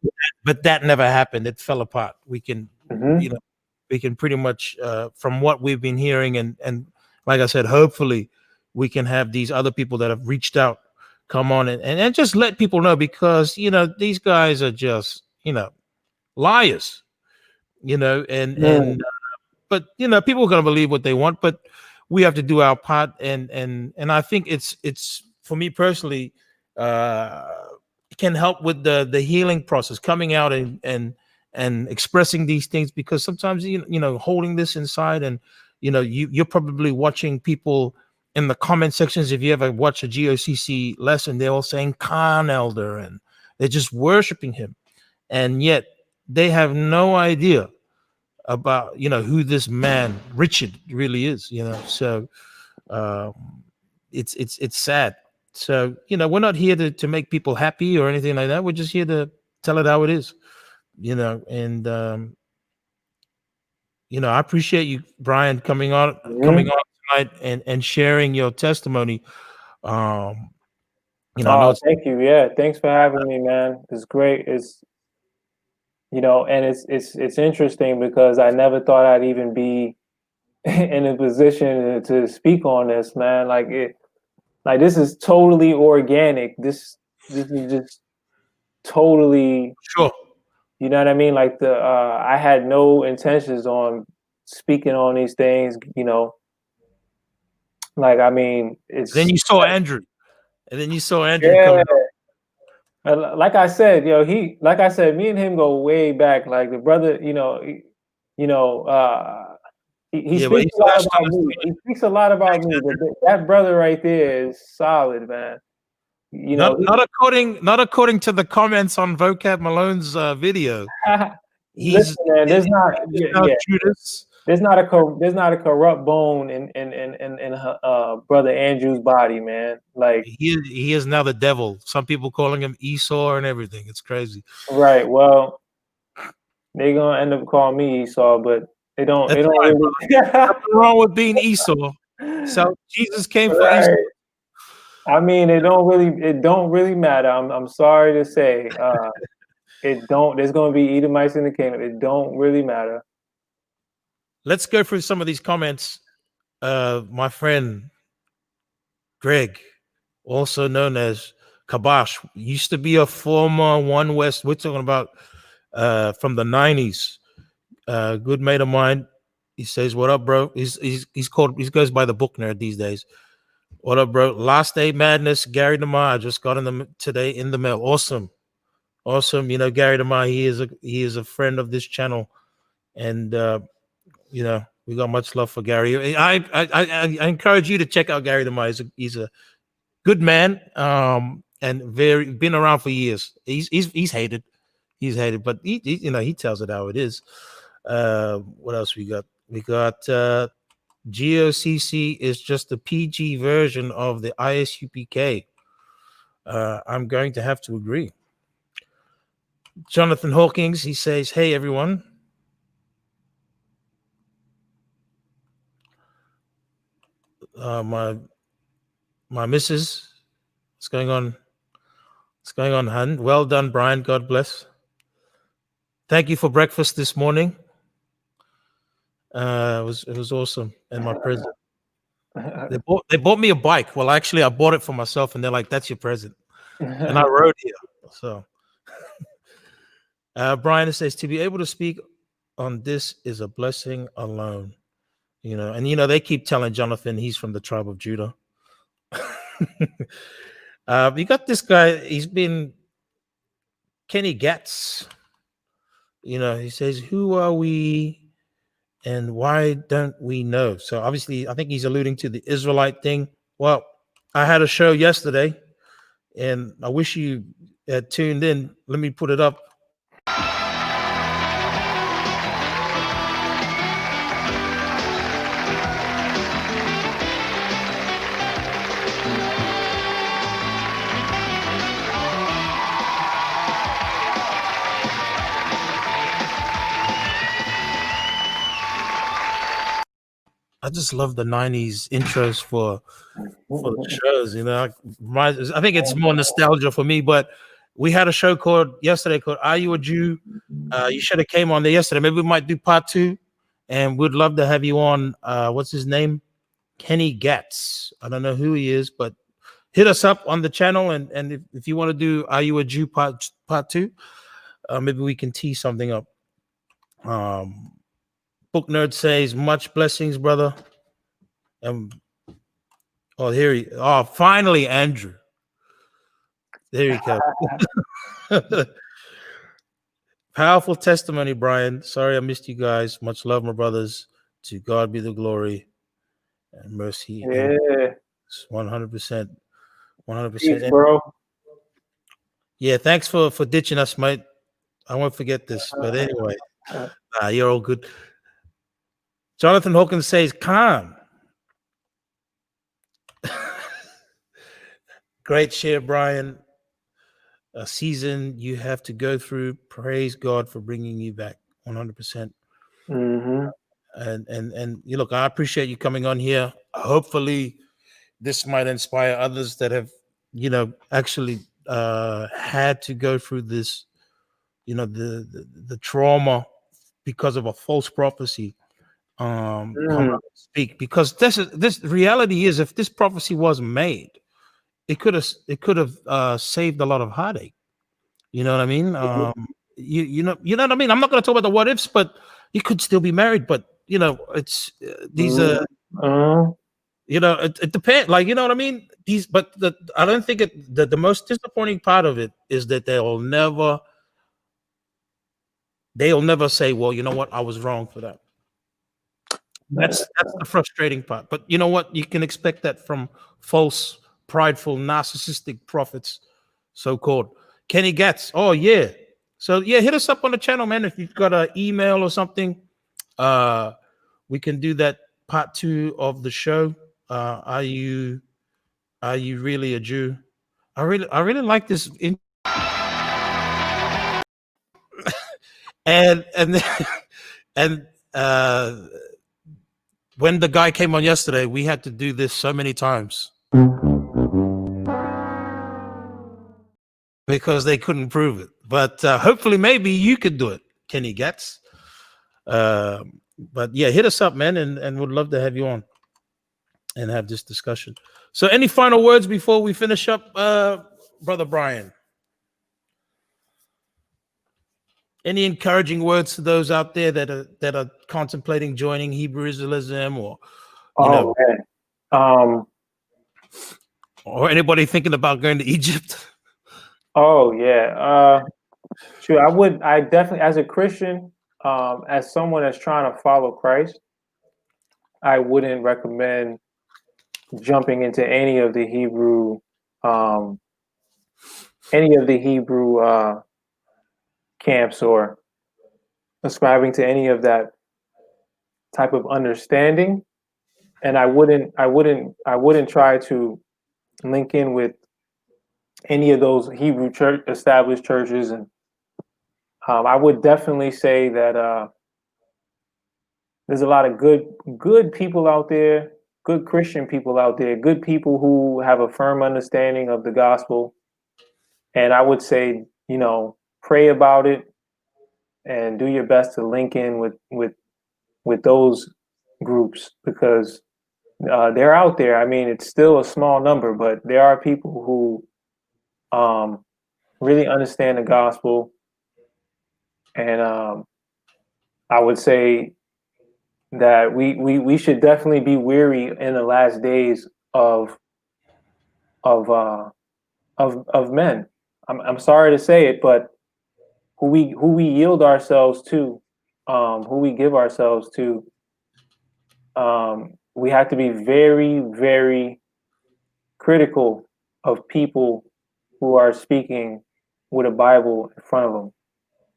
but that never happened. It fell apart. We can, Hmm. you know, we can pretty much, from what we've been hearing, and like I said, hopefully, we can have these other people that have reached out come on and just let people know, because these guys are just liars, and but people are going to believe what they want, but we have to do our part, and I think it's for me personally, uh it can help with the healing process, coming out and expressing these things, because sometimes holding this inside, and you're probably watching people in the comment sections. If you ever watch a GOCC lesson, they're all saying Khan Elder, and they're just worshiping him, and yet they have no idea about who this man Richard really is. So it's sad. So we're not here to make people happy or anything like that. We're just here to tell it how it is. And I appreciate you, Brian, coming on tonight and sharing your testimony. I know Oh, it's thank you. Yeah, thanks for having me, man. It's great. It's and it's interesting because I never thought I'd even be in a position to speak on this, man. Like this is totally organic. This is just totally, sure. you know what I mean? Like I had no intentions on speaking on these things, Like I mean, Then it's you saw Andrew, and then you saw Andrew yeah. coming up. Like I said, like I said, me and him go way back. Like the brother, you know, uh, he Yeah, but speaks he a lot flashed on about us. me. He speaks a lot about me, but that brother right there is solid, man. You know, Not according to the comments on Vocab Malone's video. listen, He's man. There's not, he's now yeah, Judas. there's not a corrupt bone in brother Andrew's body, man. Like, He is now the devil. Some people calling him Esau and everything. It's crazy. right. Well, they gonna end up calling me Esau, but they That's don't fine, really. brother. Nothing wrong with being Esau. So Jesus came for Esau. Right. I mean, it don't really matter. I'm sorry to say, it don't. There's gonna be Edomites in the kingdom. It don't really matter. Let's go through some of these comments. My friend Greg, also known as Kabash, used to be a former One West. We're talking about from the 90s. Good mate of mine. He says, "What up, bro?" He's called. He goes by the book nerd these days. What up, bro? Last Day Madness, Gary DeMar. I just got in the today in the mail. Awesome. Gary DeMar. He is a friend of this channel, and we got much love for Gary. I encourage you to check out Gary DeMar. He's a good man, and very been around for years. He's hated. He's hated, but he tells it how it is. What else we got? We got GOCC is just the PG version of the ISUPK. I'm going to have to agree. Jonathan Hawkins, he says, "Hey everyone." My missus, what's going on? What's going on, hun? Well done, Brian. God bless. Thank you for breakfast this morning. It was awesome, and my present. They bought me a bike. Well, actually, I bought it for myself, and they're like, "That's your present," and I rode here. So, Brian says, "To be able to speak on this is a blessing alone." And they keep telling Jonathan he's from the tribe of Judah. You got this guy. He's been Kenny Getz. He says, "Who are we? And why don't we know?" So obviously, I think he's alluding to the Israelite thing. Well, I had a show yesterday, and I wish you had tuned in. Let me put it up. I just love the '90s intros for the shows. You know, I think it's more nostalgia for me. But we had a show called yesterday called "Are You a Jew?" You should have came on there yesterday. Maybe we might do part 2, and we'd love to have you on. What's his name? Kenny Getz. I don't know who he is, but hit us up on the channel, and if you want to do "Are You a Jew?" part 2, maybe we can tee something up. Book Nerd says much blessings, brother. Finally, Andrew. There you go. Powerful testimony, Brian. Sorry I missed you guys. Much love, my brothers. To God be the glory and mercy. Yeah. 100%. 100%. Peace, bro. Yeah, thanks for ditching us, mate. I won't forget this. But anyway, you're all good. Jonathan Hawkins says, calm. Great share, Brian. A season you have to go through. Praise God for bringing you back. 100%. Mm-hmm. And you look, I appreciate you coming on here. Hopefully, this might inspire others that have, actually had to go through this, the trauma because of a false prophecy. Speak, because this reality is, if this prophecy was made, it could have saved a lot of heartache. You know what I mean? You know what I mean? I'm not going to talk about the what ifs, but you could still be married. But it's these it depends. Like, you know what I mean? I don't think the most disappointing part of it is that they'll never say, well, you know what, I was wrong for that. That's the frustrating part. But you know what? You can expect that from false, prideful, narcissistic prophets, so-called. Kenny Getz. Oh, yeah. So, yeah, hit us up on the channel, man. If you've got an email or something, we can do that part 2 of the show. Are you really a Jew? I really like this. And when the guy came on yesterday, we had to do this so many times because they couldn't prove it. But hopefully, maybe you could do it, Kenny Getz. But yeah, hit us up, man, and would love to have you on and have this discussion. So, any final words before we finish up, Brother Brian? Any encouraging words to those out there that are contemplating joining Hebrew Israelism, or or anybody thinking about going to Egypt? Oh yeah. Sure. I definitely, as a Christian, as someone that's trying to follow Christ, I wouldn't recommend jumping into any of the Hebrew camps or ascribing to any of that type of understanding. And I wouldn't try to link in with any of those Hebrew established churches. And I would definitely say that there's a lot of good people out there, good Christian people out there, good people who have a firm understanding of the gospel. And I would say, pray about it and do your best to link in with those groups, because they're out there. I mean, it's still a small number, but there are people who really understand the gospel. And I would say that we should definitely be weary in the last days of men. I'm sorry to say it, but who we yield ourselves to, who we give ourselves to, we have to be very, very critical of people who are speaking with a Bible in front of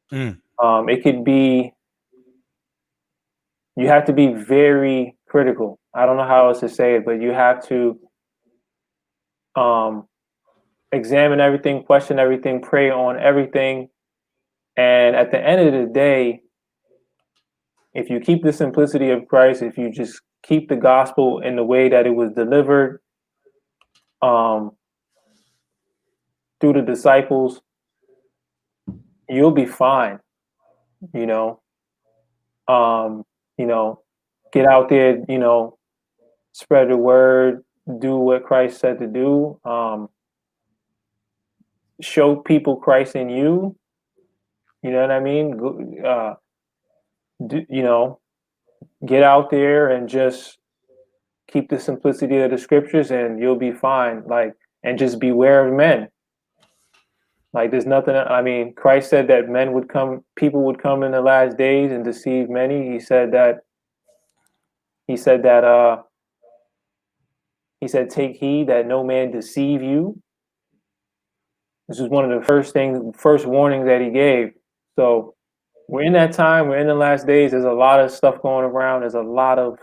them. It could be, you have to be very critical. I don't know how else to say it, but you have to examine everything, question everything, pray on everything. And at the end of the day, if you keep the simplicity of Christ, if you just keep the gospel in the way that it was delivered through the disciples, you'll be fine. You know, you know, get out there, you know, spread the word, do what Christ said to do, show people Christ in you. You know what I mean? You know, get out there and just keep the simplicity of the scriptures, and you'll be fine. Like, and just beware of men. Like, there's nothing. I mean, Christ said that people would come in the last days and deceive many. He said that. He said, take heed that no man deceive you. This is one of the first warnings that he gave. So we're in that time. We're in the last days. There's a lot of stuff going around. There's a lot of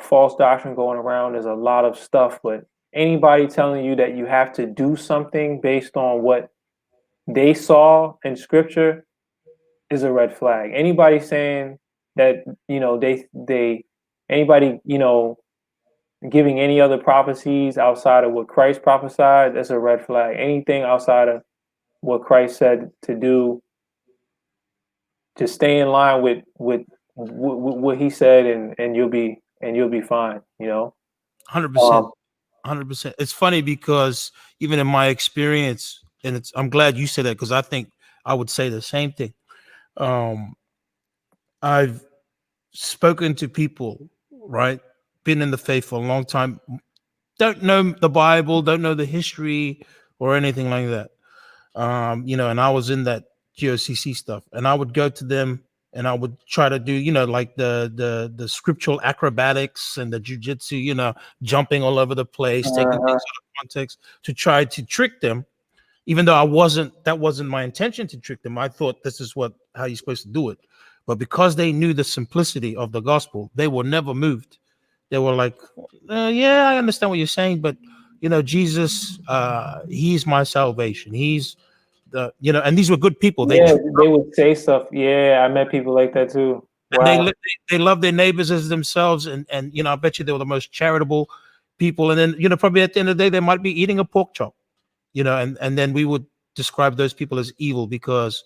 false doctrine going around. There's a lot of stuff, but anybody telling you that you have to do something based on what they saw in scripture is a red flag. Anybody saying that, you know, anybody, you know, giving any other prophecies outside of what Christ prophesied, that's a red flag. Anything outside of what Christ said to do, just stay in line with what he said, and you'll be fine. You know, 100%. 100%. It's funny because even in my experience, and I'm glad you said that, because I think I would say the same thing. I've spoken to people, right? Been in the faith for a long time, don't know the Bible, don't know the history or anything like that. You know, and I was in that GOCC stuff, and I would go to them and I would try to do, you know, like the scriptural acrobatics and the jujitsu, you know, jumping all over the place, taking things out of context to try to trick them, even though that wasn't my intention to trick them. I thought this is how you're supposed to do it. But because they knew the simplicity of the gospel, they were never moved. They were like, yeah, I understand what you're saying, but you know, Jesus, he's my salvation. He's you know, and these were good people. They would say stuff. Yeah, I met people like that too. Wow. They love their neighbors as themselves, and you know, I bet you they were the most charitable people. And then, you know, probably at the end of the day, they might be eating a pork chop, you know, and then we would describe those people as evil because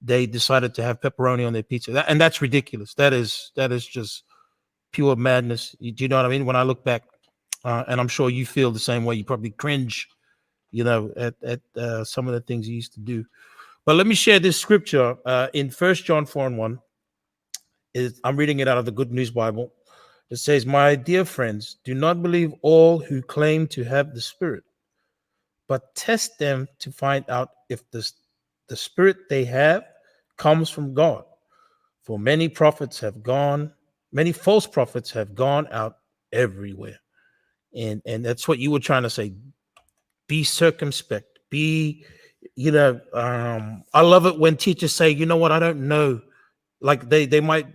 they decided to have pepperoni on their pizza. And that's ridiculous. That is just pure madness. Do you know what I mean? When I look back, and I'm sure you feel the same way, you probably cringe, you know, at some of the things he used to do. But let me share this scripture in 1 John 4:1. I'm reading it out of the Good News Bible. It says, "My dear friends, do not believe all who claim to have the Spirit, but test them to find out if the Spirit they have comes from God. For many false prophets have gone out everywhere." And that's what you were trying to say. Be circumspect. Be, you know, I love it when teachers say, you know what, I don't know. Like they might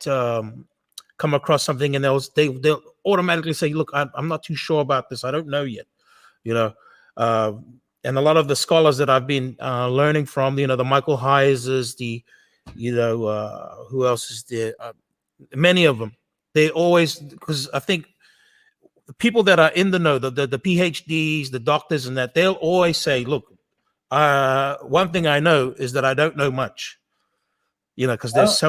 come across something and they'll automatically say, look, I'm not too sure about this. I don't know yet. You know, and a lot of the scholars that I've been learning from, you know, the Michael Heisers, you know, who else is there? Many of them, they always, because I think the people that are in the know, the PhDs, the doctors, and that, they'll always say, look, one thing I know is that I don't know much, you know, because there's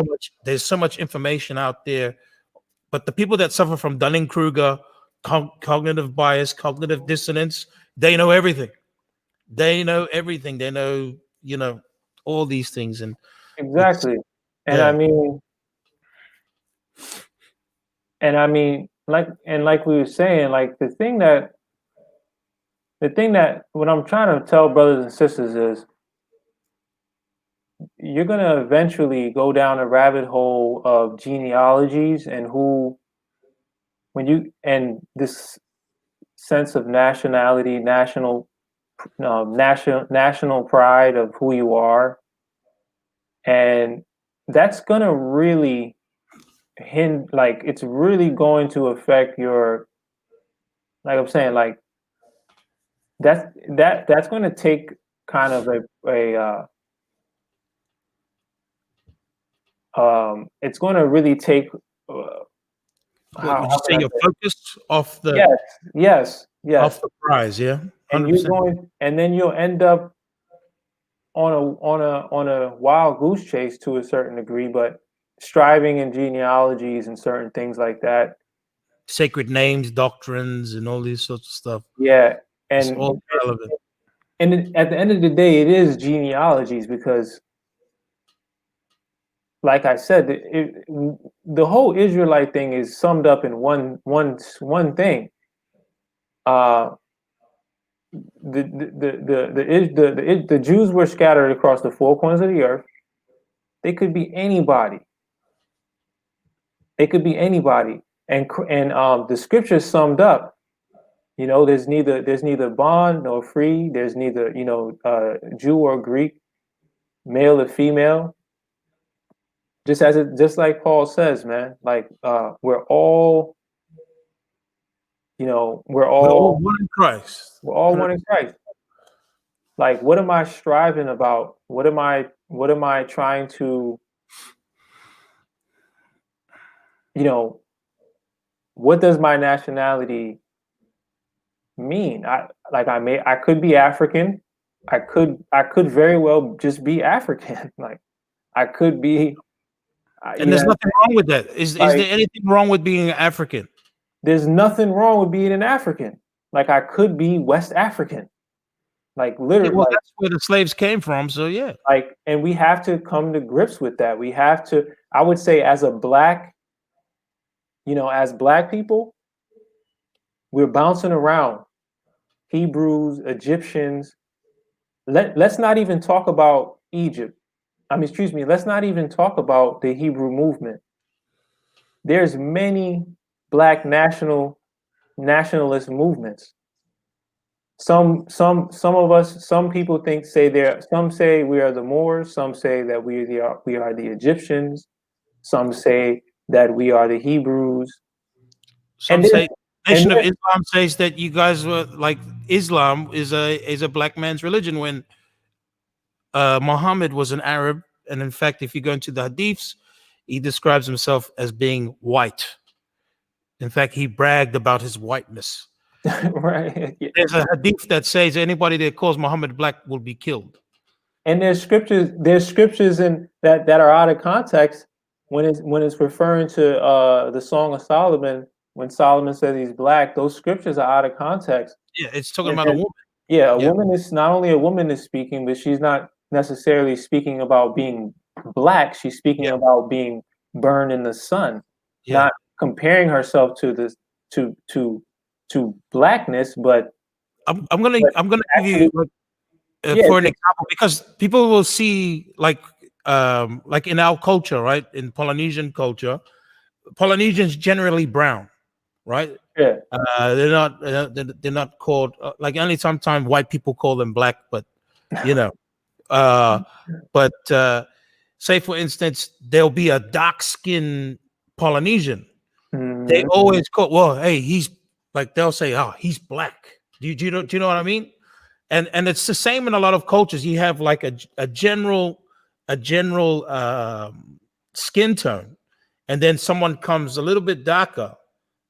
so much information out there. But the people that suffer from Dunning-Kruger, cognitive bias, cognitive dissonance, they know everything. They know everything. They know, you know, all these things. And exactly. And yeah. I mean, like we were saying, like the thing that what I'm trying to tell brothers and sisters is, you're gonna eventually go down a rabbit hole of genealogies and this sense of nationality, national pride of who you are, and that's gonna really it's really going to affect your, like I'm saying, like that's going to take kind of it's going to really take Would you how say can I your say? focus off Yes, yes, yes. the prize? Yeah, And 100%. and then you'll end up on a wild goose chase to a certain degree, but striving in genealogies and certain things like that. Sacred names, doctrines, and all these sorts of stuff. Yeah, It's and all relevant. at the end of the day, it is genealogies because, like I said, the whole Israelite thing is summed up in one thing. Uh, the Jews were scattered across the four corners of the earth. They could be anybody. They could be anybody, and the scriptures summed up. You know, there's neither bond nor free. There's neither Jew or Greek, male or female. Just like Paul says, man. Like we're all, we're We're all all one in Christ. we're all one in Christ. Like, what am I striving about? What am I trying to, what does my nationality mean? I could be African. I could very well just be African. Like I could be, And there's nothing wrong with that. Is like, there anything wrong with being African? there's nothing wrong with being an African. Like I could be West African. Like Yeah, literally, well, that's where the slaves came from. So yeah, and we have to come to grips with that. We have to, I would say, as black people, we're bouncing around Hebrews, Egyptians. Let's not even talk about Egypt. Excuse me, let's not even talk about the Hebrew movement. There's many black nationalist movements. Some people some say we are the Moors, some say that we are the Egyptians, some say that we are the Hebrews. some say Nation of Islam says that you guys were like Islam is a black man's religion when Muhammad was an Arab, and in fact, if you go into the Hadiths, he describes himself as being white. In fact, he bragged about his whiteness. Right. There's a hadith that says anybody that calls Muhammad black will be killed. And there's scriptures in that are out of context when it's referring to the Song of Solomon. When Solomon says he's black, those scriptures are out of context. Yeah, it's talking about a woman. Yeah, woman is not only a woman is speaking, but she's not necessarily speaking about being black. She's speaking about being burned in the sun, not comparing herself to this to blackness. But I'm gonna give you for an example, because people will see like in our culture, right? In Polynesian culture, Polynesians generally brown, right? Yeah. They're not called like only sometimes white people call them black, but say for instance, there'll be a dark skinned Polynesian. Mm-hmm. They always call, well, hey, he's like, they'll say, oh, he's black. Do you know what I mean? And it's the same in a lot of cultures. You have like a general skin tone, and then someone comes a little bit darker,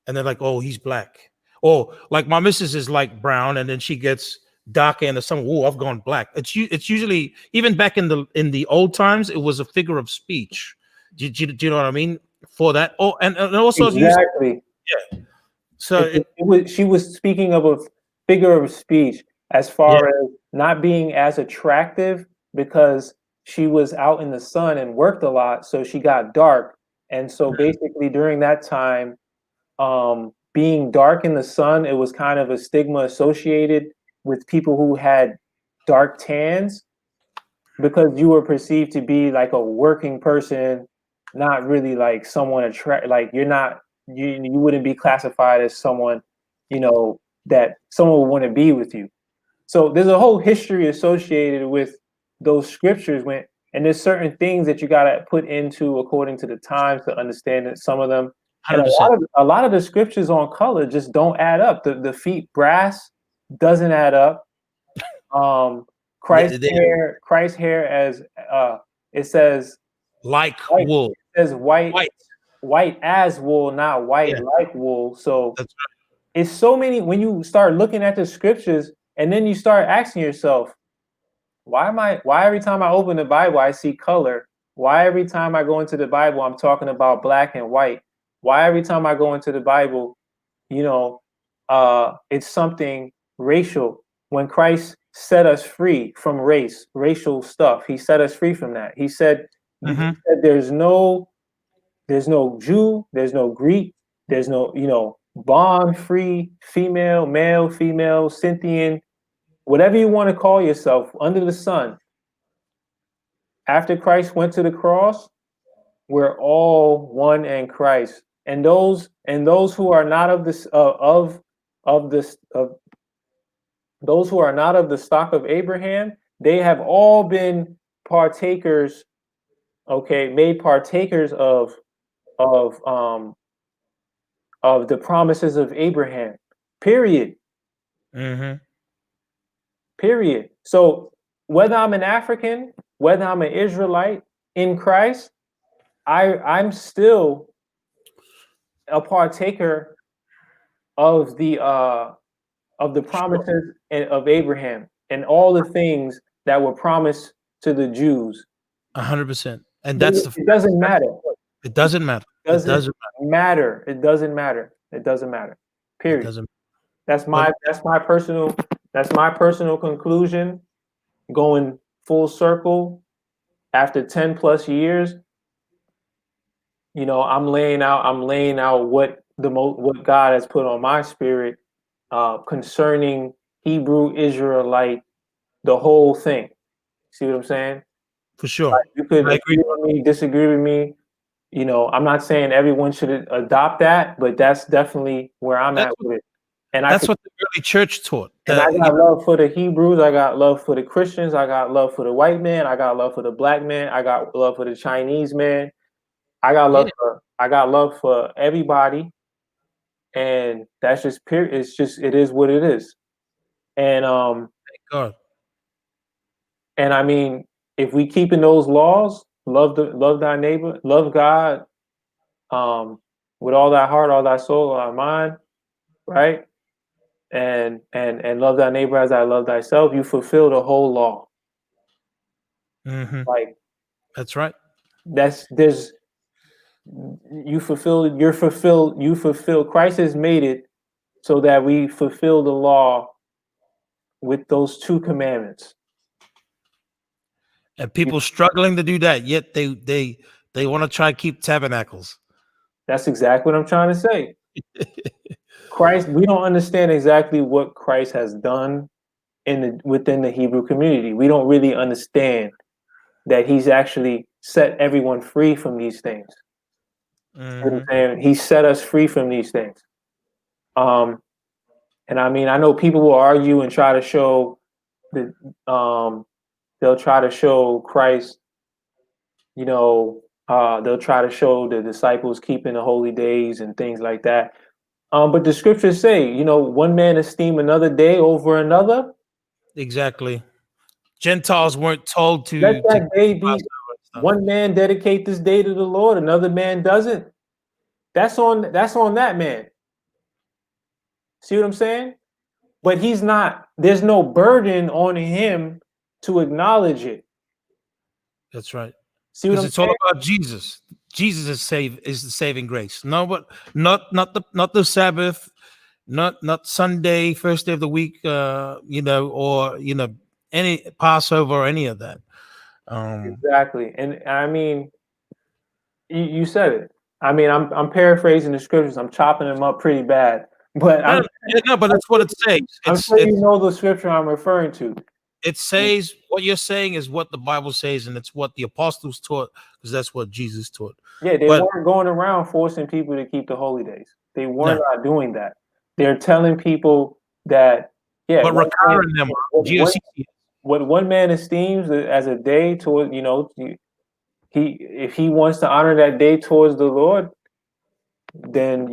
and they're like, oh, he's black. Or like my missus is like brown, and then she gets darker, and there's some, oh, I've gone black. It's usually, even back in the old times, it was a figure of speech. Do you know what I mean? For that, and also exactly. So she was speaking of a figure of speech as far as not being as attractive because she was out in the sun and worked a lot, so she got dark. And so basically during that time, being dark in the sun, it was kind of a stigma associated with people who had dark tans because you were perceived to be like a working person, not really like someone like you're not, you wouldn't be classified as someone, that someone would want to be with you. So there's a whole history associated with those scriptures and there's certain things that you got to put into according to the times to understand that some of them, and a lot of the scriptures on color just don't add up. The feet brass doesn't add up. Christ's hair as it says like wool. It says white. white as wool, not white Yeah. like wool. So That's it's so many, when you start looking at the scriptures and then you start asking yourself, why every time I open the Bible, I see color? Why every time I go into the Bible, I'm talking about black and white? Why every time I go into the Bible, you know, it's something racial? When Christ set us free from racial stuff, he set us free from that. He said, Mhm. there's no Jew, there's no Greek, there's no, bond free, female, male, female, Scythian, whatever you want to call yourself under the sun. After Christ went to the cross, we're all one in Christ. And those who are not of this of those who are not of the stock of Abraham, they have all been partakers, made partakers of the promises of Abraham. Period. Mhm. Period. So whether I'm an African, whether I'm an Israelite in Christ, I'm still a partaker of the promises of Abraham and all the things that were promised to the Jews. 100%. And that's It doesn't matter. It doesn't matter. It doesn't matter. Matter. It doesn't matter. It doesn't matter. It Period. doesn't. That's my personal conclusion. Going full circle after 10 plus years, I'm laying out what God has put on my spirit concerning Hebrew Israelite, the whole thing. See what I'm saying? For sure. Like, you could I agree agree. with me, disagree with me. I'm not saying everyone should adopt that, but that's definitely where I'm at with it. And That's what the early church taught. And I got love for the Hebrews. I got love for the Christians. I got love for the white man. I got love for the black man. I got love for the Chinese man. I got love for everybody. And that's just period. It is what it is. And Thank God. and I mean, if we keep in those laws, love thy neighbor, love God, with all thy heart, all thy soul, all thy mind, right? And love thy neighbor as I love thyself, you fulfill the whole law. Mhm. Like, That's right. you fulfill, Christ has made it so that we fulfill the law with those two commandments. And people struggling to do that, yet they want to try to keep tabernacles. That's exactly what I'm trying to say. Christ, we don't understand exactly what Christ has done within the Hebrew community. We don't really understand that he's actually set everyone free from these things. Mhm. And he set us free from these things. And I mean, I know people will argue and try to show that they'll try to show Christ, they'll try to show the disciples keeping the holy days and things like that. But the scriptures say, one man esteem another day over another. Exactly. Gentiles weren't told to Let that day be. Passover and stuff. One man dedicate this day to the Lord, another man doesn't. That's on that man. See what I'm saying? But there's no burden on him to acknowledge it. That's right. See what Because I'm it's all saying? about Jesus. Jesus is the saving grace. No, but not the Sabbath, not Sunday, first day of the week, or any Passover or any of that. Exactly. And I mean, you said it. I mean, I'm paraphrasing the scriptures. I'm chopping them up pretty bad. But but that's what it says. I'm sure you know the scripture I'm referring to. It says what you're saying is what the Bible says, and it's what the apostles taught, because that's what Jesus taught. Yeah, they weren't going around forcing people to keep the holy days. They were not doing that. They're telling people that, but requiring them. GOCC. What one man esteems as a day toward, if he wants to honor that day towards the Lord, then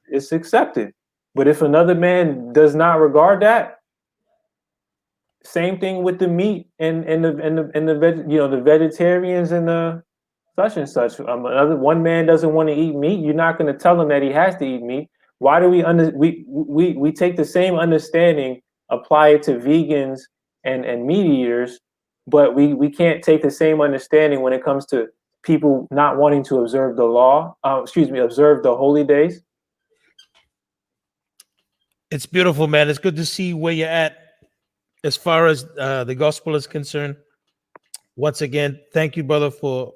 it's accepted. But if another man does not regard that, same thing with the meat and the the vegetarians and the such and such. Another one man doesn't want to eat meat. You're not going to tell him that he has to eat meat. Why do we take the same understanding, apply it to vegans and meat eaters, but we can't take the same understanding when it comes to people not wanting to observe the law, observe the holy days? It's beautiful, man. It's good to see where you're at as far as the gospel is concerned. Once again, thank you, brother, for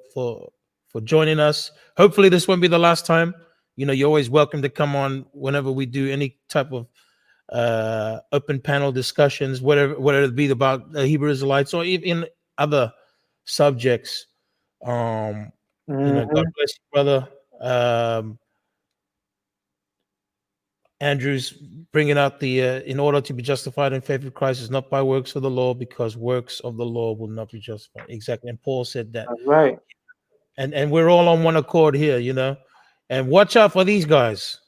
joining us. Hopefully this won't be the last time. You know, you're always welcome to come on whenever we do any type of open panel discussions, whatever it be about Hebrew Israelites or even other subjects. You know, God bless you, brother. Andrew's bringing out the in order to be justified in faith with Christ is not by works of the law, because works of the law will not be justified. Exactly. And Paul said that. That's right. And we're all on one accord here, you know. And watch out for these guys.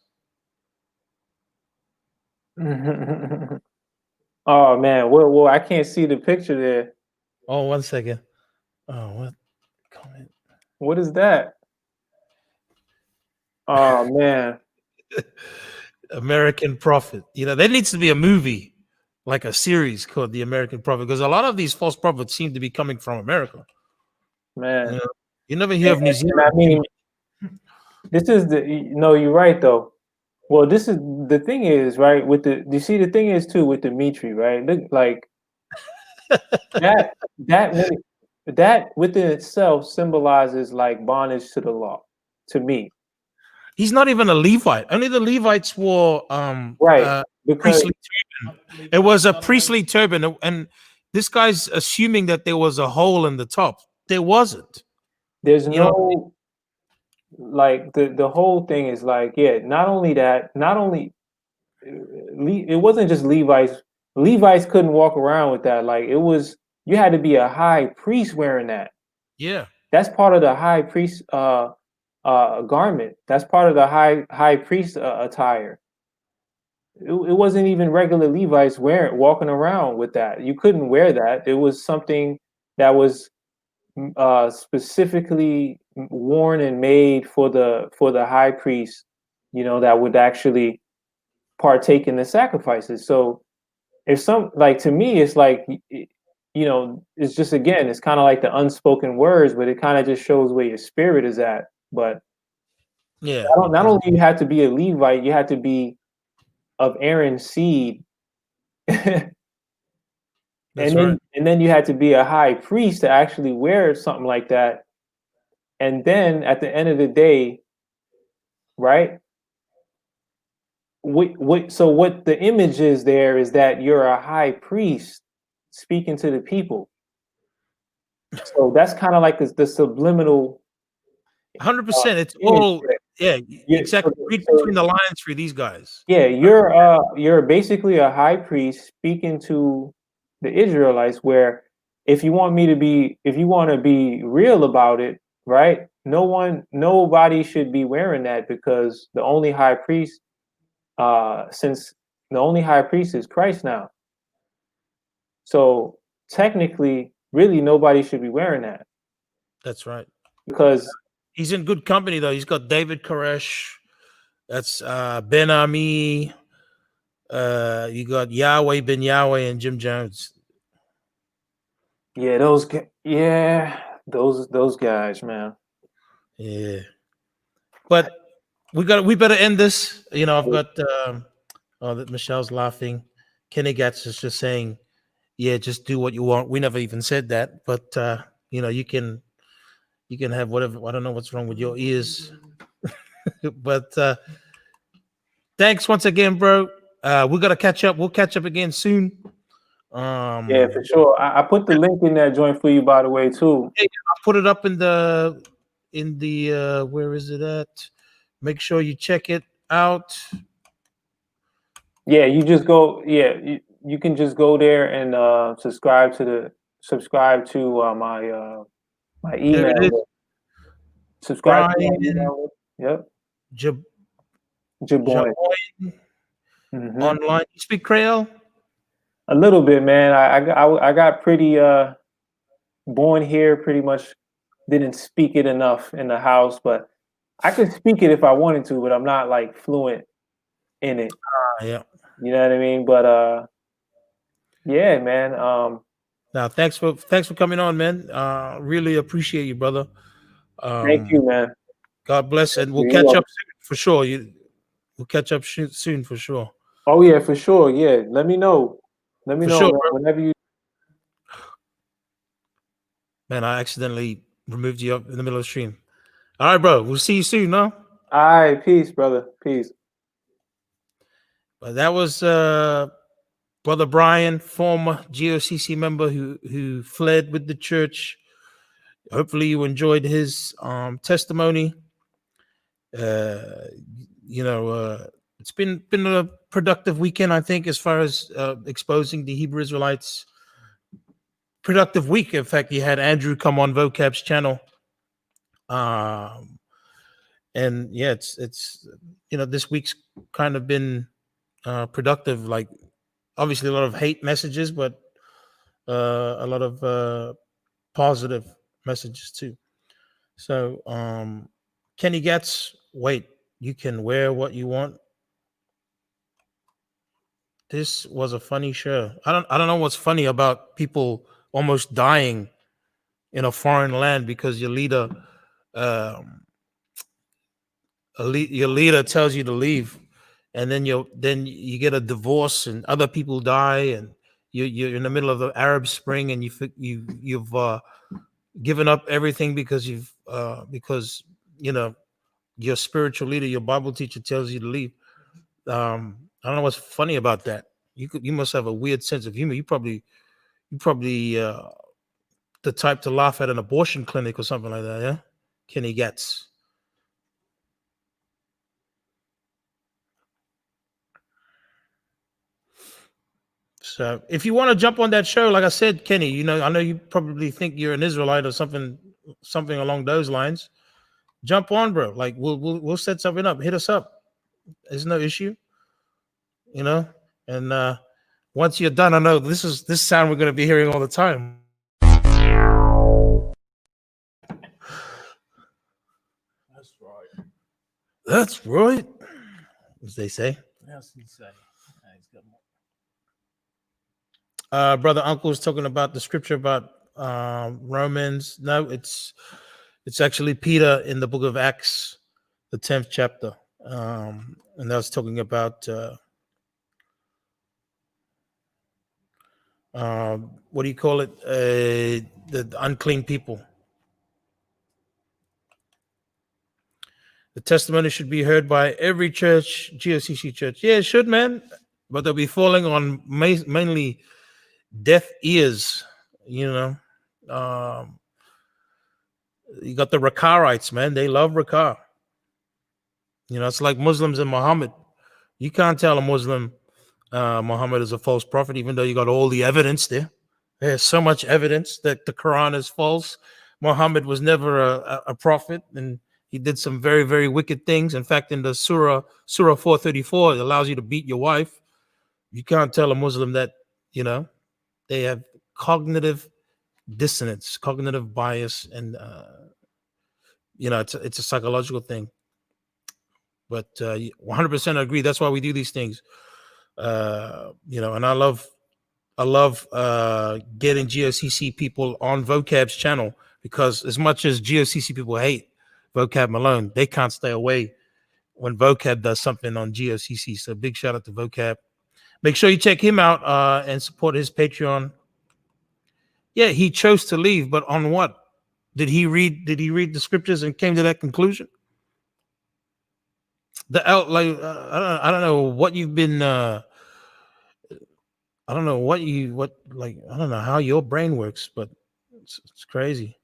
Oh man, well, I can't see the picture there. Oh, 1 second. Oh, what comment? What is that? Oh man. American Prophet. You know, there needs to be a movie, like a series called The American Prophet, because a lot of these false prophets seem to be coming from America. Man. You know, you never hear of New Zealand. I mean, this is no, you're right though. Well, this is the thing is, right, with you see the thing is too with Dimitri, right? Like that within itself symbolizes like bondage to the law, to me. He's not even a Levite. Only the Levites wore right, because priestly turban. It was a priestly turban, and this guy's assuming that there was a hole in the top. There wasn't. There's no, like the whole thing is like, yeah, not only that, not only it wasn't just Levites. Levites couldn't walk around with that. Like it was, you had to be a high priest wearing that. Yeah, that's part of the high priest garment. That's part of the high priest attire. It wasn't even regular Levites walking around with that. You couldn't wear that. It was something that was specifically worn and made for the high priest, you know, that would actually partake in the sacrifices. So if some, like, to me, it's like, you know, it's just, again, it's kind of like the unspoken words, but it kind of just shows where your spirit is at. But yeah, not only you had to be a Levite, you had to be of Aaron's seed. And then you had to be a high priest to actually wear something like that. And then at the end of the day, right? So what the image is there is that you're a high priest speaking to the people. So that's kind of like the subliminal. 100%. It's all exactly. Read between the lines for these guys. Yeah, you're basically a high priest speaking to the Israelites, where if you want to be real about it, right? Nobody should be wearing that, because the only high priest, since the only high priest is Christ now. So technically, really nobody should be wearing that. That's right. Because he's in good company though. He's got David Koresh. That's Ben Ami. You got Yahweh Ben Yahweh and Jim Jones. Yeah, those guys, man. Yeah, but we better end this. You know, I've got that Michelle's laughing. Kenny Gatz is just saying, yeah, just do what you want. We never even said that, but you know, you can have whatever. I don't know what's wrong with your ears, but thanks once again, bro. We gotta catch up. We'll catch up again soon. Yeah, for sure. I put the link in that joint for you, by the way, too. I put it up in the where is it at? Make sure you check it out. Yeah, you just go. Yeah, you can just go there and subscribe to my email. Subscribe to my email. Yep. Jaboin. Online. You speak Creole? A little bit, man. I got pretty born here, pretty much didn't speak it enough in the house, but I could speak it if I wanted to, but I'm not like fluent in it. Yeah. You know what I mean? But yeah, man. Now, thanks for coming on, man. Really appreciate you, brother. Thank you, man. God bless, and we'll You're catch welcome. up soon for sure. We'll catch up soon for sure. Oh yeah, for sure. Yeah, let me know. Let me For know, sure, man, bro. whenever you. Man, I accidentally removed you up in the middle of the stream. All right, bro. We'll see you soon, no? All right, peace, brother. Peace. But that was Brother Brian, former GOCC member who fled with the church. Hopefully, you enjoyed his testimony. It's been a productive weekend, I think, as far as exposing the Hebrew Israelites. Productive week. In fact, you had Andrew come on Vocab's channel. And yeah, it's this week's kind of been productive. Like, obviously a lot of hate messages, but a lot of positive messages too. So Kenny Getz, wait, you can wear what you want. This was a funny show. I don't know what's funny about people almost dying in a foreign land because your leader your leader tells you to leave, and then you get a divorce and other people die, and you're in the middle of the Arab Spring, and you've given up everything because your spiritual leader, your Bible teacher, tells you to leave. I don't know what's funny about that. You must have a weird sense of humor. You probably the type to laugh at an abortion clinic or something like that. Yeah, Kenny Getz. So if you want to jump on that show, like I said, Kenny, I know you probably think you're an Israelite or something along those lines. Jump on, bro. Like we'll set something up. Hit us up. There's no issue. And once you're done, I know this sound we're going to be hearing all the time. That's right. That's right, as they say. What else did he say? He's got more. Brother Uncle is talking about the scripture about Romans. No, it's actually Peter in the book of Acts, the 10th chapter. And that's talking about what do you call it? The unclean people. The testimony should be heard by every church, GOCC church. Yeah, it should, man. But they'll be falling on mainly deaf ears, You got the Rakarites, man. They love Rakar. It's like Muslims and Muhammad. You can't tell a Muslim Muhammad is a false prophet, even though you got all the evidence there. There's so much evidence that the Quran is false. Muhammad was never a prophet, and he did some very, very wicked things. In fact, in the Surah 434, it allows you to beat your wife. You can't tell a Muslim that, they have cognitive dissonance, cognitive bias, and, it's a psychological thing. But 100% agree. That's why we do these things. And I love getting GOCC people on Vocab's channel, because as much as GOCC people hate Vocab Malone, they can't stay away when Vocab does something on GOCC. So big shout out to Vocab. Make sure you check him out and support his Patreon. Yeah, he chose to leave, but on what? Did he read the scriptures and came to that conclusion? I don't know what you've been I don't know I don't know how your brain works, but it's crazy.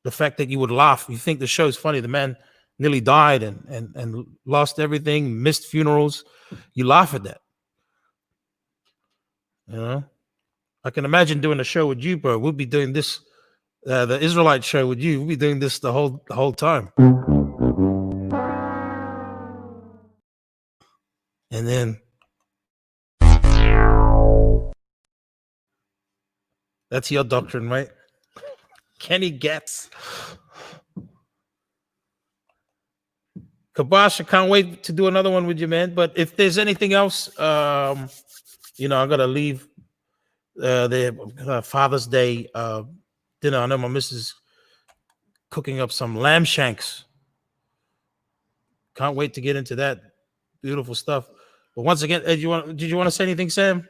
The fact that you would laugh, you think the show's funny. The man nearly died and lost everything, missed funerals. You laugh at that. I can imagine doing a show with you, bro. We'll be doing this, the Israelite show with you. We'll be doing this the whole time. And then that's your doctrine, right? Kenny Getz. Kabash, I can't wait to do another one with you, man. But if there's anything else, I'm gonna leave the Father's Day dinner. I know my missus cooking up some lamb shanks. Can't wait to get into that beautiful stuff. But once again, did you want to say anything, Sam?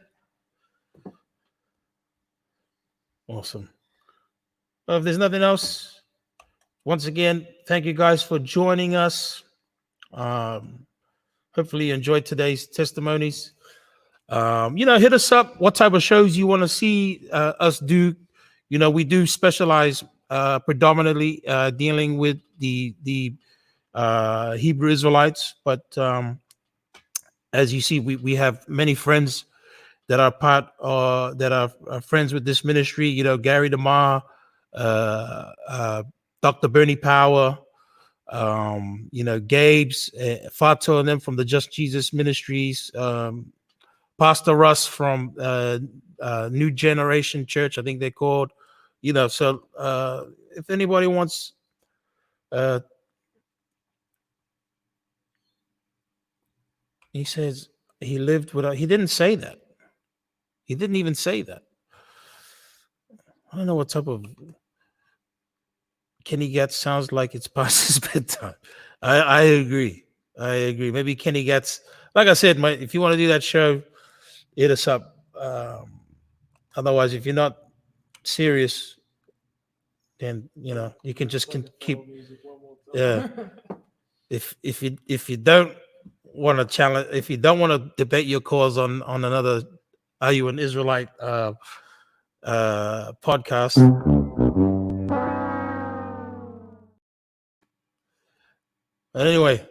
Awesome. Well, if there's nothing else, once again, thank you guys for joining us. Hopefully you enjoyed today's testimonies. Hit us up. What type of shows you want to see us do? We do specialize predominantly dealing with the Hebrew Israelites, but as you see, we have many friends that are that are friends with this ministry. Gary DeMar, Dr. Bernie Power, Gabe's, Fato and them from the Just Jesus Ministries, Pastor Russ from New Generation Church, I think they're called. So if anybody wants he says he lived without, he didn't say that. He didn't even say that. I don't know what type of Kenny Getz sounds like it's past his bedtime. I agree. Maybe Kenny Getz, like I said, if you want to do that show, hit us up. Otherwise, if you're not serious, then you can just keep. Yeah. If you don't want to challenge, if you don't want to debate your cause on another Are You an Israelite podcast. But anyway,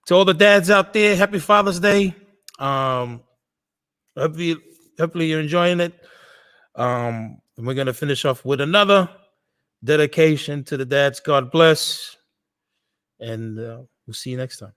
to all the dads out there, happy Father's Day. Hopefully you're enjoying it. And we're going to finish off with another dedication to the dads. God bless. And we'll see you next time.